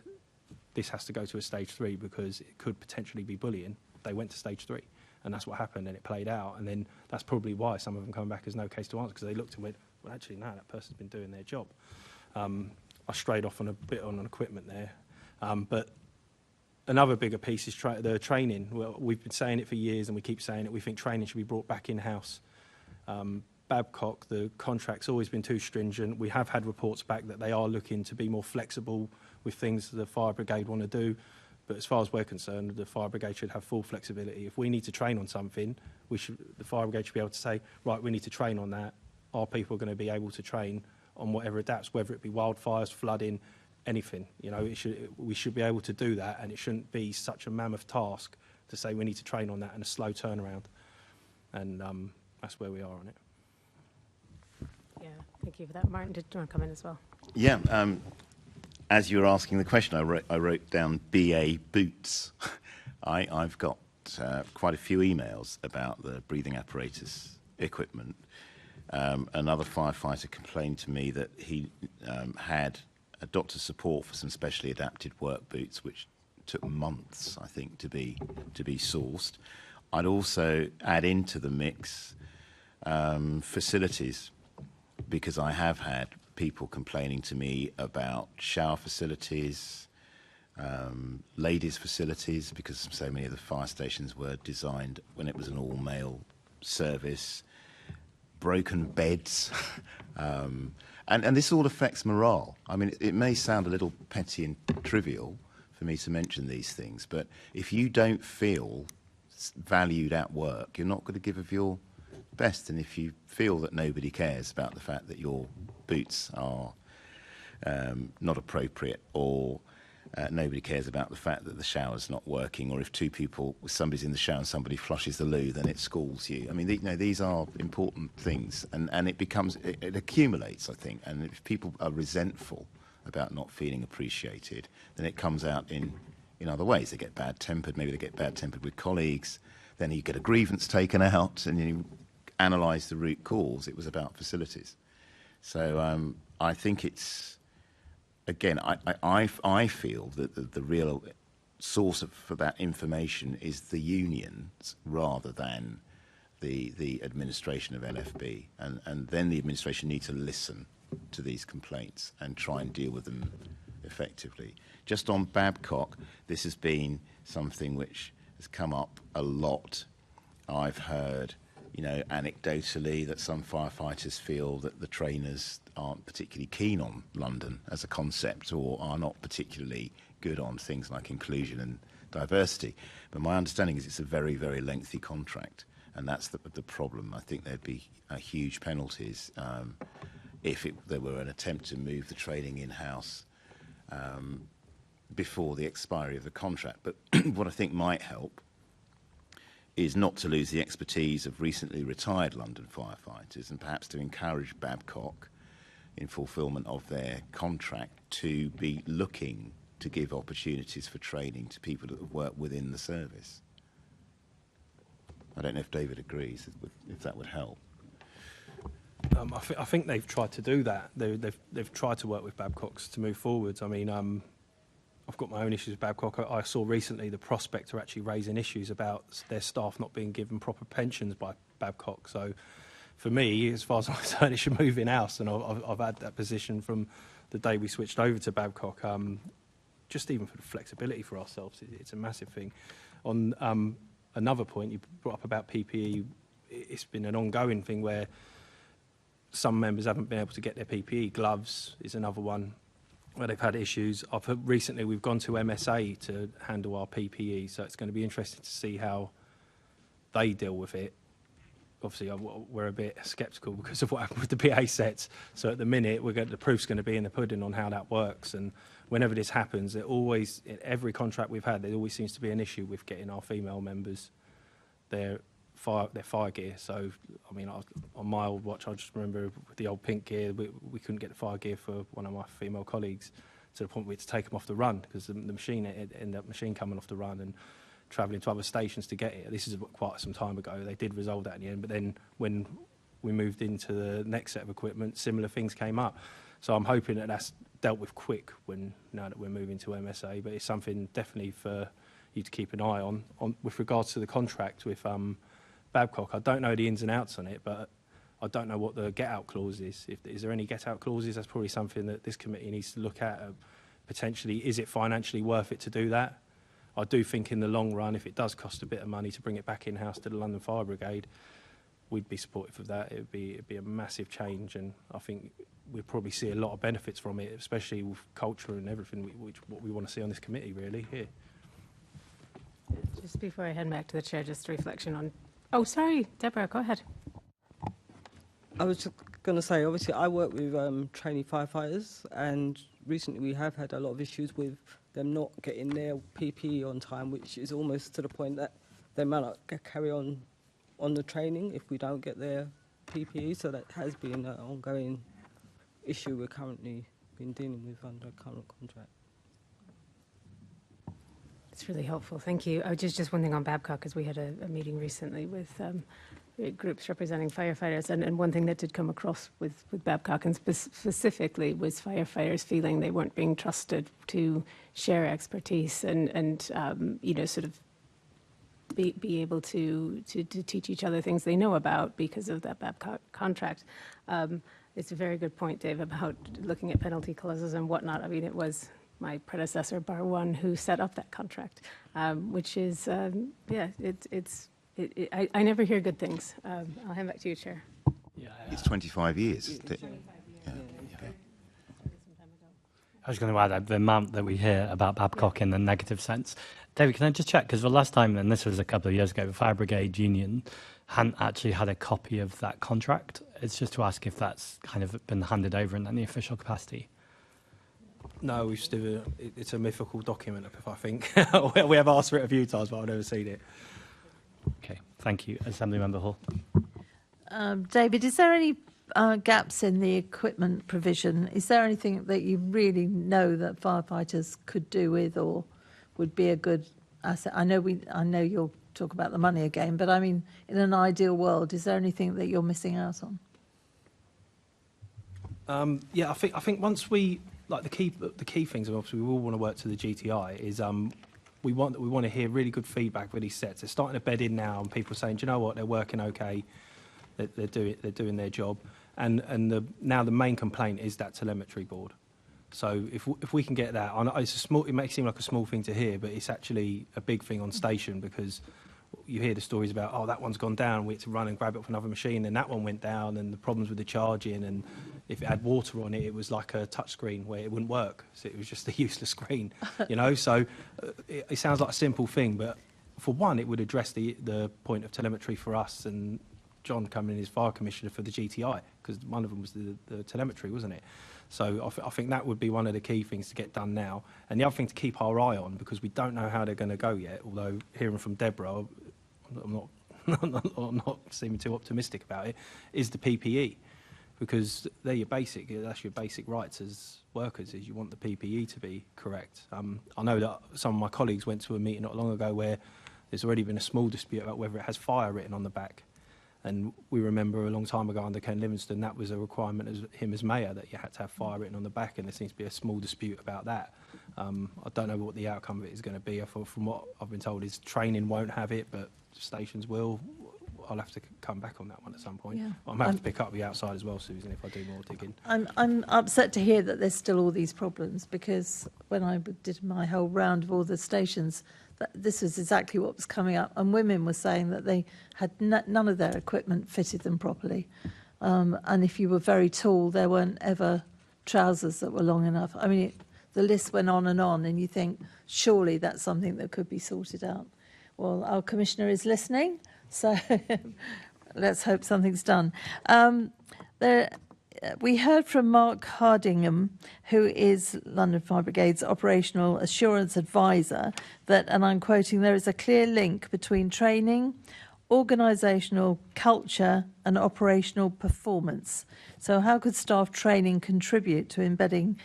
this has to go to a stage 3 because it could potentially be bullying, they went to stage 3. And that's what happened, and it played out. And then that's probably why some of them come back as no case to answer, because they looked and went, well, actually, no, that person's been doing their job. I strayed off on a bit on equipment there. But another bigger piece is the training. Well, we've been saying it for years, and we keep saying it. We think training should be brought back in-house. Babcock, the contract's always been too stringent. We have had reports back that they are looking to be more flexible with things the fire brigade want to do. But as far as we're concerned, the fire brigade should have full flexibility. If we need to train on something, the fire brigade should be able to say, right, we need to train on that. Our people are going to be able to train on whatever adapts, whether it be wildfires, flooding, anything. You know, we should be able to do that, and it shouldn't be such a mammoth task to say we need to train on that and a slow turnaround. And that's where we are on it. Yeah, thank you for that. Martin, did you want to come in as well? Yeah. As you were asking the question, I wrote down BA boots. I've got quite a few emails about the breathing apparatus equipment. Another firefighter complained to me that he had a doctor's support for some specially adapted work boots, which took months, I think, to be sourced. I'd also add into the mix facilities, because I have had people complaining to me about shower facilities, ladies' facilities, because so many of the fire stations were designed when it was an all-male service, broken beds, and this all affects morale. I mean, it may sound a little petty and trivial for me to mention these things, but if you don't feel valued at work, you're not going to give of your best. And if you feel that nobody cares about the fact that your boots are not appropriate, or nobody cares about the fact that the shower's not working, or if somebody's in the shower and somebody flushes the loo, then it scalds you. I mean, these are important things, and it accumulates, I think. And if people are resentful about not feeling appreciated, then it comes out in other ways. They get bad-tempered. Maybe they get bad-tempered with colleagues. Then you get a grievance taken out, and you analyse the root cause. It was about facilities. So I think it's, again, I feel that the real source for that information is the unions rather than the administration of LFB. And then the administration needs to listen to these complaints and try and deal with them effectively. Just on Babcock, this has been something which has come up a lot. I've heard, anecdotally that some firefighters feel that the trainers aren't particularly keen on London as a concept, or are not particularly good on things like inclusion and diversity. But my understanding is it's a very, very lengthy contract, and that's the problem. I think there'd be huge penalties if there were an attempt to move the training in-house before the expiry of the contract. But what I think might help is not to lose the expertise of recently retired London firefighters, and perhaps to encourage Babcock, in fulfilment of their contract, to be looking to give opportunities for training to people that have worked within the service. I don't know if David agrees, if that would help. I think they've tried to do that. They've tried to work with Babcocks to move forwards. I mean, I've got my own issues with Babcock. I saw recently the Prospect are actually raising issues about their staff not being given proper pensions by Babcock. So for me, as far as I'm concerned, it should move in-house, and I've had that position from the day we switched over to Babcock. Just even for the flexibility for ourselves, it's a massive thing. On another point, you brought up about PPE. It's been an ongoing thing where some members haven't been able to get their PPE. Gloves is another one where they've had issues. Recently we've gone to MSA to handle our PPE, so it's going to be interesting to see how they deal with it. Obviously, we're a bit sceptical because of what happened with the BA sets. So at the minute, the proof's going to be in the pudding on how that works. And whenever this happens, in every contract we've had, there always seems to be an issue with getting our female members their fire gear. So, I mean, on my old watch, I just remember with the old pink gear, we couldn't get the fire gear for one of my female colleagues, to the point we had to take them off the run because the machine ended up coming off the run and travelling to other stations to get it. This is quite some time ago. They did resolve that in the end, but then when we moved into the next set of equipment, similar things came up. So I'm hoping that that's dealt with quick now that we're moving to MSA, but it's something definitely for you to keep an eye on with regards to the contract with Babcock. I don't know the ins and outs on it, but I don't know what the get-out clause is. Is there any get-out clauses? That's probably something that this committee needs to look at. Potentially, is it financially worth it to do that? I do think in the long run, if it does cost a bit of money to bring it back in-house to the London Fire Brigade, we'd be supportive of that. It'd be a massive change, and I think we'd probably see a lot of benefits from it, especially with culture and everything, what we want to see on this committee, really, here. Just before I head back to the chair, just a reflection on... Oh, sorry, Deborah, go ahead. I was just going to say, obviously, I work with trainee firefighters, and recently we have had a lot of issues with them not getting their PPE on time, which is almost to the point that they might not carry on the training if we don't get their PPE. So that has been an ongoing issue we're currently been dealing with under current contract. It's really helpful, thank you. Just one thing on Babcock, because we had a meeting recently with groups representing firefighters, and one thing that did come across with Babcock, and specifically, was firefighters feeling they weren't being trusted to share expertise and sort of be able to teach each other things they know about because of that Babcock contract. It's a very good point, Dave, about looking at penalty clauses and whatnot. I mean, it was my predecessor, Bar One, who set up that contract, which is, I never hear good things. I'll hand back to you, Chair. Yeah, it's 25 years. I was going to add the amount that we hear about Babcock in the negative sense. David, can I just check? Because the last time, and this was a couple of years ago, the Fire Brigade Union hadn't actually had a copy of that contract. It's just to ask if that's kind of been handed over in any official capacity. No, it's a mythical document, I think. We have asked for it a few times, but I've never seen it. Okay, thank you. Assemblymember Hall. David, is there any gaps in the equipment provision? Is there anything that you really know that firefighters could do with or would be a good asset? I know you'll talk about the money again, but I mean, in an ideal world, is there anything that you're missing out on? I think once we the key things, and obviously we all want to work to the GTI, is we want to hear really good feedback with these sets. They're starting to bed in now, and people are saying, do you know what, they're working okay, they're doing their job, and now the main complaint is that telemetry board. So if we can get that, I know it may seem like a small thing to hear, but it's actually a big thing on station, because you hear the stories about, oh, that one's gone down, we had to run and grab it off another machine, and that one went down, and the problems with the charging, and if it had water on it, it was like a touch screen where it wouldn't work, so it was just a useless screen, you know. So it sounds like a simple thing, but for one, it would address the point of telemetry for us, and John coming in as fire commissioner for the GTI, because one of them was the telemetry, wasn't it? So I think that would be one of the key things to get done now. And the other thing to keep our eye on, because we don't know how they're going to go yet, although hearing from Deborah, I'm not seeming too optimistic about it, is the PPE. Because that's your basic rights as workers, is you want the PPE to be correct. I know that some of my colleagues went to a meeting not long ago where there's already been a small dispute about whether it has fire written on the back. And we remember a long time ago under Ken Livingstone, that was a requirement as him as mayor, that you had to have fire written on the back, and there seems to be a small dispute about that. I don't know what the outcome of it is going to be. From what I've been told is training won't have it, but stations will. I'll have to come back on that one at some point. Yeah. I might have to pick up the outside as well, Susan, if I do more digging. I'm upset to hear that there's still all these problems, because when I did my whole round of all the stations, this was exactly what was coming up, and women were saying that they had none of their equipment fitted them properly, and if you were very tall, there weren't ever trousers that were long enough. I mean, the list went on, and you think, surely that's something that could be sorted out. Well, our commissioner is listening, so let's hope something's done. We heard from Mark Hardingham, who is London Fire Brigade's Operational Assurance Advisor, that, and I'm quoting, there is a clear link between training, organisational culture and operational performance. So how could staff training contribute to embedding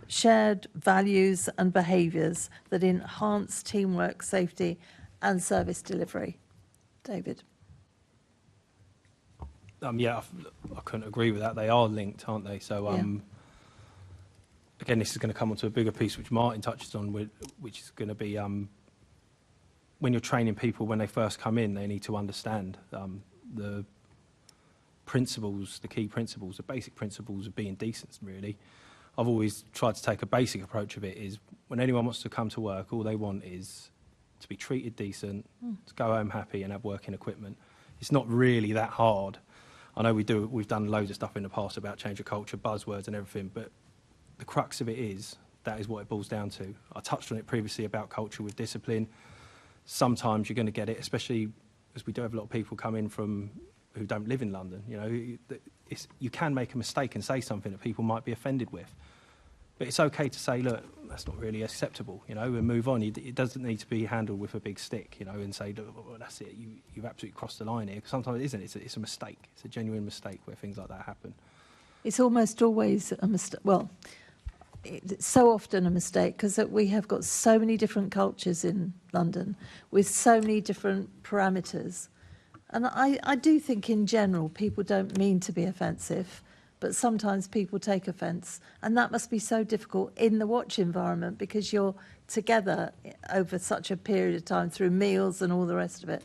shared values and behaviours that enhance teamwork, safety and service delivery? David. Yeah, I couldn't agree with that. They are linked, aren't they? So, again, this is going to come onto a bigger piece which Martin touches on, which is going to be when you're training people when they first come in, they need to understand the principles, the key principles, the basic principles of being decent, really. I've always tried to take a basic approach of it, is when anyone wants to come to work, all they want is to be treated decent, to go home happy and have working equipment. It's not really that hard. I know we've done loads of stuff in the past about change of culture, buzzwords and everything, but the crux of it is, that is what it boils down to. I touched on it previously about culture with discipline. Sometimes you're going to get it, especially as we do have a lot of people come in who don't live in London. You know, you can make a mistake and say something that people might be offended with. But it's okay to say, look, that's not really acceptable, you know, and move on. It doesn't need to be handled with a big stick, you know, and say, look, well, that's it, you've absolutely crossed the line here. Because sometimes it isn't, it's a mistake. It's a genuine mistake where things like that happen. It's almost always a mistake. Well, it's so often a mistake, because we have got so many different cultures in London with so many different parameters. And I do think in general people don't mean to be offensive, but sometimes people take offence, and that must be so difficult in the watch environment, because you're together over such a period of time through meals and all the rest of it.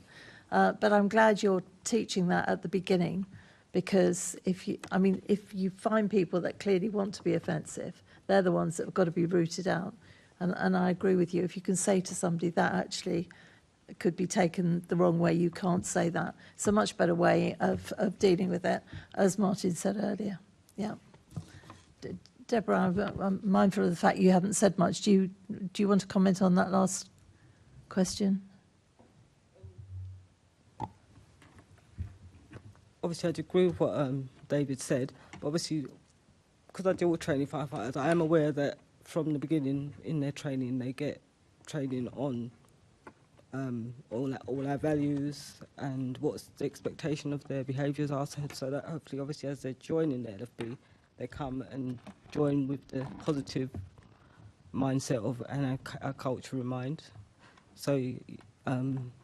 But I'm glad you're teaching that at the beginning, because if you find people that clearly want to be offensive, they're the ones that have got to be rooted out. And I agree with you. If you can say to somebody that actually could be taken the wrong way, you can't say that. It's a much better way of dealing with it, as Martin said earlier. Yeah. Deborah, I'm mindful of the fact you haven't said much. Do you want to comment on that last question? Obviously, I'd agree with what David said, but obviously, because I deal with training firefighters, I am aware that from the beginning in their training, they get training on all our values and what's the expectation of their behaviours are, so that hopefully, obviously, as they're joining the LFB, they come and join with the positive mindset of and a culture in mind. So,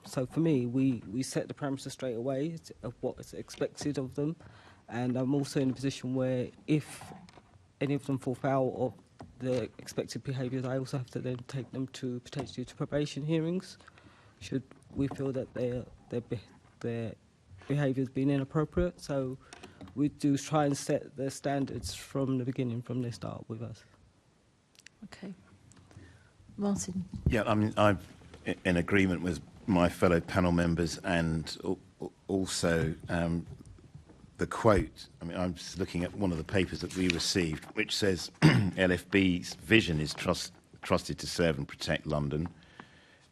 so for me, we set the parameters straight away of what is expected of them, and I'm also in a position where if any of them fall foul of the expected behaviours, I also have to then take them to potentially to probation hearings, should we feel that their behaviour has been inappropriate. So we do try and set the standards from the beginning, from their start with us. Martin. Yeah, I mean, I'm in agreement with my fellow panel members, and also the quote. I mean, I'm just looking at one of the papers that we received, which says LFB's vision is trusted to serve and protect London.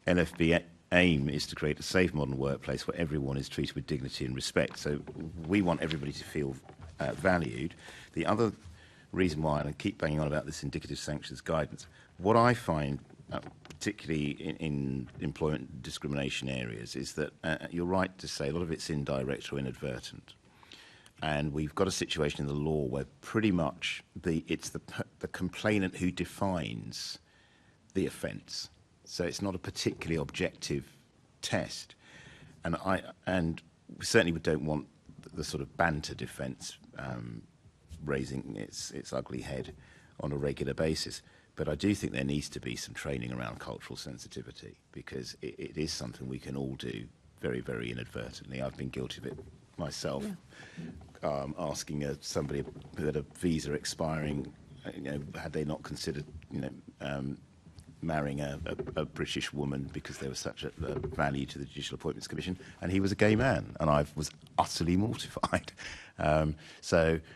LFB aim is to create a safe modern workplace where everyone is treated with dignity and respect. So we want everybody to feel valued. The other reason why, and I keep banging on about this indicative sanctions guidance, what I find particularly in employment discrimination areas is that you're right to say a lot of it's indirect or inadvertent. And we've got a situation in the law where pretty much it's the complainant who defines the offence. So it's not a particularly objective test. And we certainly don't want the sort of banter defence raising its ugly head on a regular basis. But I do think there needs to be some training around cultural sensitivity, because it is something we can all do very, very inadvertently. I've been guilty of it myself, asking somebody who had a visa expiring, had they not considered, marrying a British woman because there was such a value to the Judicial Appointments Commission, and he was a gay man, and I was utterly mortified. And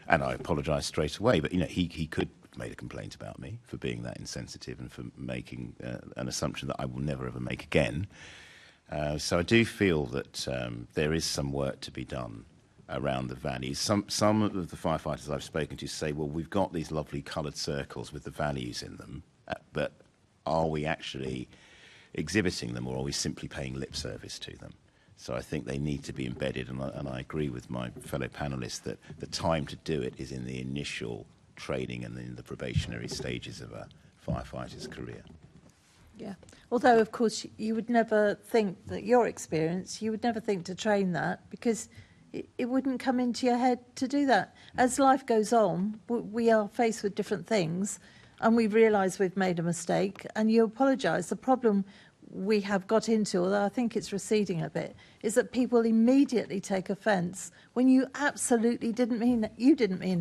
I apologised straight away, but he could have made a complaint about me for being that insensitive and for making an assumption that I will never ever make again. So I do feel that there is some work to be done around the values. Some of the firefighters I've spoken to say, well, we've got these lovely coloured circles with the values in them, but are we actually exhibiting them, or are we simply paying lip service to them? So I think they need to be embedded, and I agree with my fellow panellists that the time to do it is in the initial training and in the probationary stages of a firefighter's career. Yeah. Although, of course, you would never think that your experience, you would never think to train that, because it wouldn't come into your head to do that. As life goes on, we are faced with different things, and we realise we've made a mistake, and you apologise. The problem we have got into, although I think it's receding a bit, is that people immediately take offence when you absolutely didn't mean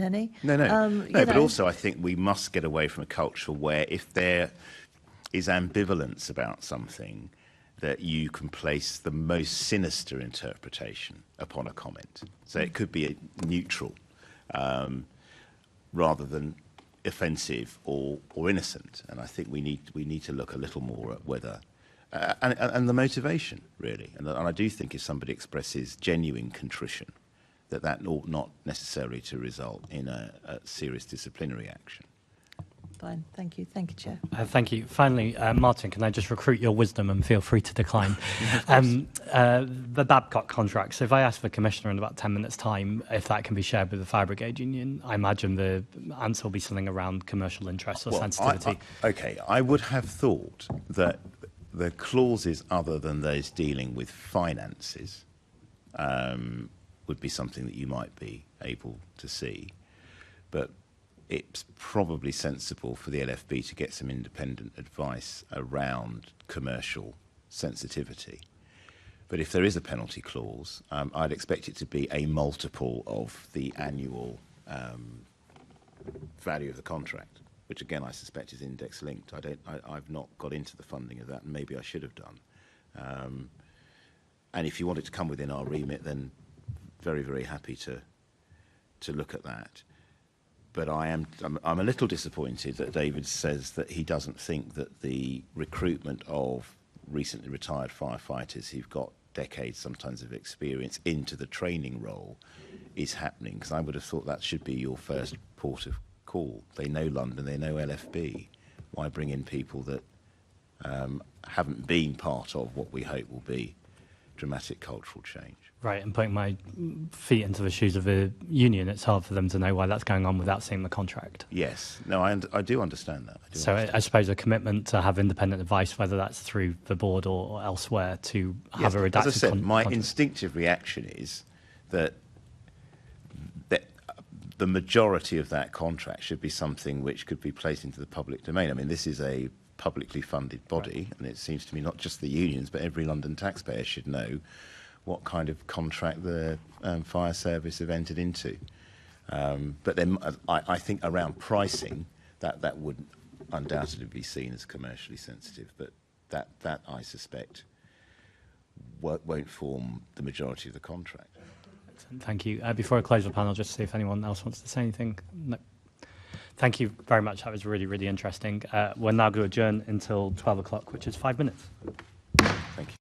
any. No, but also I think we must get away from a culture where if there is ambivalence about something, that you can place the most sinister interpretation upon a comment. So it could be neutral rather than offensive or innocent. And I think we need to look a little more at whether and the motivation, really. And I do think if somebody expresses genuine contrition, that ought not necessarily to result in a serious disciplinary action. Fine, thank you, Chair. Thank you. Finally, Martin, can I just recruit your wisdom and feel free to decline? The Babcock contract. So if I ask the Commissioner in about 10 minutes' time if that can be shared with the Fire Brigade Union, I imagine the answer will be something around commercial interests or sensitivity. I would have thought that the clauses other than those dealing with finances would be something that you might be able to see. But it's probably sensible for the LFB to get some independent advice around commercial sensitivity. But if there is a penalty clause, I'd expect it to be a multiple of the annual value of the contract, which again I suspect is index linked. I've not got into the funding of that, and maybe I should have done. And if you want it to come within our remit, then very, very happy to look at that. But I'm a little disappointed that David says that he doesn't think that the recruitment of recently retired firefighters who've got decades sometimes of experience into the training role is happening, because I would have thought that should be your first port of call. They know London, they know LFB. Why bring in people that haven't been part of what we hope will be dramatic cultural change? Right, and putting my feet into the shoes of the union, it's hard for them to know why that's going on without seeing the contract. Yes, no, I do understand that. I suppose a commitment to have independent advice, whether that's through the board or elsewhere, to have a redacted as I said, my contract. instinctive reaction is that the majority of that contract should be something which could be placed into the public domain. I mean, this is a publicly funded body, and it seems to me not just the unions, but every London taxpayer should know what kind of contract the fire service have entered into. But then I think around pricing, that would undoubtedly be seen as commercially sensitive, but that I suspect won't form the majority of the contract. Thank you. Before I close the panel, just to see if anyone else wants to say anything. No. Thank you very much. That was really, really interesting. We're now going to adjourn until 12 o'clock, which is 5 minutes. Thank you.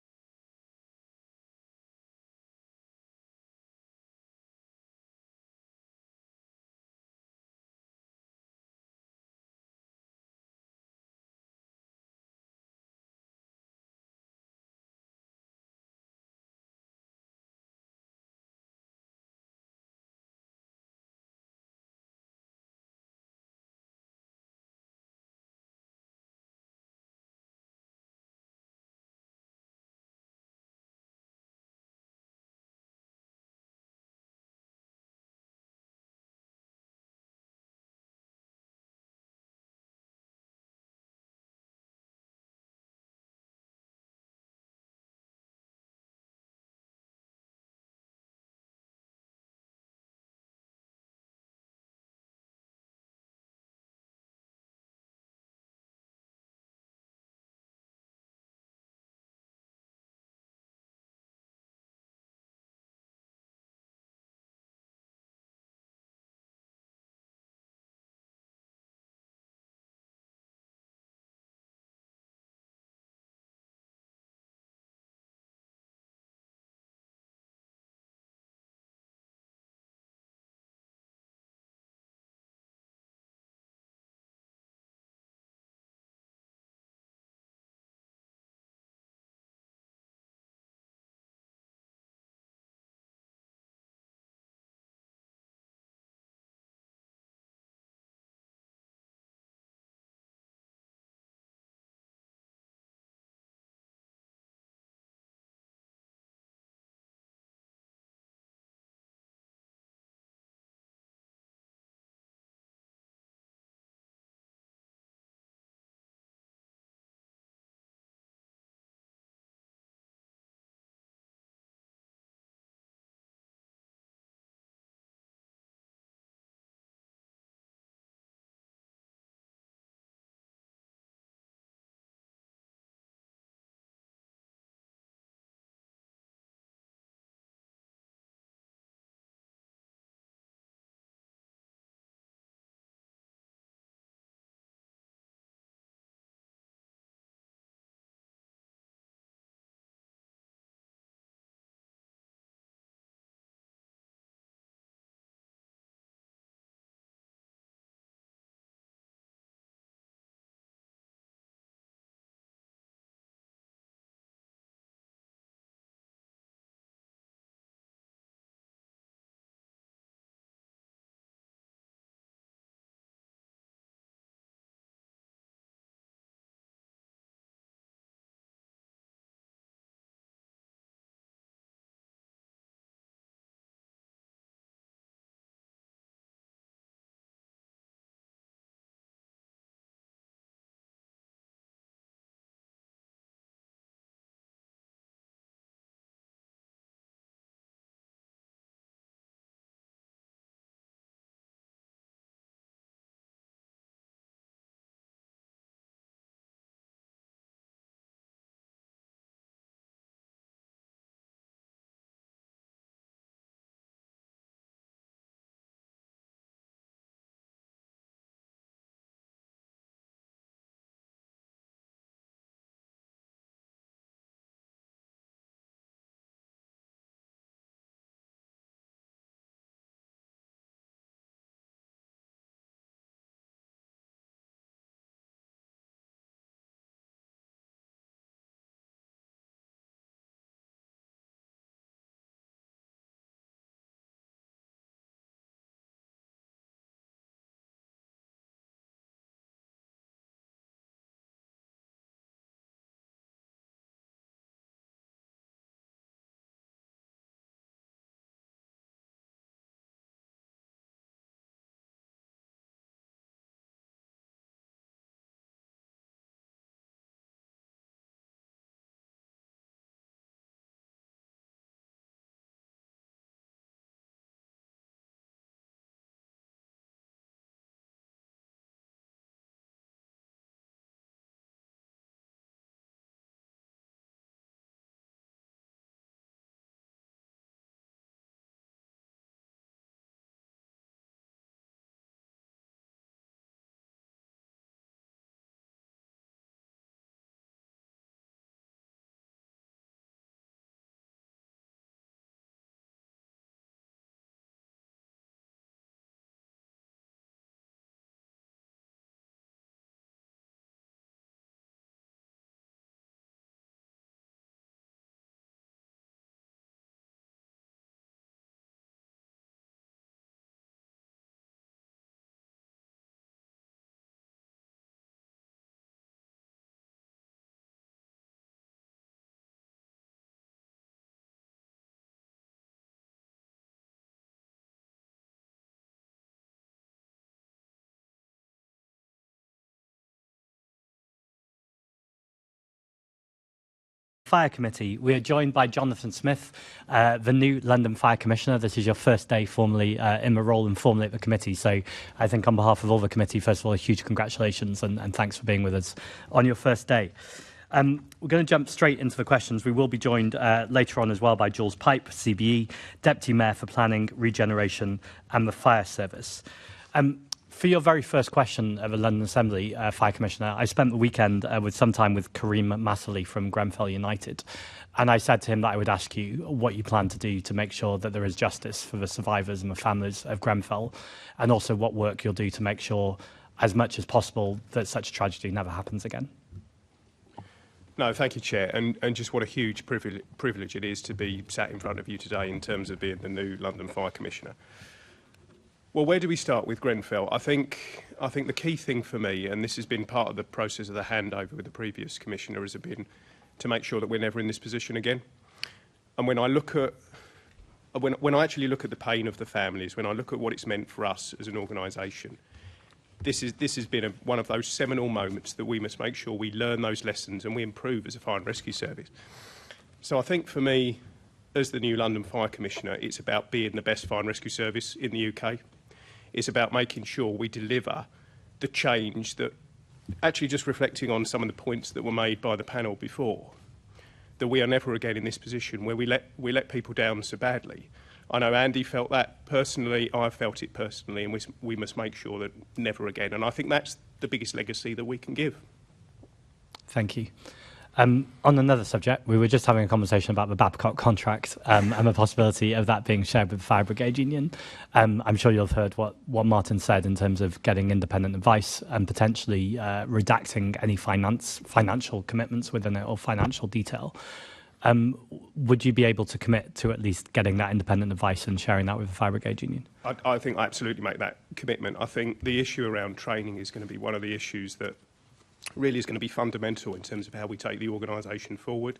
Fire Committee. We are joined by Jonathan Smith, the new London Fire Commissioner. This is your first day formally in the role and formally at the committee. So I think on behalf of all the committee, first of all, a huge congratulations and thanks for being with us on your first day. We're going to jump straight into the questions. We will be joined later on as well by Jules Pipe, CBE, Deputy Mayor for Planning, Regeneration and the Fire Service. For your very first question of the London Assembly, Fire Commissioner, I spent the weekend with some time with Kareem Masserly from Grenfell United. And I said to him that I would ask you what you plan to do to make sure that there is justice for the survivors and the families of Grenfell, and also what work you'll do to make sure, as much as possible, that such a tragedy never happens again. No, thank you, Chair. And just what a huge privilege it is to be sat in front of you today in terms of being the new London Fire Commissioner. Well, where do we start with Grenfell? I think the key thing for me, and this has been part of the process of the handover with the previous Commissioner, has been to make sure that we're never in this position again. And when I look at, when I actually look at the pain of the families, when I look at what it's meant for us as an organisation, this has been one of those seminal moments that we must make sure we learn those lessons and we improve as a fire and rescue service. So I think for me, as the new London Fire Commissioner, it's about being the best fire and rescue service in the UK. It's about making sure we deliver the change that, actually just reflecting on some of the points that were made by the panel before, that we are never again in this position where we let people down so badly. I know Andy felt that personally, I felt it personally, and we must make sure that never again. And I think that's the biggest legacy that we can give. Thank you. On another subject, we were just having a conversation about the Babcock contract and the possibility of that being shared with the Fire Brigade Union. I'm sure you'll have heard what Martin said in terms of getting independent advice and potentially redacting any financial commitments within it or financial detail. Would you be able to commit to at least getting that independent advice and sharing that with the Fire Brigade Union? I think I absolutely make that commitment. I think the issue around training is going to be one of the issues that really is going to be fundamental in terms of how we take the organisation forward.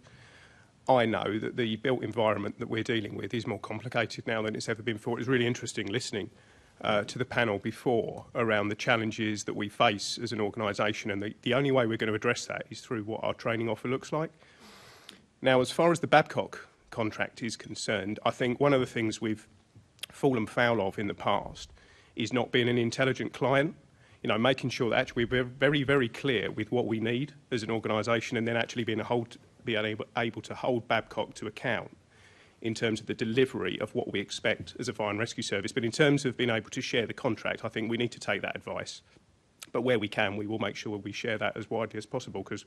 I know that the built environment that we're dealing with is more complicated now than it's ever been before. It was really interesting listening to the panel before around the challenges that we face as an organisation, and the only way we're going to address that is through what our training offer looks like. Now, as far as the Babcock contract is concerned, I think one of the things we've fallen foul of in the past is not being an intelligent client. You know, making sure that actually we're very, very clear with what we need as an organisation, and then actually being able to hold Babcock to account in terms of the delivery of what we expect as a fire and rescue service. But in terms of being able to share the contract, I think we need to take that advice. But where we can, we will make sure we share that as widely as possible, because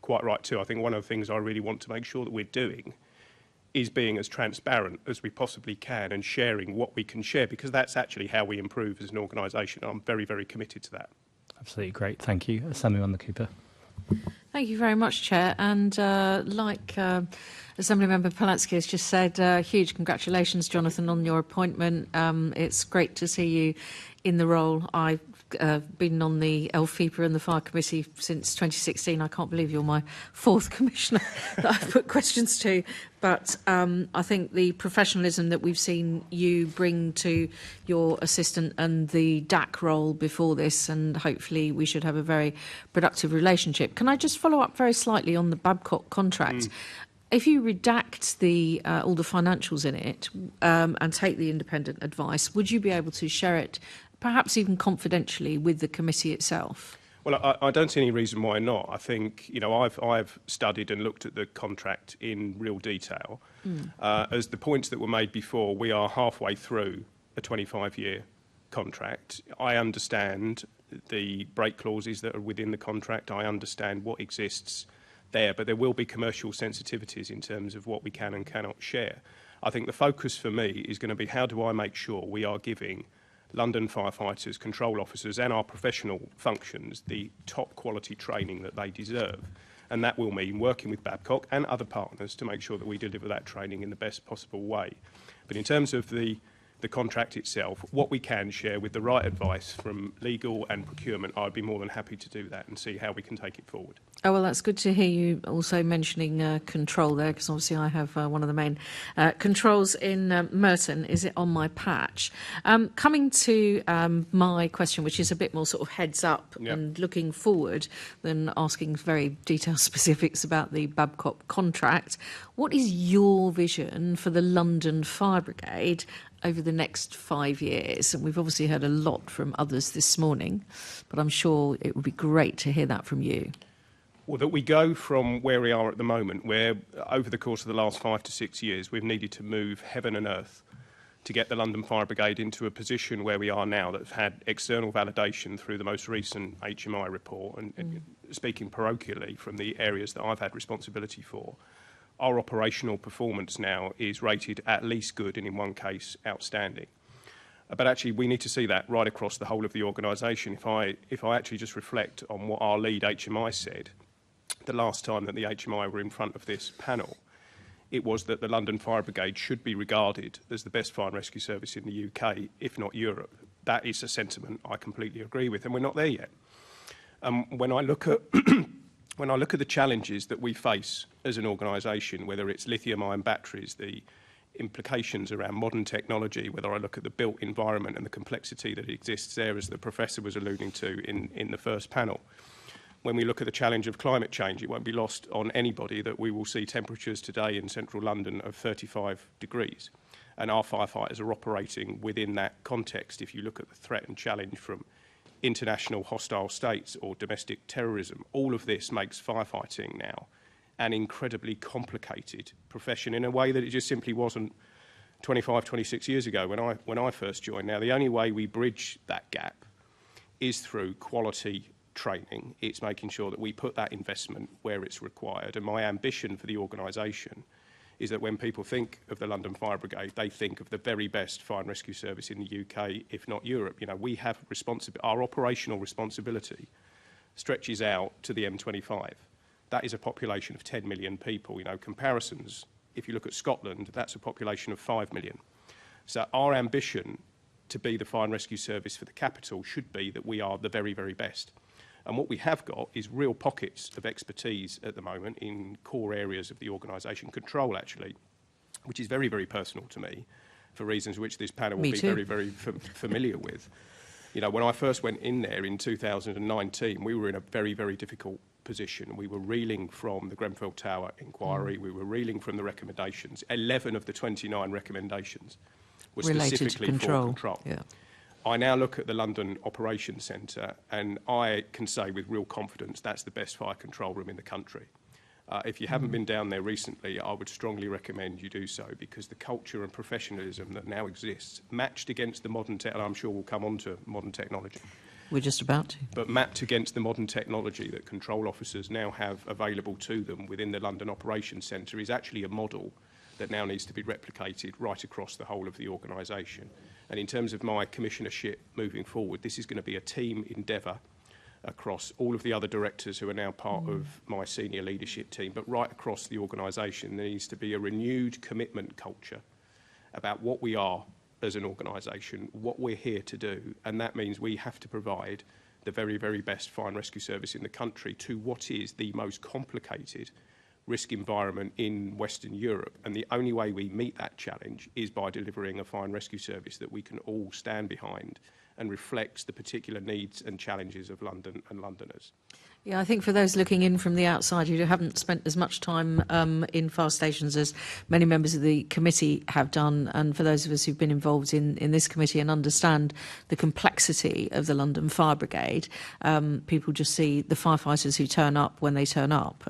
quite right too, I think one of the things I really want to make sure that we're doing is being as transparent as we possibly can and sharing what we can share, because that's actually how we improve as an organisation. I'm very, very committed to that. Absolutely great. Thank you. Assemblyman Cooper. Thank you very much, Chair. And like Assemblymember Polansky has just said, huge congratulations, Jonathan, on your appointment. It's great to see you in the role. I've been on the LFIPA and the Fire Committee since 2016. I can't believe you're my fourth commissioner that I've put questions to. But I think the professionalism that we've seen you bring to your assistant and the DAC role before this, and hopefully we should have a very productive relationship. Can I just follow up very slightly on the Babcock contract? If you redact all the financials in it and take the independent advice, would you be able to share it, perhaps even confidentially, with the committee itself? Well, I don't see any reason why not. I think, you know, I've studied and looked at the contract in real detail. As the points that were made before, we are halfway through a 25-year contract. I understand the break clauses that are within the contract. I understand what exists there, but there will be commercial sensitivities in terms of what we can and cannot share. I think the focus for me is going to be, how do I make sure we are giving London firefighters, control officers and our professional functions the top quality training that they deserve. And that will mean working with Babcock and other partners to make sure that we deliver that training in the best possible way. But in terms of the the contract itself. What we can share with the right advice from legal and procurement, I'd be more than happy to do that and see how we can take it forward. Oh, well, that's good to hear you also mentioning control there, because obviously I have one of the main controls in Merton. Is it on my patch? Coming to my question, which is a bit more sort of heads up and looking forward than asking very detailed specifics about the Babcock contract, what is your vision for the London Fire Brigade over the next 5 years? And we've obviously heard a lot from others this morning, but I'm sure it would be great to hear that from you. Well, that we go from where we are at the moment, where over the course of the last 5 to 6 years, we've needed to move heaven and earth to get the London Fire Brigade into a position where we are now, that have had external validation through the most recent HMI report, and speaking parochially from the areas that I've had responsibility for, our operational performance now is rated at least good and in one case outstanding. But actually we need to see that right across the whole of the organisation. If I actually just reflect on what our lead HMI said the last time that the HMI were in front of this panel, it was that the London Fire Brigade should be regarded as the best fire and rescue service in the UK, if not Europe. That is a sentiment I completely agree with, and we're not there yet. When I look at the challenges that we face as an organisation, whether it's lithium-ion batteries, the implications around modern technology, whether I look at the built environment and the complexity that exists there, as the Professor was alluding to in the first panel, when we look at the challenge of climate change, it won't be lost on anybody that we will see temperatures today in central London of 35 degrees. And our firefighters are operating within that context. If you look at the threat and challenge from international hostile states or domestic terrorism, all of this makes firefighting now an incredibly complicated profession in a way that it just simply wasn't 25, 26 years ago when I first joined. Now, the only way we bridge that gap is through quality training. It's making sure that we put that investment where it's required. And my ambition for the organisation is that when people think of the London Fire Brigade, they think of the very best fire and rescue service in the UK, if not Europe. You know, we have our operational responsibility stretches out to the M25. That is a population of 10 million people. You know, comparisons, if you look at Scotland, that's a population of 5 million. So our ambition to be the fire and rescue service for the capital should be that we are the very, very best. And what we have got is real pockets of expertise at the moment in core areas of the organisation. Control, actually, which is very, very personal to me, for reasons which this panel will be very, very familiar with. You know, when I first went in there in 2019, we were in a very, very difficult position. We were reeling from the Grenfell Tower inquiry. We were reeling from the recommendations. 11 of the 29 recommendations were specifically for control. Yeah. I now look at the London Operations Centre and I can say with real confidence that's the best fire control room in the country. If you haven't been down there recently, I would strongly recommend you do so, because the culture and professionalism that now exists, matched against the modern and I'm sure we'll come on to modern technology. We're just about to. But mapped against the modern technology that control officers now have available to them within the London Operations Centre is actually a model that now needs to be replicated right across the whole of the organisation. And in terms of my commissionership moving forward, this is going to be a team endeavour across all of the other directors who are now part of my senior leadership team, but right across the organisation there needs to be a renewed commitment culture about what we are as an organisation, what we're here to do, and that means we have to provide the very, very best fire and rescue service in the country to what is the most complicated risk environment in Western Europe. And the only way we meet that challenge is by delivering a fire and rescue service that we can all stand behind and reflects the particular needs and challenges of London and Londoners. Yeah, I think for those looking in from the outside who haven't spent as much time in fire stations as many members of the committee have done, and for those of us who've been involved in this committee and understand the complexity of the London Fire Brigade, people just see the firefighters who turn up when they turn up,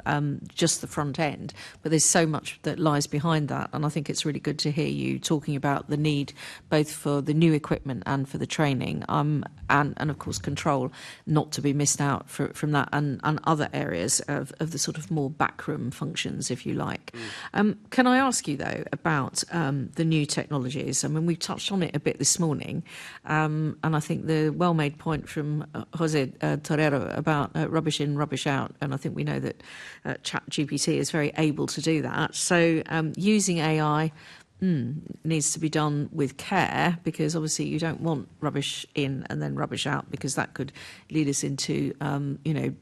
just the front end. But there's so much that lies behind that, and I think it's really good to hear you talking about the need both for the new equipment and for the training, and of course control not to be missed out from that, and other areas of the sort of more backroom functions, if you like. Can I ask you, though, about the new technologies? I mean, we touched on it a bit this morning, and I think the well-made point from Jose Torero about rubbish in, rubbish out, and I think we know that ChatGPT is very able to do that. So using AI, needs to be done with care, because obviously you don't want rubbish in and then rubbish out, because that could lead us into,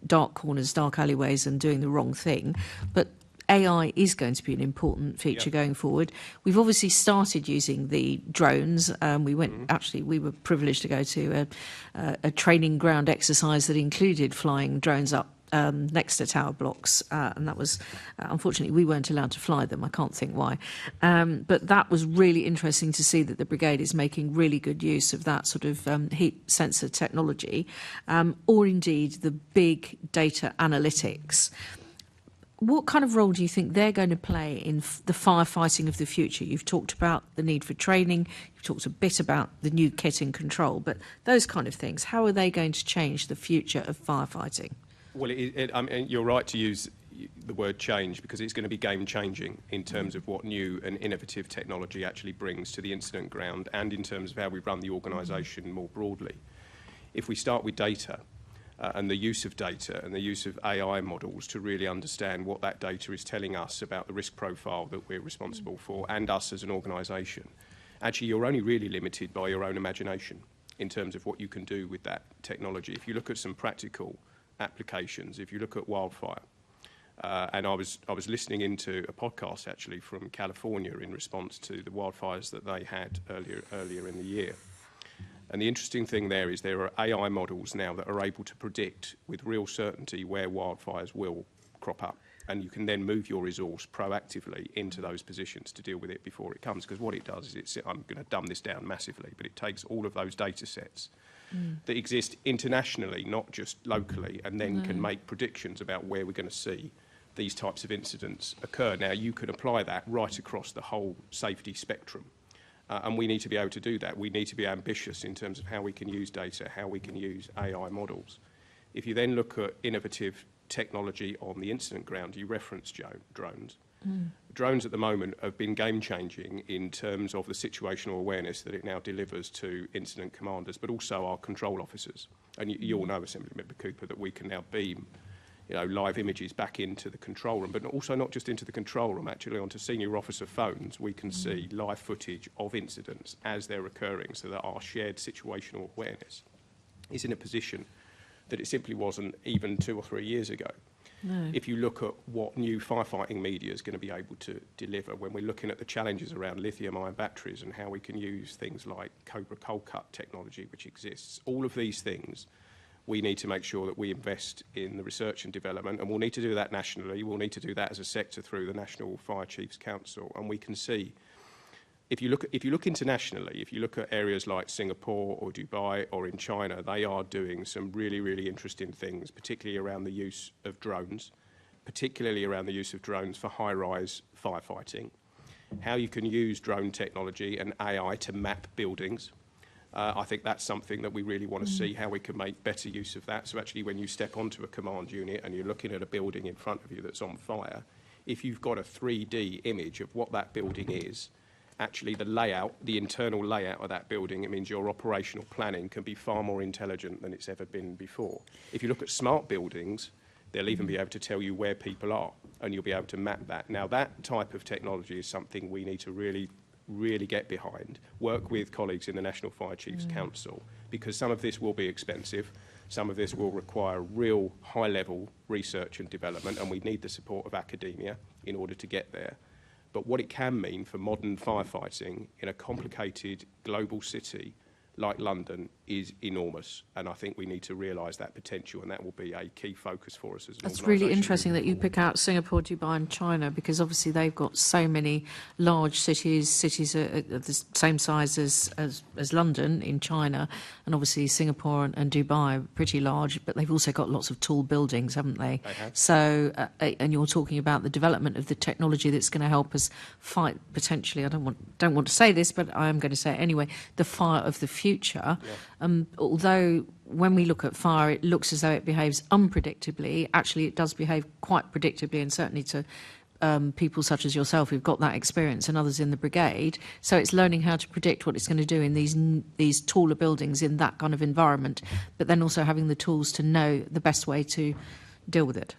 dark corners, dark alleyways and doing the wrong thing. But AI is going to be an important feature going forward. We've obviously started using the drones. We were privileged to go to a training ground exercise that included flying drones up next to tower blocks, and that was, unfortunately, we weren't allowed to fly them. I can't think why. But that was really interesting to see that the brigade is making really good use of that sort of heat sensor technology, or indeed the big data analytics. What kind of role do you think they're going to play in the firefighting of the future? You've talked about the need for training, you've talked a bit about the new kit and control, but those kind of things, how are they going to change the future of firefighting? Well, you're right to use the word change, because it's going to be game-changing in terms of what new and innovative technology actually brings to the incident ground, and in terms of how we run the organisation more broadly. If we start with data, and the use of data and the use of AI models to really understand what that data is telling us about the risk profile that we're responsible for, and us as an organisation, actually you're only really limited by your own imagination in terms of what you can do with that technology. If you look at some practical applications, if you look at wildfire, and I was listening into a podcast actually from California in response to the wildfires that they had earlier in the year. And the interesting thing there is there are AI models now that are able to predict with real certainty where wildfires will crop up. And you can then move your resource proactively into those positions to deal with it before it comes. Because what it does is I'm going to dumb this down massively, but it takes all of those data sets that exist internationally, not just locally, and then can make predictions about where we're going to see these types of incidents occur. Now, you can apply that right across the whole safety spectrum. And we need to be able to do that. We need to be ambitious in terms of how we can use data, how we can use AI models. If you then look at innovative technology on the incident ground, you referenced drones. Drones at the moment have been game-changing in terms of the situational awareness that it now delivers to incident commanders, but also our control officers. And you all know, Assemblymember Cooper, that we can now beam live images back into the control room, but also not just into the control room, actually onto senior officer phones. We can see live footage of incidents as they're occurring, so that our shared situational awareness is in a position that it simply wasn't even 2 or 3 years ago. No. If you look at what new firefighting media is going to be able to deliver, when we're looking at the challenges around lithium-ion batteries and how we can use things like Cobra cold cut technology, which exists, all of these things, we need to make sure that we invest in the research and development, and we'll need to do that nationally. We'll need to do that as a sector through the National Fire Chiefs Council. And we can see, if you look internationally, if you look at areas like Singapore or Dubai or in China, they are doing some really, really interesting things, particularly around the use of drones, for high-rise firefighting, how you can use drone technology and AI to map buildings. I think that's something that we really want to see, how we can make better use of that. So actually when you step onto a command unit and you're looking at a building in front of you that's on fire, if you've got a 3D image of what that building is, actually the layout, the internal layout of that building, it means your operational planning can be far more intelligent than it's ever been before. If you look at smart buildings, they'll even be able to tell you where people are, and you'll be able to map that. Now, that type of technology is something we need to really get behind, work with colleagues in the National Fire Chiefs Council, because some of this will be expensive, some of this will require real high-level research and development, and we need the support of academia in order to get there. But what it can mean for modern firefighting in a complicated global city like London is enormous, and I think we need to realise that potential, and that will be a key focus for us as an organisation. It's really interesting that you pick out Singapore, Dubai and China, because obviously they've got so many large cities of the same size as London in China, and obviously Singapore and Dubai are pretty large, but they've also got lots of tall buildings, haven't they? They have. So, and you're talking about the development of the technology that's going to help us fight potentially, I don't want to say this, but I am going to say it anyway, the fire of the future. Although when we look at fire, it looks as though it behaves unpredictably. Actually, it does behave quite predictably, and certainly to people such as yourself who've got that experience and others in the brigade. So it's learning how to predict what it's going to do in these taller buildings in that kind of environment, but then also having the tools to know the best way to deal with it.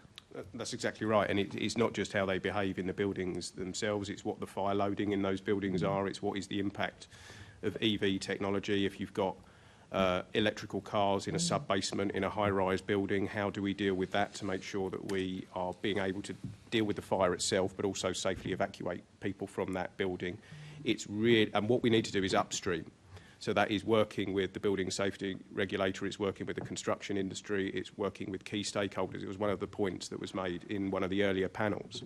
That's exactly right, and it's not just how they behave in the buildings themselves, it's what the fire loading in those buildings are, it's what is the impact of EV technology. If you've got electrical cars in a sub-basement in a high-rise building, how do we deal with that to make sure that we are being able to deal with the fire itself but also safely evacuate people from that building? It's real, and what we need to do is upstream. So that is working with the building safety regulator, it's working with the construction industry, it's working with key stakeholders. It was one of the points that was made in one of the earlier panels,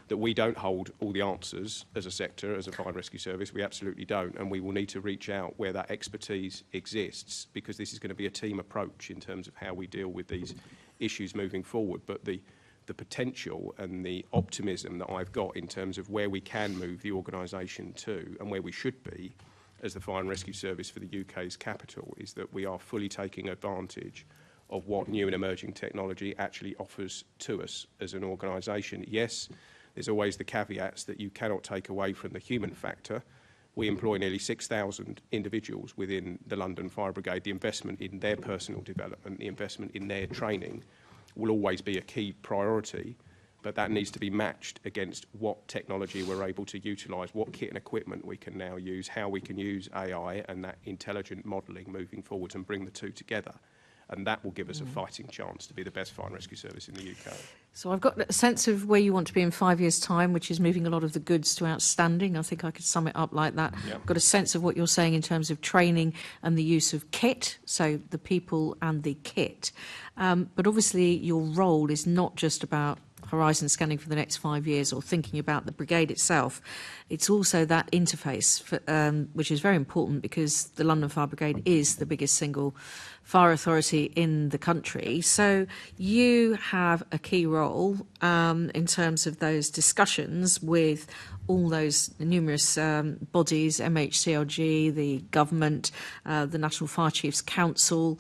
that we don't hold all the answers as a sector, as a fire and rescue service. We absolutely don't, and we will need to reach out where that expertise exists, because this is going to be a team approach in terms of how we deal with these issues moving forward. But the potential and the optimism that I've got in terms of where we can move the organisation to and where we should be as the Fire and Rescue Service for the UK's capital is that we are fully taking advantage of what new and emerging technology actually offers to us as an organisation. Yes, there's always the caveats that you cannot take away from the human factor. We employ nearly 6,000 individuals within the London Fire Brigade. The investment in their personal development, the investment in their training will always be a key priority, but that needs to be matched against what technology we're able to utilise, what kit and equipment we can now use, how we can use AI and that intelligent modelling moving forwards and bring the two together. And that will give us a fighting chance to be the best fire and rescue service in the UK. So I've got a sense of where you want to be in 5 years' time, which is moving a lot of the goods to outstanding. I think I could sum it up like that. Yep. I've got a sense of what you're saying in terms of training and the use of kit, so the people and the kit. But obviously your role is not just about horizon scanning for the next 5 years or thinking about the brigade itself. It's also that interface, which is very important because the London Fire Brigade is the biggest single fire authority in the country. So you have a key role in terms of those discussions with all those numerous bodies, MHCLG, the government, the National Fire Chiefs Council.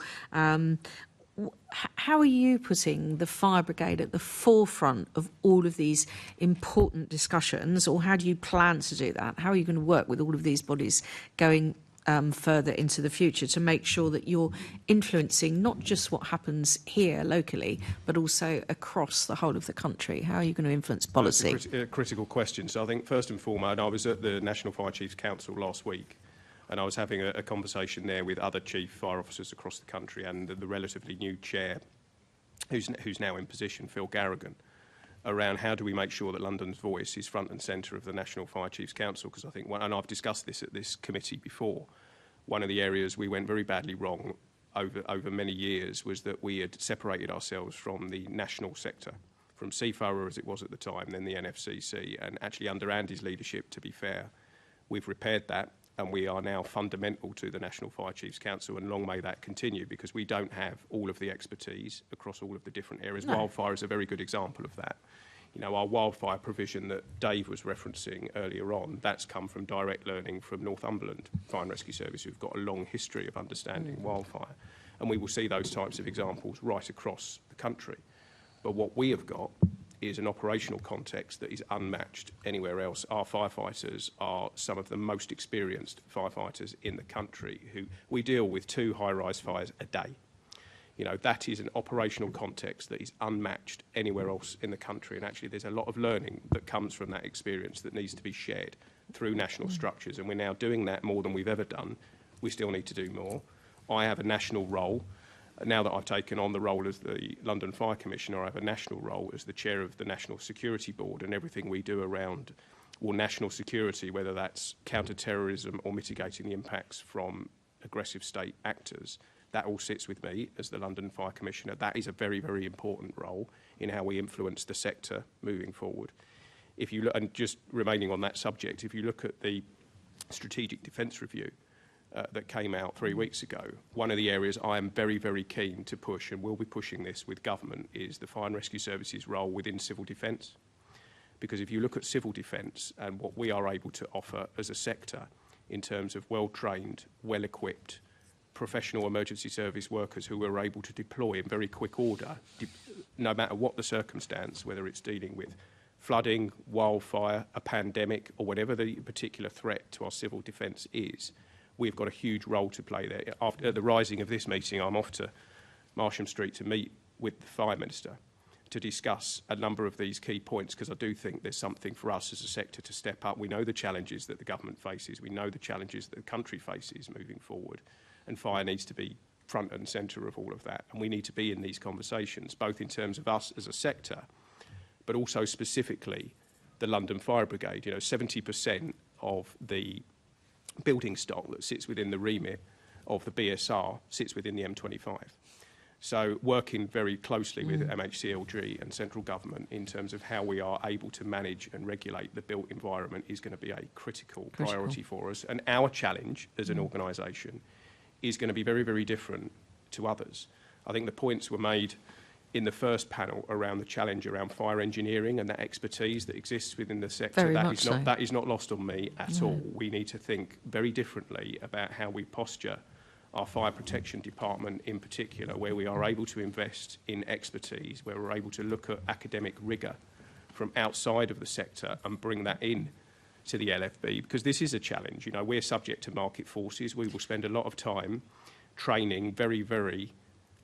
How are you putting the fire brigade at the forefront of all of these important discussions, or how do you plan to do that? How are you going to work with all of these bodies going further into the future to make sure that you're influencing not just what happens here locally, but also across the whole of the country? How are you going to influence policy? That's a critical question. So I think first and foremost, I was at the National Fire Chiefs Council last week, and I was having a conversation there with other chief fire officers across the country and the relatively new chair, who's now in position, Phil Garrigan, around how do we make sure that London's voice is front and centre of the National Fire Chiefs Council. Because I think, and I've discussed this at this committee before, one of the areas we went very badly wrong over many years was that we had separated ourselves from the national sector, from Seafarer as it was at the time, then the NFCC, and actually under Andy's leadership, to be fair, we've repaired that. And we are now fundamental to the National Fire Chiefs Council, and long may that continue, because we don't have all of the expertise across all of the different areas. No. Wildfire is a very good example of that. You know, our wildfire provision that Dave was referencing earlier on, that's come from direct learning from Northumberland Fire and Rescue Service, who've got a long history of understanding wildfire. And we will see those types of examples right across the country. But what we have got is an operational context that is unmatched anywhere else. Our firefighters are some of the most experienced firefighters in the country. Who we deal with 2 high-rise fires a day. You know, that is an operational context that is unmatched anywhere else in the country. And actually there's a lot of learning that comes from that experience that needs to be shared through national structures. And we're now doing that more than we've ever done. We still need to do more. I have a national role. Now that I've taken on the role as the London Fire Commissioner, I have a national role as the chair of the National Security Board, and everything we do around national security, whether that's counter-terrorism or mitigating the impacts from aggressive state actors, that all sits with me as the London Fire Commissioner. That is a very, very important role in how we influence the sector moving forward. If you look, and just remaining on that subject, if you look at the Strategic Defence Review, that came out 3 weeks ago, one of the areas I am very, very keen to push, and will be pushing this with government, is the Fire and Rescue Service's role within civil defence. Because if you look at civil defence and what we are able to offer as a sector in terms of well-trained, well-equipped, professional emergency service workers who are able to deploy in very quick order, no matter what the circumstance, whether it's dealing with flooding, wildfire, a pandemic, or whatever the particular threat to our civil defence is, we've got a huge role to play there. After the rising of this meeting, I'm off to Marsham Street to meet with the Fire Minister to discuss a number of these key points, because I do think there's something for us as a sector to step up. We know the challenges that the government faces. We know the challenges that the country faces moving forward, and fire needs to be front and centre of all of that. And we need to be in these conversations, both in terms of us as a sector, but also specifically the London Fire Brigade. 70% of the building stock that sits within the remit of the BSR sits within the M25. So working very closely with MHCLG and central government in terms of how we are able to manage and regulate the built environment is going to be a critical priority for us. And our challenge as an organisation is going to be very, very different to others. I think the points were made in the first panel around the challenge around fire engineering and that expertise that exists within the sector. That is not lost on me at all. We need to think very differently about how we posture our fire protection department in particular, where we are able to invest in expertise, where we're able to look at academic rigour from outside of the sector and bring that in to the LFB, because this is a challenge. We're subject to market forces. We will spend a lot of time training very, very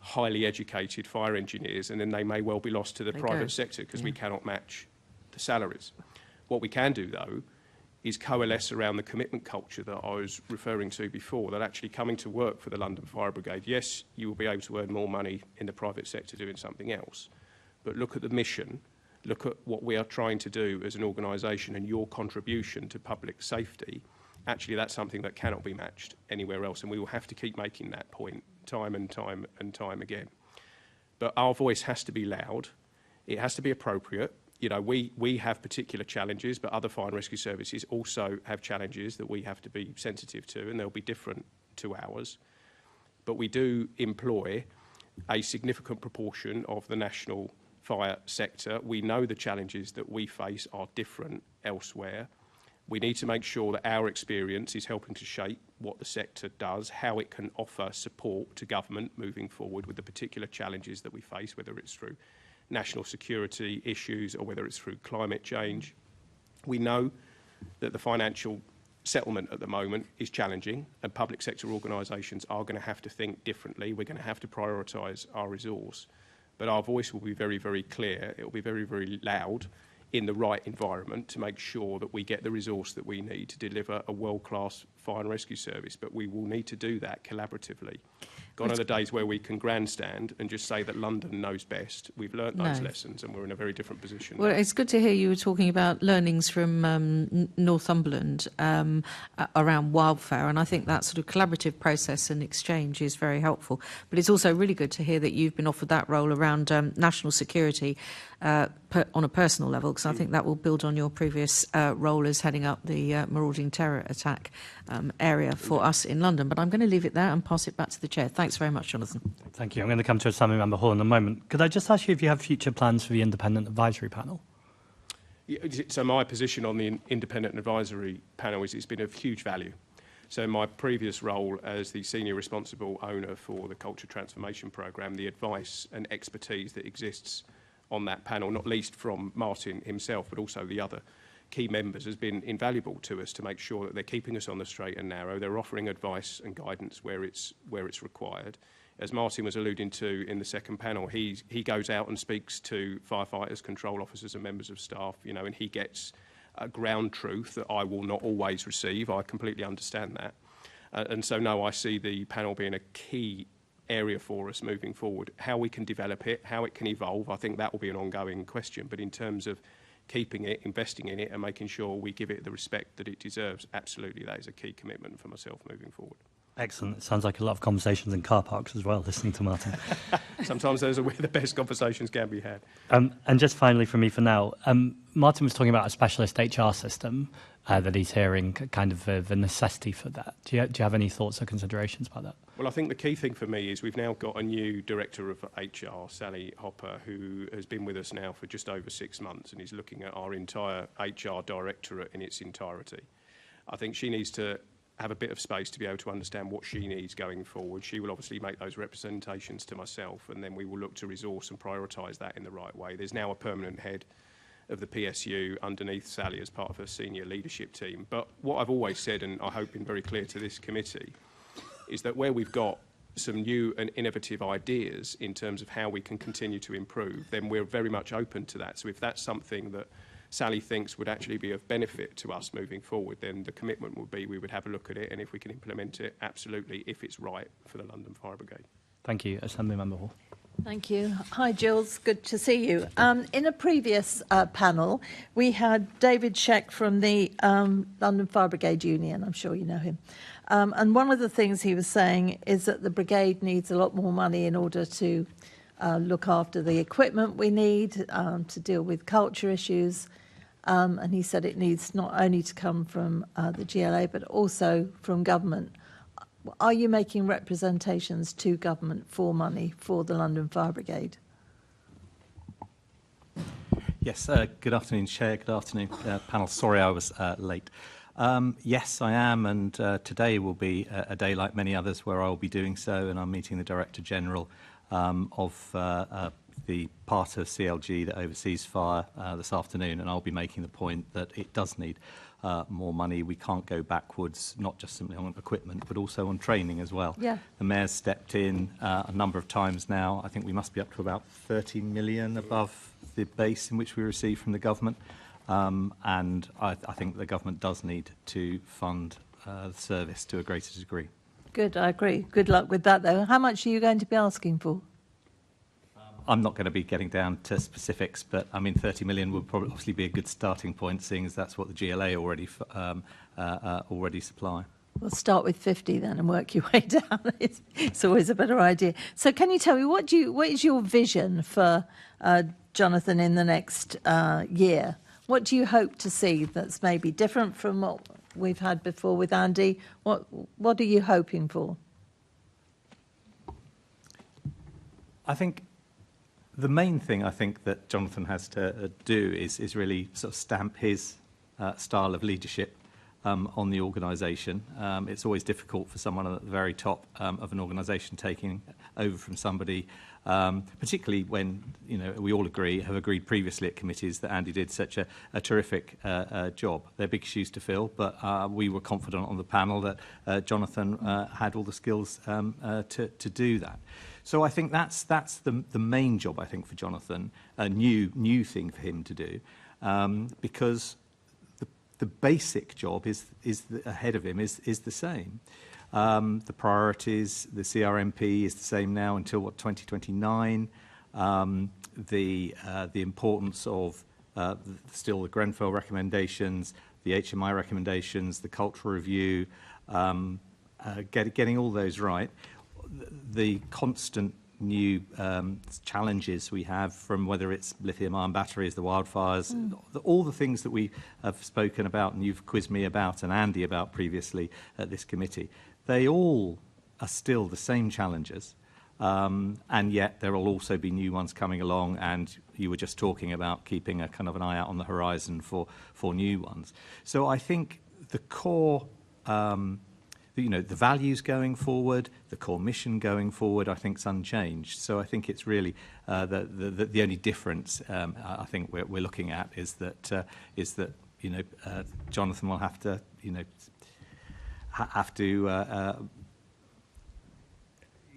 highly educated fire engineers, and then they may well be lost to the private sector because we cannot match the salaries. What we can do, though, is coalesce around the commitment culture that I was referring to before, that actually coming to work for the London Fire Brigade, yes, you will be able to earn more money in the private sector doing something else, but look at the mission, look at what we are trying to do as an organisation and your contribution to public safety. Actually, that's something that cannot be matched anywhere else, and we will have to keep making that point time and time and time again. But our voice has to be loud, it has to be appropriate. We have particular challenges, but other fire and rescue services also have challenges that we have to be sensitive to, and they'll be different to ours. But we do employ a significant proportion of the national fire sector. We know the challenges that we face are different elsewhere. We need to make sure that our experience is helping to shape what the sector does, how it can offer support to government moving forward with the particular challenges that we face, whether it's through national security issues or whether it's through climate change. We know that the financial settlement at the moment is challenging, and public sector organisations are going to have to think differently. We're going to have to prioritise our resource. But our voice will be very, very clear. It will be very, very loud in the right environment to make sure that we get the resource that we need to deliver a world-class fire and rescue service. But we will need to do that collaboratively. Gone are the days where we can grandstand and just say that London knows best. We've learnt those lessons and we're in a very different position. Well, it's good to hear you were talking about learnings from Northumberland around wildfire, and I think that sort of collaborative process and exchange is very helpful. But it's also really good to hear that you've been offered that role around national security on a personal level, because I think that will build on your previous role as heading up the marauding terror attack area for us in London. But I'm going to leave it there and pass it back to the Chair. Thanks very much, Jonathan. Thank you. I'm going to come to Assembly Member Hall in a moment. Could I just ask you if you have future plans for the Independent Advisory Panel? So my position on the Independent Advisory Panel is it's been of huge value. So in my previous role as the senior responsible owner for the Culture Transformation Programme, the advice and expertise that exists on that panel, not least from Martin himself, but also the other key members, has been invaluable to us to make sure that they're keeping us on the straight and narrow. They're offering advice and guidance where it's required. As Martin was alluding to in the second panel, he goes out and speaks to firefighters, control officers and members of staff, and he gets a ground truth that I will not always receive. I completely understand that. And so, no, I see the panel being a key area for us moving forward. How we can develop it, how it can evolve, I think that will be an ongoing question. But in terms of keeping it, investing in it and making sure we give it the respect that it deserves, absolutely that is a key commitment for myself moving forward. Excellent. It sounds like a lot of conversations in car parks as well, listening to Martin. Sometimes those are where the best conversations can be had. And just finally from me for now, Martin was talking about a specialist HR system that he's hearing, kind of the necessity for that. Do you have any thoughts or considerations about that? Well, I think the key thing for me is we've now got a new Director of HR, Sally Hopper, who has been with us now for just over 6 months and is looking at our entire HR directorate in its entirety. I think she needs to have a bit of space to be able to understand what she needs going forward. She will obviously make those representations to myself, and then we will look to resource and prioritise that in the right way. There's now a permanent head of the PSU underneath Sally as part of her senior leadership team. But what I've always said, and I hope been very clear to this committee, is that where we've got some new and innovative ideas in terms of how we can continue to improve, then we're very much open to that. So if that's something that Sally thinks would actually be of benefit to us moving forward, then the commitment would be we would have a look at it, and if we can implement it, absolutely, if it's right for the London Fire Brigade. Thank you. Assembly Member Hall. Thank you. Hi, Jules. Good to see you. In a previous panel, we had David Sheck from the London Fire Brigade Union. I'm sure you know him. And one of the things he was saying is that the brigade needs a lot more money in order to look after the equipment we need, to deal with culture issues. And he said it needs not only to come from the GLA, but also from government. Are you making representations to government for money for the London Fire Brigade? Yes, good afternoon, Chair. Good afternoon, panel. Sorry I was late. Yes, I am, and today will be a day like many others where I'll be doing so, and I'm meeting the Director General of the part of CLG that oversees fire this afternoon, and I'll be making the point that it does need more money. We can't go backwards, not just simply on equipment, but also on training as well. Yeah. The Mayor's stepped in a number of times now. I think we must be up to about 30 million above the base in which we receive from the government. And I think the government does need to fund the service to a greater degree. Good, I agree. Good luck with that, though. How much are you going to be asking for? I'm not going to be getting down to specifics, but I mean 30 million would probably obviously be a good starting point, seeing as that's what the GLA already supply. We'll start with 50 then and work your way down. It's always a better idea. So can you tell me, what is your vision for Jonathan in the next year? What do you hope to see that's maybe different from what we've had before with Andy? What are you hoping for? I think the main thing I think that Jonathan has to do is really sort of stamp his style of leadership on the organisation. It's always difficult for someone at the very top of an organisation taking over from somebody, particularly when we all have agreed previously at committees that Andy did such a terrific job. They're big shoes to fill, but we were confident on the panel that Jonathan had all the skills to do that. So I think that's the main job, I think, for Jonathan, a new thing for him to do, because the basic job is ahead of him is the same. The priorities, the CRMP is the same now until 2029. The importance of still the Grenfell recommendations, the HMI recommendations, the cultural review, getting all those right. The constant new challenges we have, from whether it's lithium-ion batteries, the wildfires, all the things that we have spoken about and you've quizzed me about and Andy about previously at this committee, they all are still the same challenges, and yet there will also be new ones coming along, and you were just talking about keeping a kind of an eye out on the horizon for new ones. So I think the core the values going forward, the core mission going forward, I think is unchanged. So I think it's really the only difference I think we're looking at is that Jonathan will have to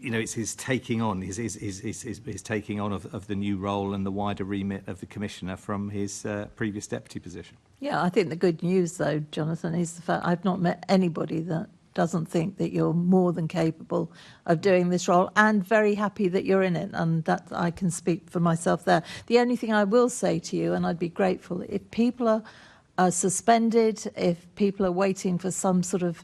it's his taking on his taking on of the new role and the wider remit of the Commissioner from his previous deputy position. Yeah, I think the good news, though, Jonathan, is the fact I've not met anybody that doesn't think that you're more than capable of doing this role, and very happy that you're in it, and that I can speak for myself there. The only thing I will say to you, and I'd be grateful, if people are suspended, if people are waiting for some sort of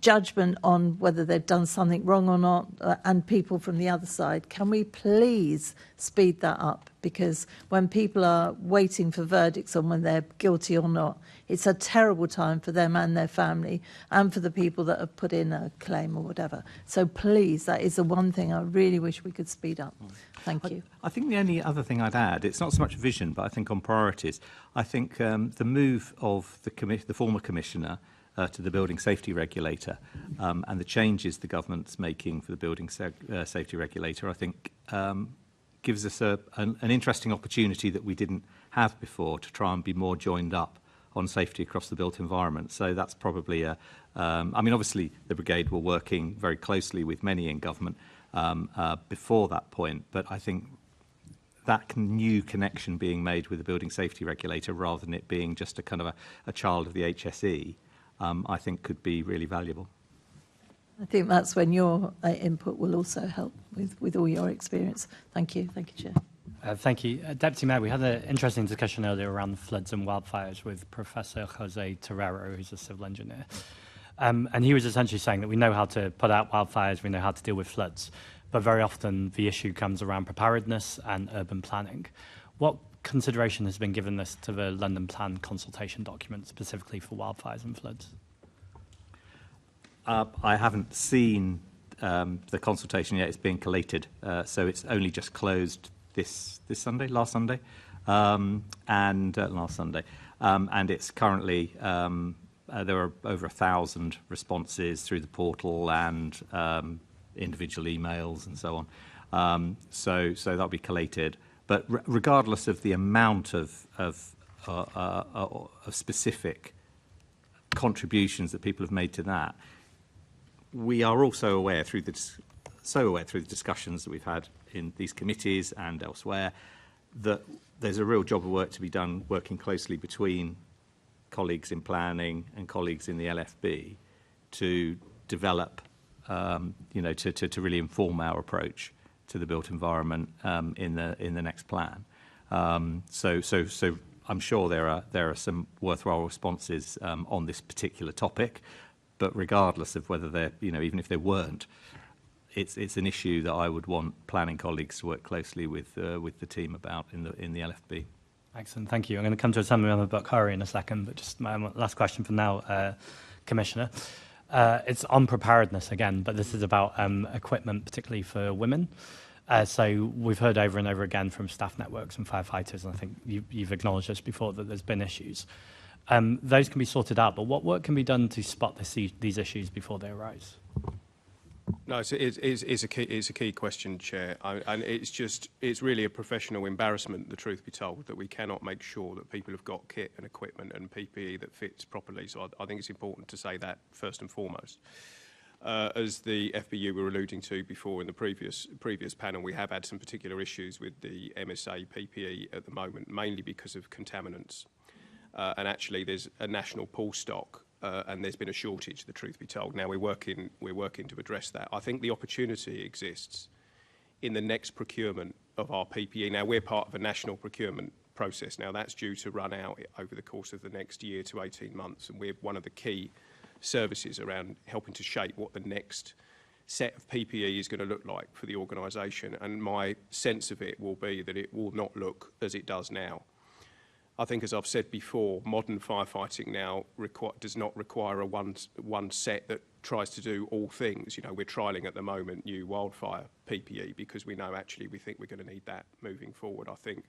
judgment on whether they've done something wrong or not, and people from the other side, can we please speed that up? Because when people are waiting for verdicts on when they're guilty or not, it's a terrible time for them and their family, and for the people that have put in a claim or whatever. So please, that is the one thing I really wish we could speed up. Thank you. I think the only other thing I'd add, it's not so much vision, but I think on priorities, I think the move of the former Commissioner to the Building Safety Regulator and the changes the government's making for the Building Safety Regulator, I think gives us an interesting opportunity that we didn't have before to try and be more joined up on safety across the built environment. So that's probably obviously the brigade were working very closely with many in government before that point, but I think that new connection being made with the building safety regulator rather than it being just a kind of a child of the HSE, I think could be really valuable. I think that's when your input will also help with all your experience. Thank you. Thank you, Chair. Thank you. Deputy Mayor, we had an interesting discussion earlier around the floods and wildfires with Professor Jose Terrero, who's a civil engineer. And he was essentially saying that we know how to put out wildfires, we know how to deal with floods, but very often the issue comes around preparedness and urban planning. What consideration has been given this to the London Plan consultation document, specifically for wildfires and floods? I haven't seen the consultation yet. It's being collated, so it's only just closed last Sunday, and it's currently there are over 1,000 responses through the portal and individual emails and so on. So that'll be collated. But regardless of the amount of specific contributions that people have made to that, we are also aware through the discussions that we've had in these committees and elsewhere that there's a real job of work to be done working closely between colleagues in planning and colleagues in the LFB to develop, to really inform our approach to the built environment in the next plan. So I'm sure there are some worthwhile responses on this particular topic, but regardless of whether they're, even if they weren't, it's an issue that I would want planning colleagues to work closely with the team about in the LFB. Excellent, thank you. I'm going to come to Assemblymember Bukhari in a second, but just my last question for now, Commissioner. It's on preparedness again, but this is about equipment, particularly for women. So we've heard over and over again from staff networks and firefighters, and I think you've acknowledged this before, that there's been issues. Those can be sorted out, but what work can be done to spot these issues before they arise? No, it's a key question, Chair, and it's really a professional embarrassment, the truth be told, that we cannot make sure that people have got kit and equipment and PPE that fits properly. So I think it's important to say that first and foremost. As the FBU were alluding to before in the previous panel, we have had some particular issues with the MSA PPE at the moment, mainly because of contaminants. And actually, there's a national pool stock. And there's been a shortage, the truth be told. Now we're working to address that. I think the opportunity exists in the next procurement of our PPE. Now we're part of a national procurement process. Now that's due to run out over the course of the next year to 18 months, and we're one of the key services around helping to shape what the next set of PPE is going to look like for the organisation. And my sense of it will be that it will not look as it does now. I think, as I've said before, modern firefighting now does not require a one set that tries to do all things. We're trialling at the moment new wildfire PPE because we think we're going to need that moving forward. I think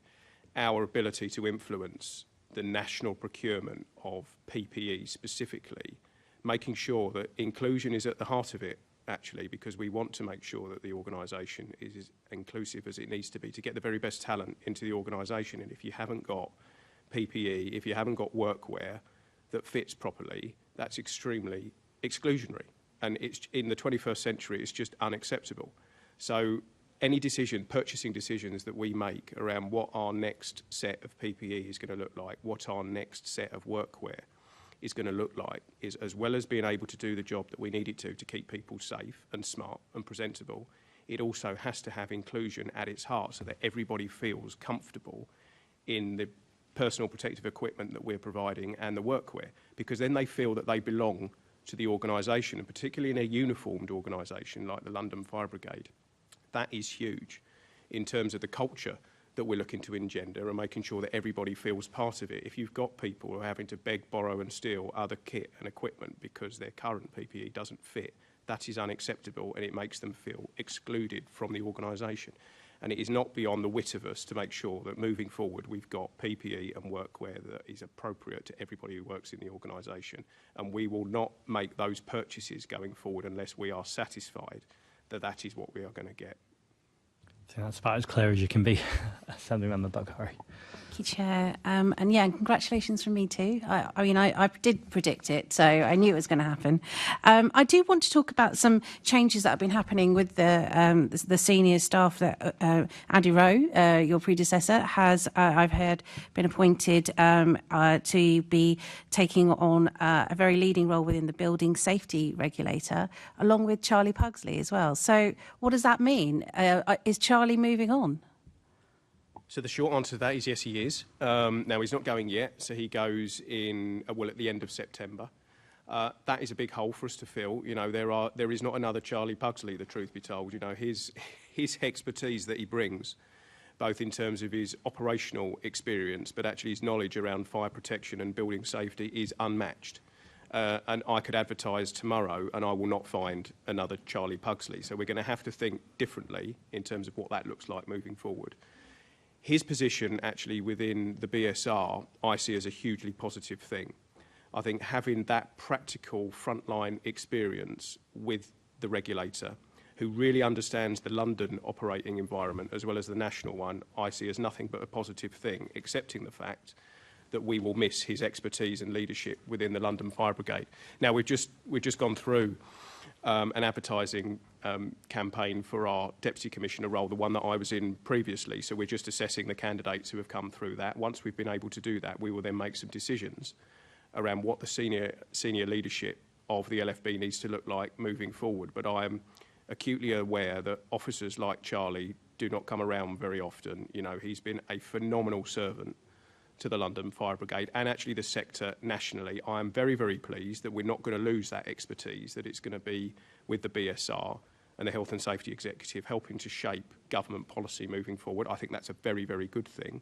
our ability to influence the national procurement of PPE specifically, making sure that inclusion is at the heart of it, actually, because we want to make sure that the organisation is as inclusive as it needs to be to get the very best talent into the organisation. And if you haven't got PPE, if you haven't got workwear that fits properly, that's extremely exclusionary. And it's in the 21st century, it's just unacceptable. So any purchasing decisions that we make around what our next set of PPE is going to look like, what our next set of workwear is going to look like, is as well as being able to do the job that we need it to keep people safe and smart and presentable, it also has to have inclusion at its heart so that everybody feels comfortable in the personal protective equipment that we're providing and the workwear, because then they feel that they belong to the organisation, and particularly in a uniformed organisation like the London Fire Brigade. That is huge in terms of the culture that we're looking to engender and making sure that everybody feels part of it. If you've got people who are having to beg, borrow and steal other kit and equipment because their current PPE doesn't fit, that is unacceptable, and it makes them feel excluded from the organisation. And it is not beyond the wit of us to make sure that moving forward we've got PPE and workwear that is appropriate to everybody who works in the organisation. And we will not make those purchases going forward unless we are satisfied that that is what we are going to get. I think that's about as clear as you can be, Assemblymember Bukhari. Thank you, Chair. And yeah, congratulations from me too. I mean, I did predict it, so I knew it was going to happen. I do want to talk about some changes that have been happening with the senior staff. That Andy Rowe, your predecessor, has, I've heard, been appointed to be taking on a very leading role within the building safety regulator, along with Charlie Pugsley as well. So what does that mean? Is Charlie moving on? So the short answer to that is yes, he is. Now, he's not going yet, so he goes in, well, at the end of September. That is a big hole for us to fill. You know, there is not another Charlie Pugsley, the truth be told. You know, his expertise that he brings, both in terms of his operational experience, but actually his knowledge around fire protection and building safety is unmatched. And I could advertise tomorrow and I will not find another Charlie Pugsley. So we're going to have to think differently in terms of what that looks like moving forward. His position actually within the BSR I see as a hugely positive thing. I think having that practical frontline experience with the regulator who really understands the London operating environment as well as the national one, I see as nothing but a positive thing, accepting the fact that we will miss his expertise and leadership within the London Fire Brigade. Now, we've just gone through an advertising campaign for our Deputy Commissioner role, the one that I was in previously. So we're just assessing the candidates who have come through that. Once we've been able to do that, we will then make some decisions around what the senior leadership of the LFB needs to look like moving forward. But I am acutely aware that officers like Charlie do not come around very often. You know, he's been a phenomenal servant to the London Fire Brigade and actually the sector nationally. I am very, very pleased that we're not going to lose that expertise, that it's going to be with the BSR and the Health and Safety Executive helping to shape government policy moving forward. I think that's a very, very good thing.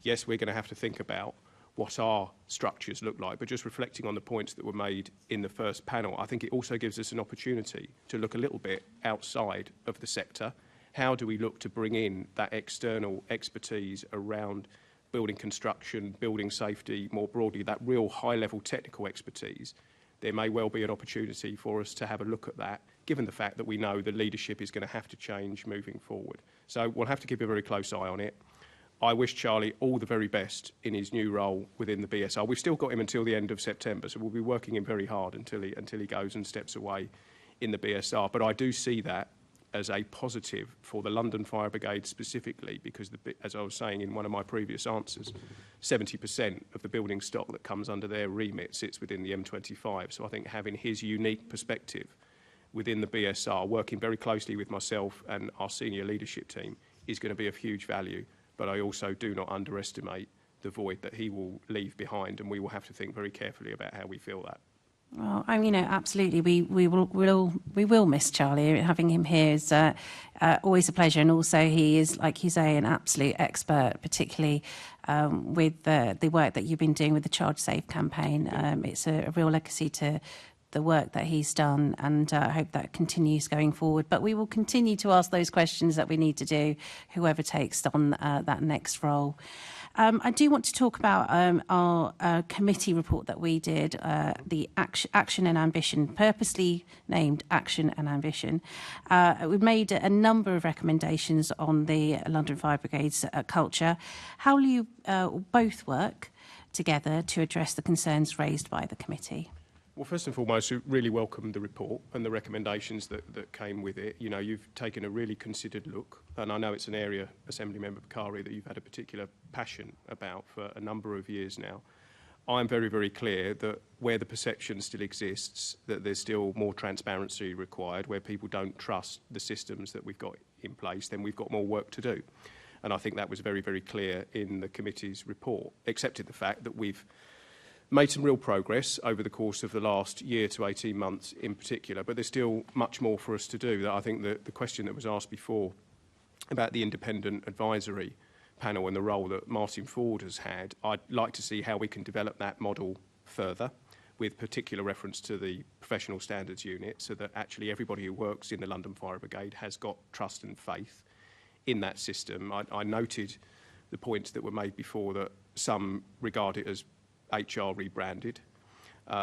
Yes, we're going to have to think about what our structures look like, but just reflecting on the points that were made in the first panel, I think it also gives us an opportunity to look a little bit outside of the sector. How do we look to bring in that external expertise around building construction, building safety, more broadly, that real high-level technical expertise? There may well be an opportunity for us to have a look at that, given the fact that we know the leadership is going to have to change moving forward. So we'll have to keep a very close eye on it. I wish Charlie all the very best in his new role within the BSR. We've still got him until the end of September, so we'll be working him very hard until he goes and steps away in the BSR. But I do see that as a positive for the London Fire Brigade specifically, because, as I was saying in one of my previous answers, 70% of the building stock that comes under their remit sits within the M25. So I think having his unique perspective within the BSR, working very closely with myself and our senior leadership team, is going to be of huge value. But I also do not underestimate the void that he will leave behind, and we will have to think very carefully about how we fill that. Well, I mean, absolutely. We will miss Charlie. Having him here is always a pleasure, and also he is, like you say, an absolute expert, particularly with the work that you've been doing with the Charge Safe campaign. It's a real legacy to the work that he's done, and I hope that continues going forward. But we will continue to ask those questions that we need to do, whoever takes on that next role. I do want to talk about our committee report that we did, the Action and Ambition, purposely named Action and Ambition. We've made a number of recommendations on the London Fire Brigade's culture. How will you both work together to address the concerns raised by the committee? Well, first and foremost, we really welcome the report and the recommendations that came with it. You know, you've taken a really considered look, and I know it's an area, Assemblymember Bukhari, that you've had a particular passion about for a number of years now. I'm very, very clear that where the perception still exists, that there's still more transparency required, where people don't trust the systems that we've got in place, then we've got more work to do. And I think that was very, very clear in the committee's report, accepting the fact that we've made some real progress over the course of the last year to 18 months in particular, but there's still much more for us to do. I think that the question that was asked before about the independent advisory panel and the role that Martin Ford has had, I'd like to see how we can develop that model further, with particular reference to the professional standards unit, so that actually everybody who works in the London Fire Brigade has got trust and faith in that system. I noted the points that were made before that some regard it as HR rebranded.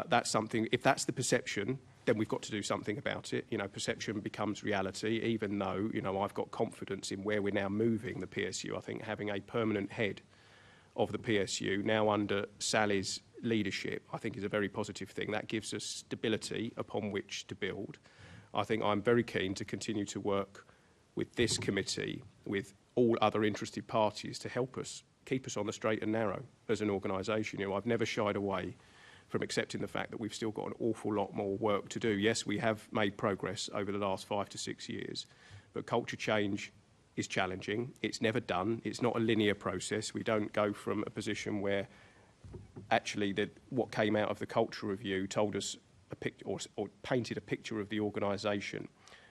That's something, if that's the perception, then we've got to do something about it. You know, perception becomes reality, even though, you know, I've got confidence in where we're now moving the PSU. I think having a permanent head of the PSU now under Sally's leadership, I think is a very positive thing. That gives us stability upon which to build. I think I'm very keen to continue to work with this committee, with all other interested parties to help us, keep us on the straight and narrow as an organisation. You know, I've never shied away from accepting the fact that we've still got an awful lot more work to do. Yes, we have made progress over the last 5 to 6 years, but culture change is challenging. It's never done. It's not a linear process. We don't go from a position where actually what came out of the culture review told us a picture or painted a picture of the organisation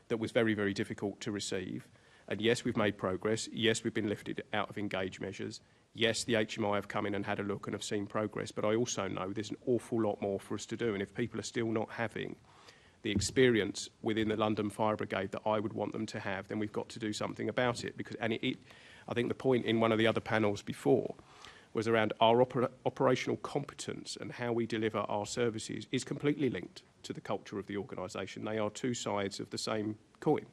that was very, very difficult to receive. And yes, we've made progress. Yes, we've been lifted out of engage measures. Yes, the HMI have come in and had a look and have seen progress, but I also know there's an awful lot more for us to do. And if people are still not having the experience within the London Fire Brigade that I would want them to have, then we've got to do something about it. Because, I think the point in one of the other panels before was around our operational competence and how we deliver our services is completely linked to the culture of the organisation. They are two sides of the same coin.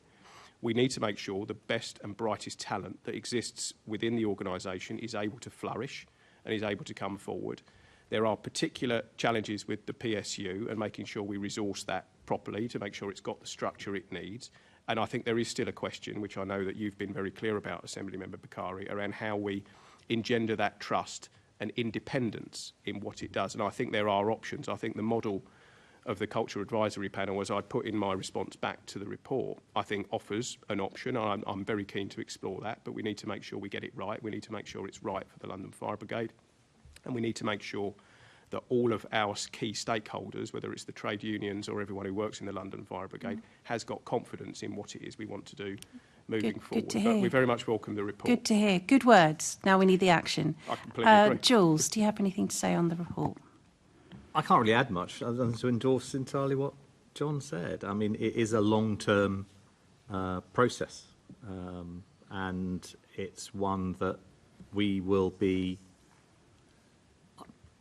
We need to make sure the best and brightest talent that exists within the organisation is able to flourish and is able to come forward. There are particular challenges with the PSU and making sure we resource that properly to make sure it's got the structure it needs. And I think there is still a question, which I know that you've been very clear about, Assembly Member Bakari, around how we engender that trust and independence in what it does. And I think there are options. I think the model of the Culture Advisory Panel, as I put in my response back to the report, I think offers an option. I'm very keen to explore that, but we need to make sure we get it right. We need to make sure it's right for the London Fire Brigade. And we need to make sure that all of our key stakeholders, whether it's the trade unions or everyone who works in the London Fire Brigade, has got confidence in what it is we want to do moving forward. Good to hear. But we very much welcome the report. Good to hear. Good words. Now we need the action. I completely agree. Jules, do you have anything to say on the report? I can't really add much other than to endorse entirely what John said. I mean, it is a long-term process, and it's one that we will be.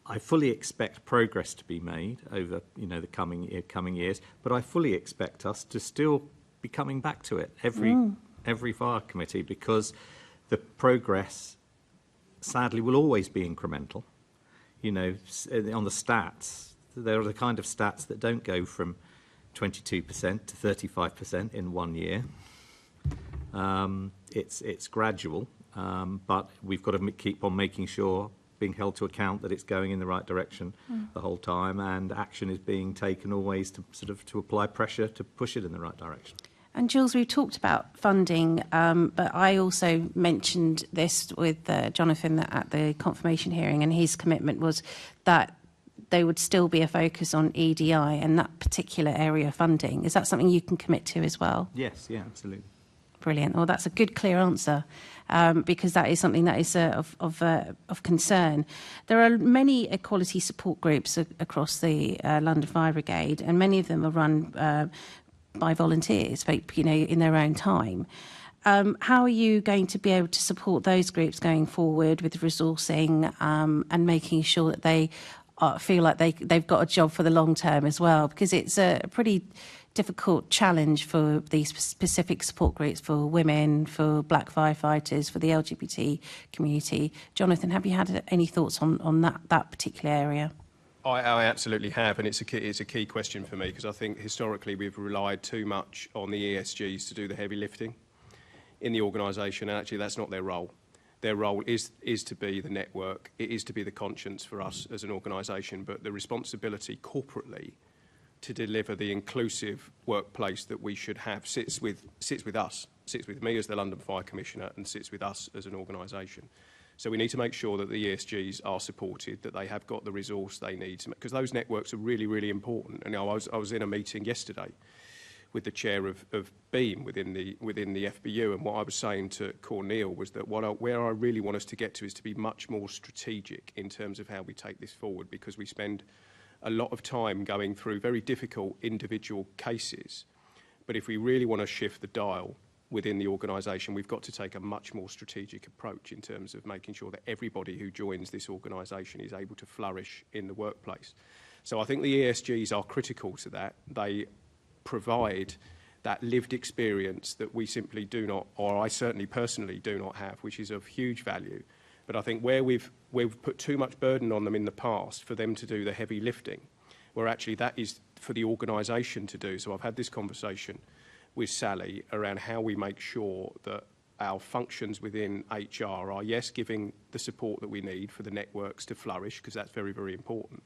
I fully expect progress to be made over, the coming years, but I fully expect us to still be coming back to it every fire committee, because the progress, sadly, will always be incremental. On the stats, there are the kind of stats that don't go from 22% to 35% in 1 year. It's gradual, but we've got to keep on making sure, being held to account, that it's going in the right direction the whole time, and action is being taken always to apply pressure to push it in the right direction. And Jules, we've talked about funding, but I also mentioned this with Jonathan at the confirmation hearing, and his commitment was that there would still be a focus on EDI and that particular area of funding. Is that something you can commit to as well? Yes, yeah, absolutely. Brilliant. Well, that's a good, clear answer, because that is something that is of concern. There are many equality support groups across the London Fire Brigade, and many of them are run by volunteers, in their own time. How are you going to be able to support those groups going forward with resourcing and making sure that they feel like they've got a job for the long term as well? Because it's a pretty difficult challenge for these specific support groups, for women, for black firefighters, for the LGBT community. Jonathan, have you had any thoughts on that particular area? I absolutely have, and it's a key question for me, because I think historically we've relied too much on the ESGs to do the heavy lifting in the organisation, and actually that's not their role. Their role is to be the network, it is to be the conscience for us as an organisation, but the responsibility corporately to deliver the inclusive workplace that we should have sits with us, sits with me as the London Fire Commissioner, and sits with us as an organisation. So we need to make sure that the ESGs are supported, that they have got the resource they need, because those networks are really, really important. And I was in a meeting yesterday with the chair of BEAM within the FBU, and what I was saying to Cornel was that where I really want us to get to is to be much more strategic in terms of how we take this forward, because we spend a lot of time going through very difficult individual cases. But if we really want to shift the dial within the organisation, we've got to take a much more strategic approach in terms of making sure that everybody who joins this organisation is able to flourish in the workplace. So I think the ESGs are critical to that. They provide that lived experience that we simply do not, or I certainly personally do not have, which is of huge value. But I think where we've put too much burden on them in the past for them to do the heavy lifting, where actually that is for the organisation to do. So I've had this conversation with Sally around how we make sure that our functions within HR are, yes, giving the support that we need for the networks to flourish, because that's very, very important.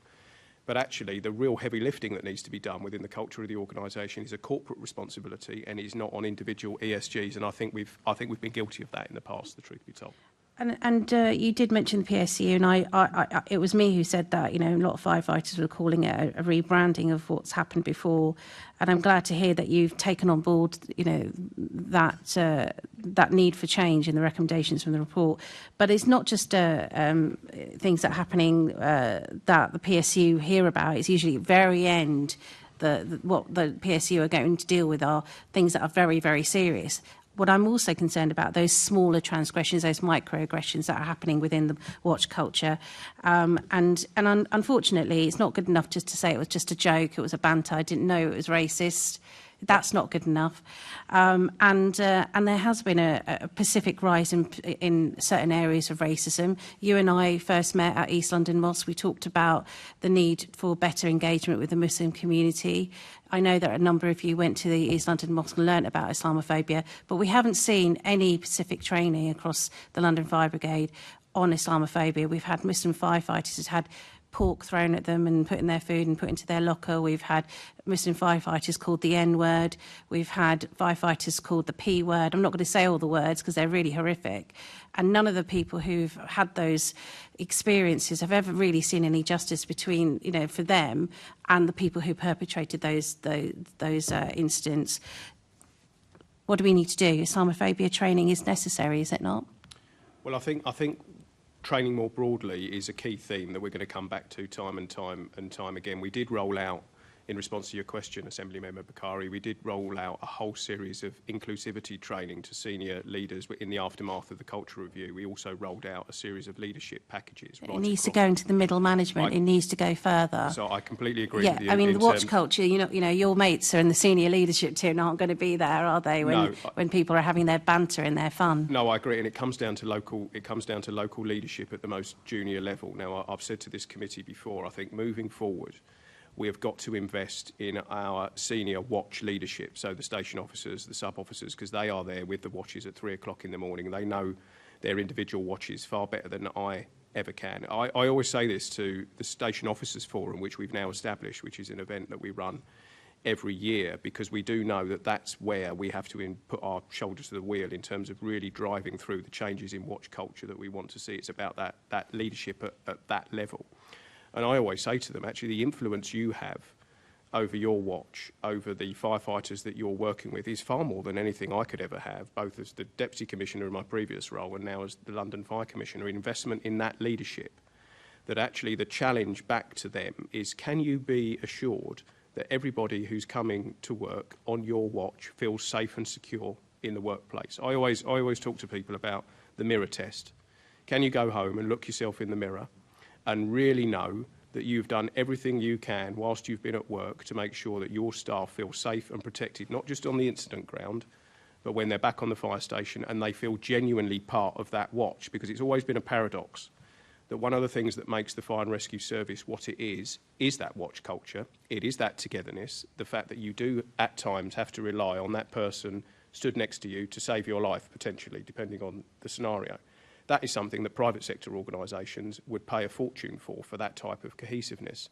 But actually, the real heavy lifting that needs to be done within the culture of the organisation is a corporate responsibility and is not on individual ESGs. And I think we've been guilty of that in the past, the truth be told. And you did mention the PSU, and I it was me who said that. You know, a lot of firefighters were calling it a rebranding of what's happened before, and I'm glad to hear that you've taken on board, you know, that need for change in the recommendations from the report. But it's not just things that are happening that the PSU hear about. It's usually at the very end. What the PSU are going to deal with are things that are very, very serious. What I'm also concerned about, those smaller transgressions, those microaggressions that are happening within the watch culture. And unfortunately, it's not good enough just to say it was just a joke, it was a banter, I didn't know it was racist. That's not good enough. And there has been a Pacific rise in certain areas of racism. You and I first met at East London Mosque. We talked about the need for better engagement with the Muslim community. I know that a number of you went to the East London Mosque and learnt about Islamophobia, but we haven't seen any specific training across the London Fire Brigade on Islamophobia. We've had Muslim firefighters who've had pork thrown at them and put in their food and put into their locker. We've had Muslim firefighters called the N-word. We've had firefighters called the P-word. I'm not going to say all the words because they're really horrific. And none of the people who've had those experiences have ever really seen any justice between, you know, for them and the people who perpetrated those incidents. What do we need to do? Islamophobia training is necessary, is it not? Well, I think training more broadly is a key theme that we're going to come back to time and time again. We did roll out, in response to your question, Assembly Member Bakari, we did roll out a whole series of inclusivity training to senior leaders in the aftermath of the Culture Review. We also rolled out a series of leadership packages. It needs to go into the middle management. It needs to go further. So I completely agree with you. Yeah, I mean, the watch culture, you know, your mates are in the senior leadership team aren't going to be there, are they, when people are having their banter and their fun? No, I agree, and it comes down to local leadership at the most junior level. Now, I've said to this committee before, I think moving forward, we have got to invest in our senior watch leadership, so the station officers, the sub-officers, because they are there with the watches at 3 o'clock in the morning. They know their individual watches far better than I ever can. I always say this to the Station Officers Forum, which we've now established, which is an event that we run every year, because we do know that that's where we have to put our shoulders to the wheel in terms of really driving through the changes in watch culture that we want to see. It's about that leadership at that level. And I always say to them, actually, the influence you have over your watch, over the firefighters that you're working with, is far more than anything I could ever have, both as the Deputy Commissioner in my previous role and now as the London Fire Commissioner. Investment in that leadership, that actually the challenge back to them is, can you be assured that everybody who's coming to work on your watch feels safe and secure in the workplace? I always talk to people about the mirror test. Can you go home and look yourself in the mirror and really know that you've done everything you can whilst you've been at work to make sure that your staff feel safe and protected, not just on the incident ground, but when they're back on the fire station and they feel genuinely part of that watch? Because it's always been a paradox that one of the things that makes the Fire and Rescue Service what it is that watch culture. It is that togetherness, the fact that you do at times have to rely on that person stood next to you to save your life, potentially, depending on the scenario. That is something that private sector organisations would pay a fortune for that type of cohesiveness.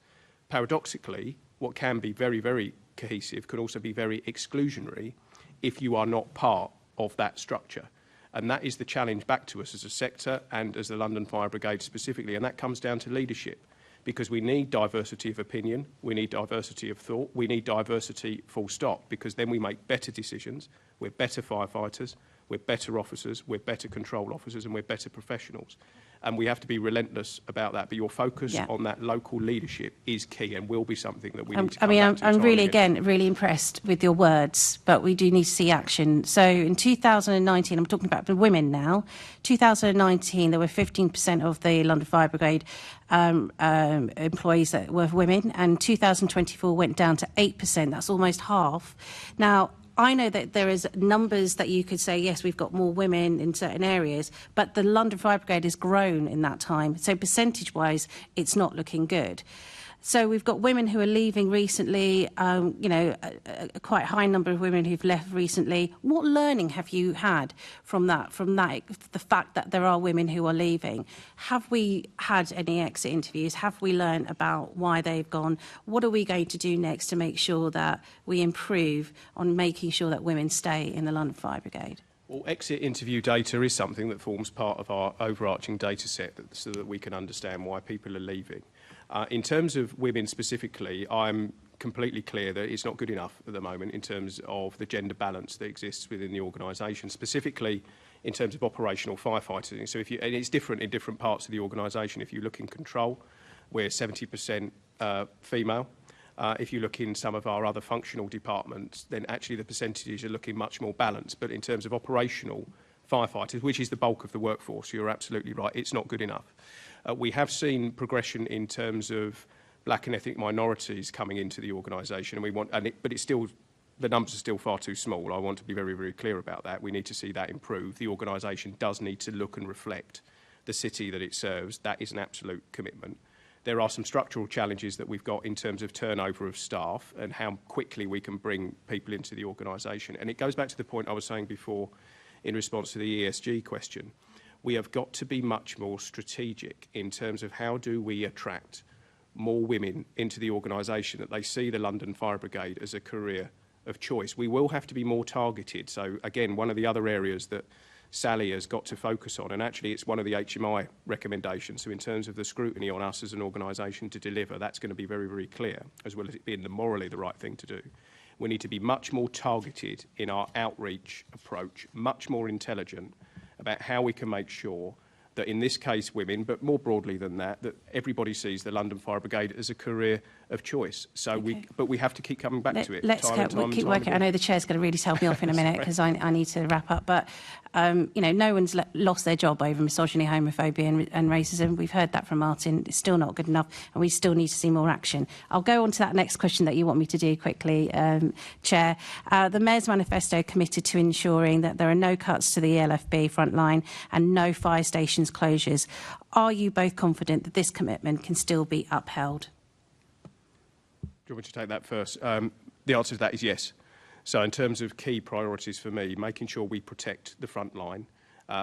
Paradoxically, what can be very, very cohesive can also be very exclusionary if you are not part of that structure. And that is the challenge back to us as a sector and as the London Fire Brigade specifically, and that comes down to leadership, because we need diversity of opinion, we need diversity of thought, we need diversity full stop, because then we make better decisions, we're better firefighters, we're better officers, we're better control officers, and we're better professionals. And we have to be relentless about that. But your focus on that local leadership is key and will be something that we need to come back to. I'm really, again, really impressed with your words, but we do need to see action. So in 2019, I'm talking about the women now, 2019, there were 15% of the London Fire Brigade employees that were women, and 2024 went down to 8%. That's almost half. Now, I know that there is numbers that you could say, yes, we've got more women in certain areas, but the London Fire Brigade has grown in that time. So percentage-wise, it's not looking good. So we've got women who are leaving recently, a quite high number of women who've left recently. What learning have you had from that, the fact that there are women who are leaving? Have we had any exit interviews? Have we learned about why they've gone? What are we going to do next to make sure that we improve on making sure that women stay in the London Fire Brigade? Well, exit interview data is something that forms part of our overarching data set so that we can understand why people are leaving. In terms of women specifically, I'm completely clear that it's not good enough at the moment in terms of the gender balance that exists within the organisation, specifically in terms of operational firefighting. So and it's different in different parts of the organisation. If you look in control, we're 70% female. If you look in some of our other functional departments, then actually the percentages are looking much more balanced. But in terms of operational firefighters, which is the bulk of the workforce, you're absolutely right, it's not good enough. We have seen progression in terms of black and ethnic minorities coming into the organisation, but it's still, the numbers are still far too small. I want to be very, very clear about that. We need to see that improve. The organisation does need to look and reflect the city that it serves. That is an absolute commitment. There are some structural challenges that we've got in terms of turnover of staff and how quickly we can bring people into the organisation. And it goes back to the point I was saying before in response to the ESG question. We have got to be much more strategic in terms of how do we attract more women into the organisation, that they see the London Fire Brigade as a career of choice. We will have to be more targeted. So again, one of the other areas that Sally has got to focus on, and actually it's one of the HMI recommendations, so in terms of the scrutiny on us as an organisation to deliver, that's going to be very, very clear, as well as it being morally the right thing to do. We need to be much more targeted in our outreach approach, much more intelligent about how we can make sure that in this case women, but more broadly than that, that everybody sees the London Fire Brigade as a career of choice. So we have to keep coming back to it. Let's keep working. I know the chair's going to really tell me off in a minute because I need to wrap up. But no one's lost their job over misogyny, homophobia, and racism. We've heard that from Martin. It's still not good enough, and we still need to see more action. I'll go on to that next question that you want me to do quickly, Chair. The Mayor's Manifesto committed to ensuring that there are no cuts to the ELFB frontline and no fire stations closures. Are you both confident that this commitment can still be upheld? Do you want me to take that first? The answer to that is yes. So in terms of key priorities for me, making sure we protect the front line,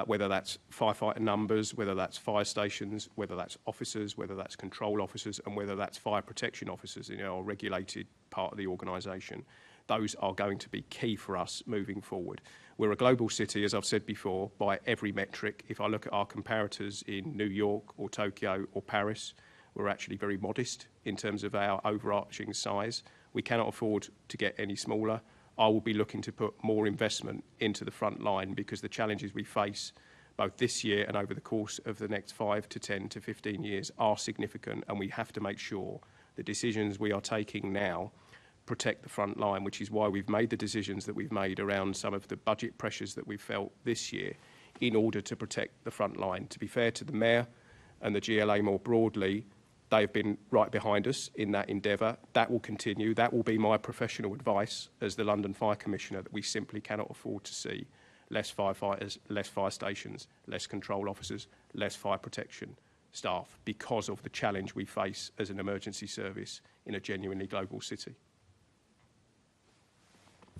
whether that's firefighter numbers, whether that's fire stations, whether that's officers, whether that's control officers, and whether that's fire protection officers in our regulated part of the organisation. Those are going to be key for us moving forward. We're a global city, as I've said before, by every metric. If I look at our comparators in New York or Tokyo or Paris, we're actually very modest in terms of our overarching size. We cannot afford to get any smaller. I will be looking to put more investment into the front line because the challenges we face both this year and over the course of the next 5 to 10 to 15 years are significant, and we have to make sure the decisions we are taking now protect the front line, which is why we've made the decisions that we've made around some of the budget pressures that we've felt this year in order to protect the front line. To be fair to the Mayor and the GLA more broadly, they've been right behind us in that endeavour. That will continue. That will be my professional advice as the London Fire Commissioner, that we simply cannot afford to see less firefighters, less fire stations, less control officers, less fire protection staff because of the challenge we face as an emergency service in a genuinely global city.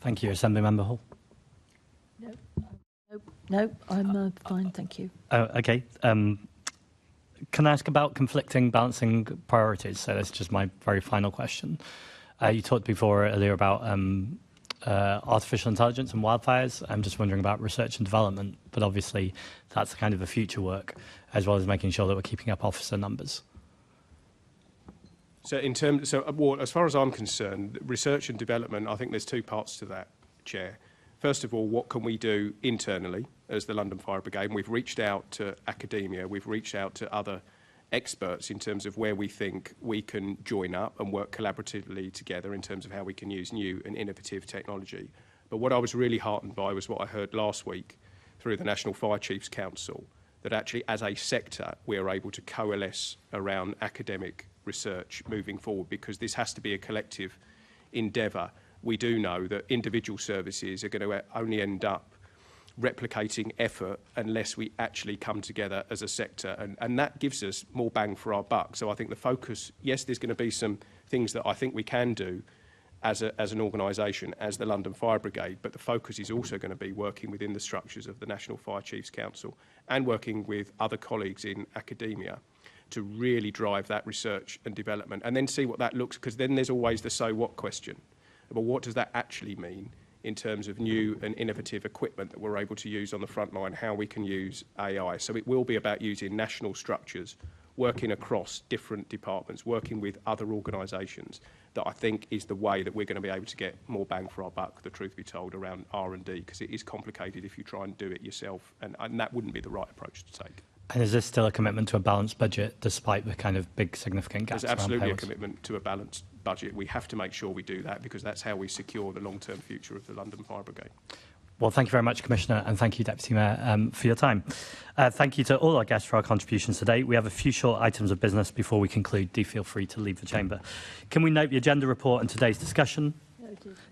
Thank you, Assemblymember Hall. No, I'm fine, thank you. Okay. Can I ask about conflicting, balancing priorities? So that's just my very final question. You talked before earlier about artificial intelligence and wildfires. I'm just wondering about research and development, but obviously that's kind of a future work, as well as making sure that we're keeping up officer numbers. So as far as I'm concerned, research and development, I think there's two parts to that, Chair. First of all, what can we do internally as the London Fire Brigade, and we've reached out to academia, we've reached out to other experts in terms of where we think we can join up and work collaboratively together in terms of how we can use new and innovative technology. But what I was really heartened by was what I heard last week through the National Fire Chiefs Council, that actually as a sector we are able to coalesce around academic research moving forward, because this has to be a collective endeavour. We do know that individual services are going to only end up replicating effort unless we actually come together as a sector, and that gives us more bang for our buck. So I think the focus, yes, there's going to be some things that I think we can do as an organisation, as the London Fire Brigade, but the focus is also going to be working within the structures of the National Fire Chiefs Council and working with other colleagues in academia to really drive that research and development, and then see what that looks, because then there's always the so what question. But what does that actually mean in terms of new and innovative equipment that we're able to use on the front line, how we can use AI. So it will be about using national structures, working across different departments, working with other organisations, that I think is the way that we're going to be able to get more bang for our buck, the truth be told, around R&D, because it is complicated if you try and do it yourself, and that wouldn't be the right approach to take. And is this still a commitment to a balanced budget, despite the kind of big significant gaps? There's absolutely a commitment to a balanced budget. We have to make sure we do that, because that's how we secure the long-term future of the London Fire Brigade. Well, thank you very much, Commissioner, and thank you, Deputy Mayor, for your time. Thank you to all our guests for our contributions today. We have a few short items of business before we conclude. Do feel free to leave the chamber. Can we note the agenda report and today's discussion?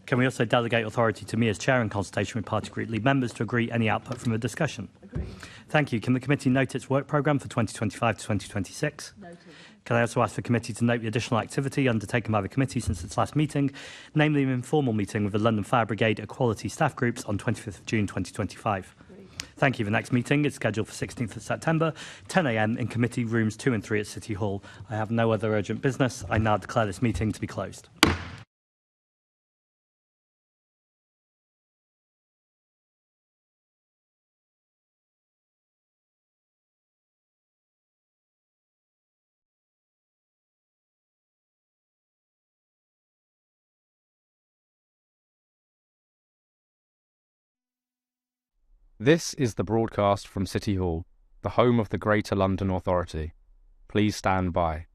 Can we also delegate authority to me as chair in consultation with party group lead members to agree any output from the discussion? Agreed. Thank you. Can the committee note its work programme for 2025 to 2026? Noted. Can I also ask the committee to note the additional activity undertaken by the committee since its last meeting, namely an informal meeting with the London Fire Brigade Equality Staff Groups on 25th of June 2025? Agreed. Thank you. The next meeting is scheduled for 16th of September, 10 a.m. in committee rooms 2 and 3 at City Hall. I have no other urgent business. I now declare this meeting to be closed. This is the broadcast from City Hall, the home of the Greater London Authority. Please stand by.